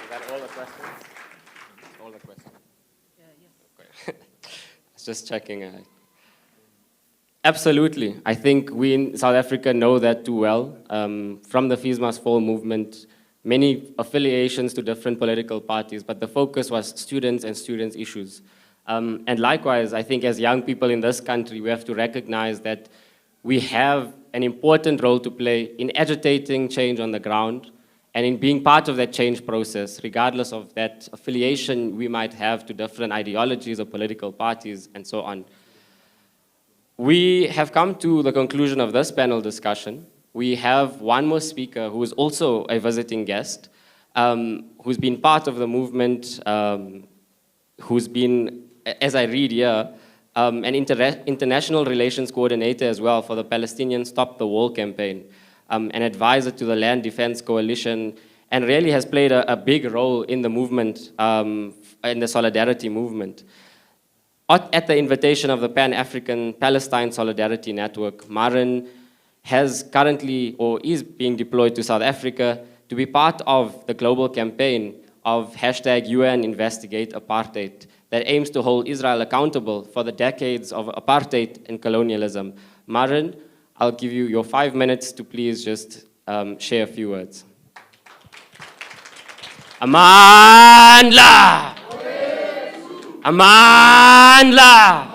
Is that all the questions? All the questions? Yes. Just checking. Absolutely. I think we in South Africa know that too well. From the Fees Must Fall movement, many affiliations to different political parties, but the focus was students and students' issues. And likewise, I think as young people in this country, we have to recognize that we have an important role to play in agitating change on the ground and in being part of that change process, regardless of that affiliation we might have to different ideologies or political parties and so on. We have come to the conclusion of this panel discussion. We have one more speaker who is also a visiting guest, who's been part of the movement, who's been, as I read here, an international relations coordinator as well for the Palestinian Stop the Wall campaign, an advisor to the Land Defense Coalition, and really has played a big role in the movement, in the solidarity movement. At the invitation of the Pan-African Palestine Solidarity Network, Maren has currently, or is being deployed to South Africa to be part of the global campaign of #UN Investigate Apartheid that aims to hold Israel accountable for the decades of apartheid and colonialism. Maren, I'll give you your 5 minutes to please just share a few words. Amandla! Amandla!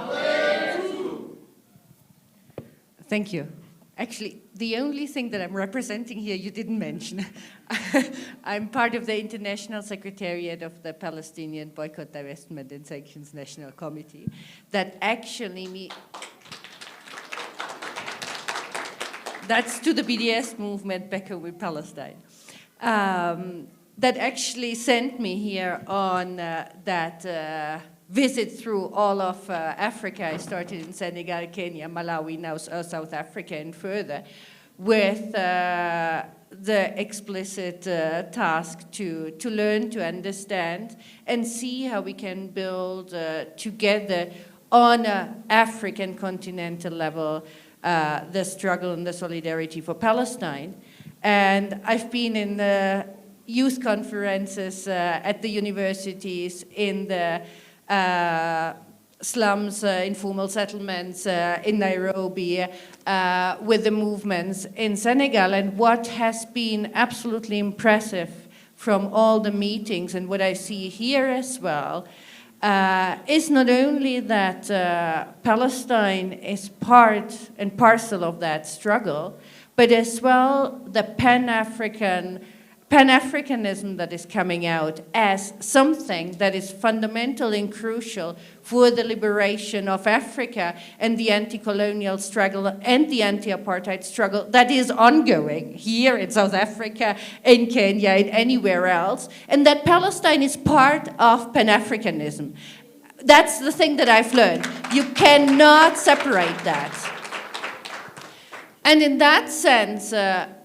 Thank you. Actually, the only thing that I'm representing here you didn't mention. I'm part of the International Secretariat of the Palestinian Boycott, Divestment and Sanctions National Committee that actually that's to the BDS movement back home in Palestine. That actually sent me here on that visit through all of Africa. I started in Senegal, Kenya, Malawi, now South Africa and further, with the explicit task to learn, to understand, and see how we can build together on an African continental level the struggle and the solidarity for Palestine. And I've been in the youth conferences at the universities, in the slums, informal settlements in Nairobi, with the movements in Senegal. And what has been absolutely impressive from all the meetings and what I see here as well is not only that Palestine is part and parcel of that struggle, but as well the Pan-Africanism that is coming out as something that is fundamental and crucial for the liberation of Africa and the anti-colonial struggle and the anti-apartheid struggle that is ongoing here in South Africa, in Kenya, and anywhere else, and that Palestine is part of Pan-Africanism. That's the thing that I've learned. You cannot separate that. And in that sense,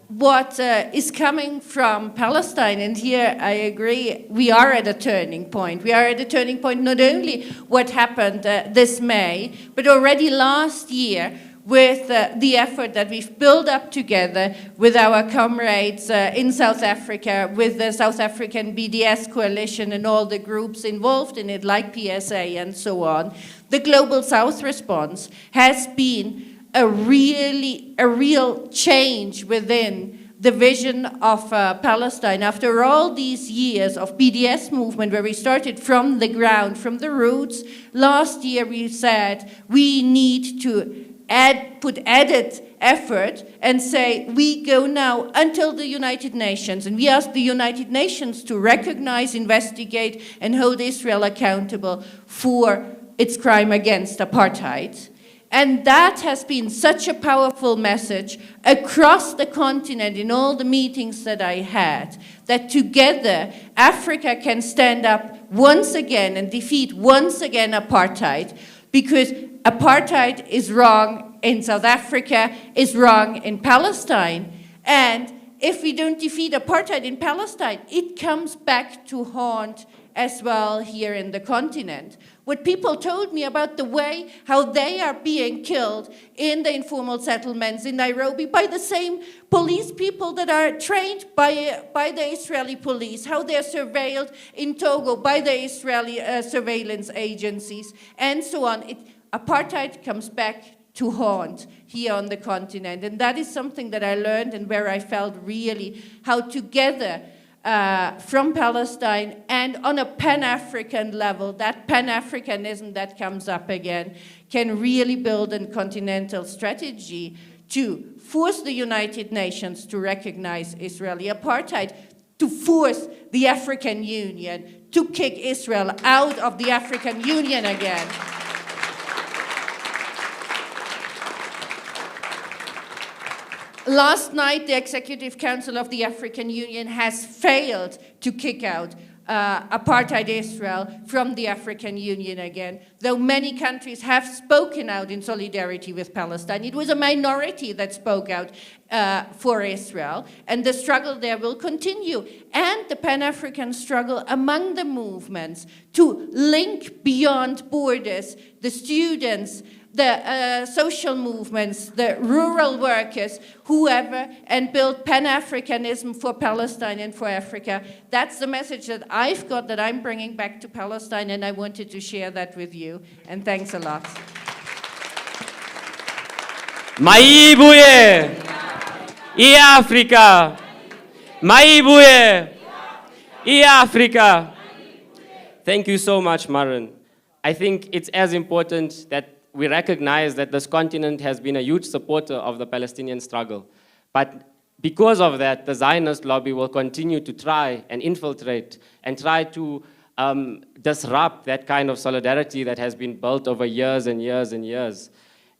what is coming from Palestine, and here I agree, we are at a turning point. We are at a turning point not only what happened this May, but already last year with the effort that we've built up together with our comrades in South Africa, with the South African BDS coalition and all the groups involved in it, like PSA and so on. The Global South response has been a real change within the vision of Palestine. After all these years of BDS movement, where we started from the ground, from the roots, last year we said we need to put added effort and say we go now until the United Nations, and we ask the United Nations to recognize, investigate, and hold Israel accountable for its crime against apartheid. And that has been such a powerful message across the continent in all the meetings that I had, that together Africa can stand up once again and defeat once again apartheid, because apartheid is wrong in South Africa, is wrong in Palestine. And if we don't defeat apartheid in Palestine, it comes back to haunt as well here in the continent. What people told me about the way how they are being killed in the informal settlements in Nairobi by the same police people that are trained by the Israeli police, how they're surveilled in Togo by the Israeli surveillance agencies, and so on. Apartheid comes back to haunt here on the continent. And that is something that I learned and where I felt really how together from Palestine and on a Pan-African level, that Pan-Africanism that comes up again can really build a continental strategy to force the United Nations to recognize Israeli apartheid, to force the African Union to kick Israel out of the African Union again. Last night, the Executive Council of the African Union has failed to kick out apartheid Israel from the African Union again, though many countries have spoken out in solidarity with Palestine. It was a minority that spoke out for Israel, and the struggle there will continue. And the Pan-African struggle among the movements to link beyond borders the students, the social movements, the rural workers, whoever, and build Pan-Africanism for Palestine and for Africa. That's the message that I've got that I'm bringing back to Palestine, and I wanted to share that with you. And thanks a lot. Maibuye, Africa. Maibuye, Africa. Thank you so much, Maren. I think it's as important that we recognize that this continent has been a huge supporter of the Palestinian struggle. But because of that, the Zionist lobby will continue to try and infiltrate and try to disrupt that kind of solidarity that has been built over years and years and years,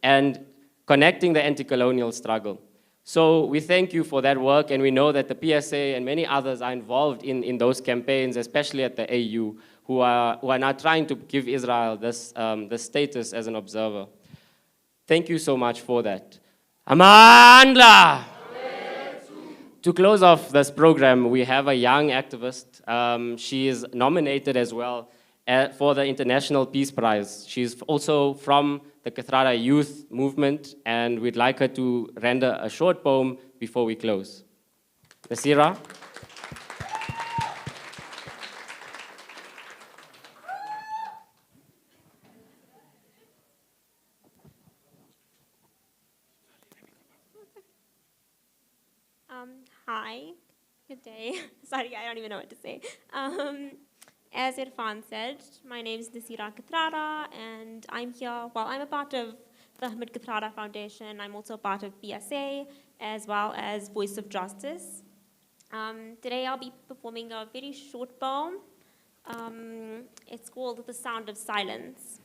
and connecting the anti-colonial struggle. So we thank you for that work, and we know that the PSA and many others are involved in those campaigns, especially at the AU, who are now trying to give Israel this status as an observer. Thank you so much for that. Amandla! To close off this program, we have a young activist. She is nominated as well for the International Peace Prize. She's also from the Kathrada youth movement, and we'd like her to render a short poem before we close. Nasira? Hi, good day. Sorry, I don't even know what to say. As Irfaan said, my name is Nasira Kathrada, and I'm here. Well, I'm a part of the Ahmad Kathrada Foundation. I'm also a part of PSA, as well as Voice of Justice. Today I'll be performing a very short poem. It's called The Sound of Silence.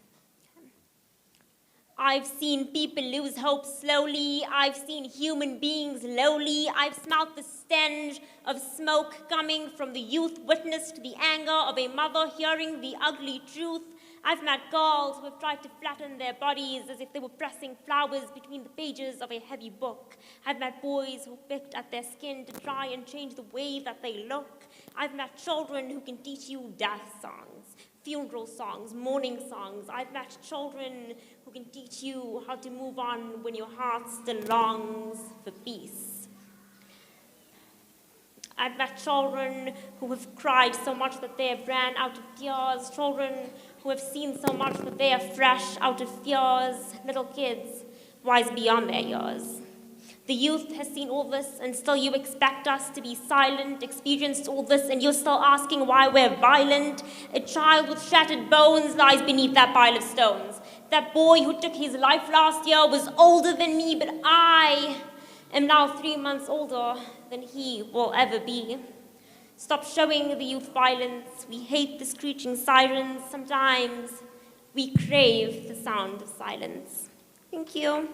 I've seen people lose hope slowly. I've seen human beings lowly. I've smelt the stench of smoke coming from the youth, witnessed the anger of a mother hearing the ugly truth. I've met girls who have tried to flatten their bodies as if they were pressing flowers between the pages of a heavy book. I've met boys who picked at their skin to try and change the way that they look. I've met children who can teach you death songs, funeral songs, mourning songs. I've met children who can teach you how to move on when your heart still longs for peace. I've met children who have cried so much that they have ran out of tears, children who have seen so much that they are fresh out of fears, little kids wise beyond their years. The youth has seen all this, and still you expect us to be silent, experienced all this, and you're still asking why we're violent. A child with shattered bones lies beneath that pile of stones. That boy who took his life last year was older than me, but I am now 3 months older than he will ever be. Stop showing the youth violence. We hate the screeching sirens. Sometimes we crave the sound of silence. Thank you.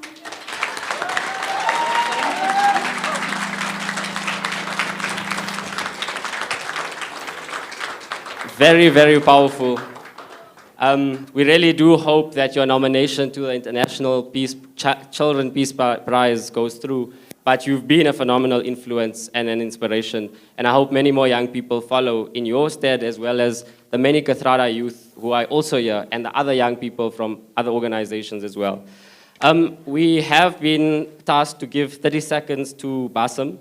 Very, very powerful. We really do hope that your nomination to the International Children Peace Prize goes through. But you've been a phenomenal influence and an inspiration. And I hope many more young people follow in your stead, as well as the many Kathrada youth who are also here, and the other young people from other organizations as well. We have been tasked to give 30 seconds to Bassem,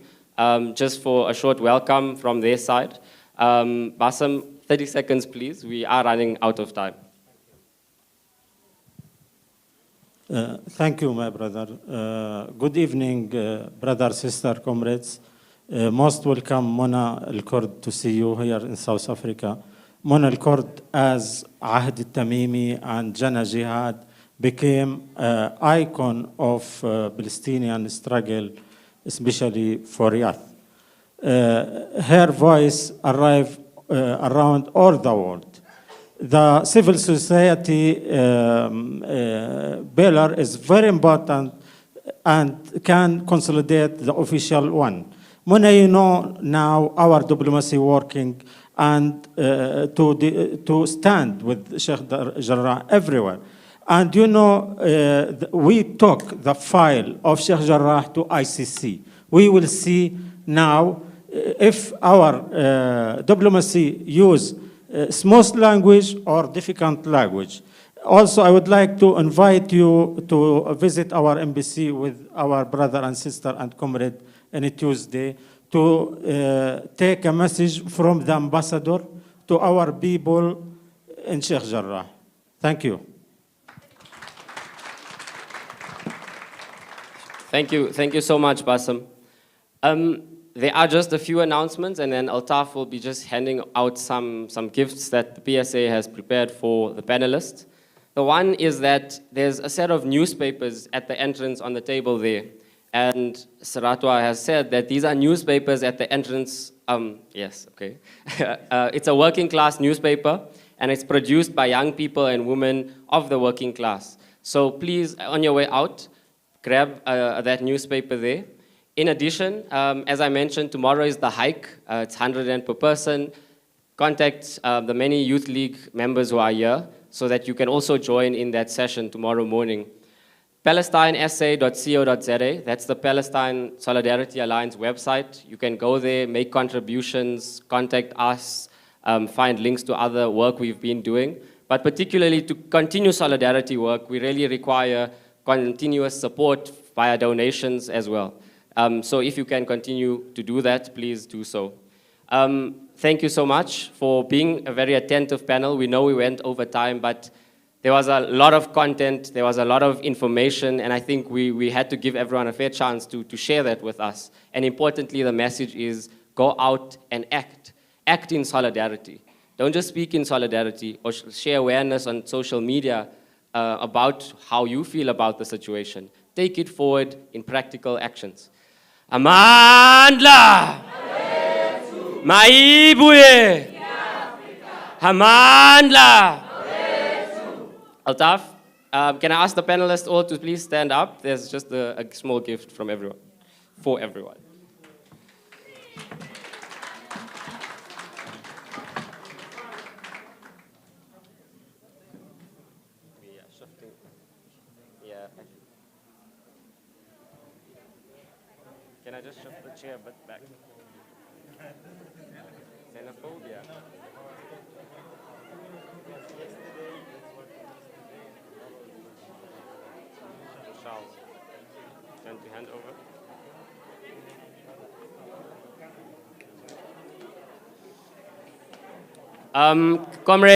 just for a short welcome from their side. Bassem, 30 seconds, please. We are running out of time. Thank you, my brother. Good evening, brother, sister, comrades. Most welcome, Mona El-Kurd, to see you here in South Africa. Mona El-Kurd, as Ahd al-Tamimi and Jana Jihad, became an icon of Palestinian struggle, especially for Riyadh. Her voice arrived around all the world. The civil society pillar is very important and can consolidate the official one. Mona, you know now our diplomacy working and to stand with Sheikh Jarrah everywhere. And you know, we took the file of Sheikh Jarrah to ICC. We will see now if our diplomacy use smooth language or difficult language. Also, I would like to invite you to visit our embassy with our brother and sister and comrade on a Tuesday to take a message from the ambassador to our people in Sheikh Jarrah. Thank you. Thank you so much, Bassem. There are just a few announcements, and then Altaf will be just handing out some gifts that the PSA has prepared for the panelists. The one is that there's a set of newspapers at the entrance on the table there. And Searatoa has said that these are newspapers at the entrance. Yes, okay. It's a working class newspaper, and it's produced by young people and women of the working class. So please, on your way out, grab that newspaper there. In addition, as I mentioned, tomorrow is the hike. It's 100 Rand per person. Contact the many Youth League members who are here so that you can also join in that session tomorrow morning. PalestineSA.co.za, that's the Palestine Solidarity Alliance website. You can go there, make contributions, contact us, find links to other work we've been doing. But particularly to continue solidarity work, we really require continuous support via donations as well. So if you can continue to do that, please do so. Thank you so much for being a very attentive panel. We know we went over time, but there was a lot of content, there was a lot of information, and I think we had to give everyone a fair chance to share that with us. And importantly, the message is go out and act. Act in solidarity. Don't just speak in solidarity or share awareness on social media about how you feel about the situation. Take it forward in practical actions. Amandla! Maibuye! Amandla! Altaf, can I ask the panelists all to please stand up? There's just a small gift from everyone, for everyone. I just shift the chair a bit back? Xenophobia. Charles, turn to hand over. Comrade.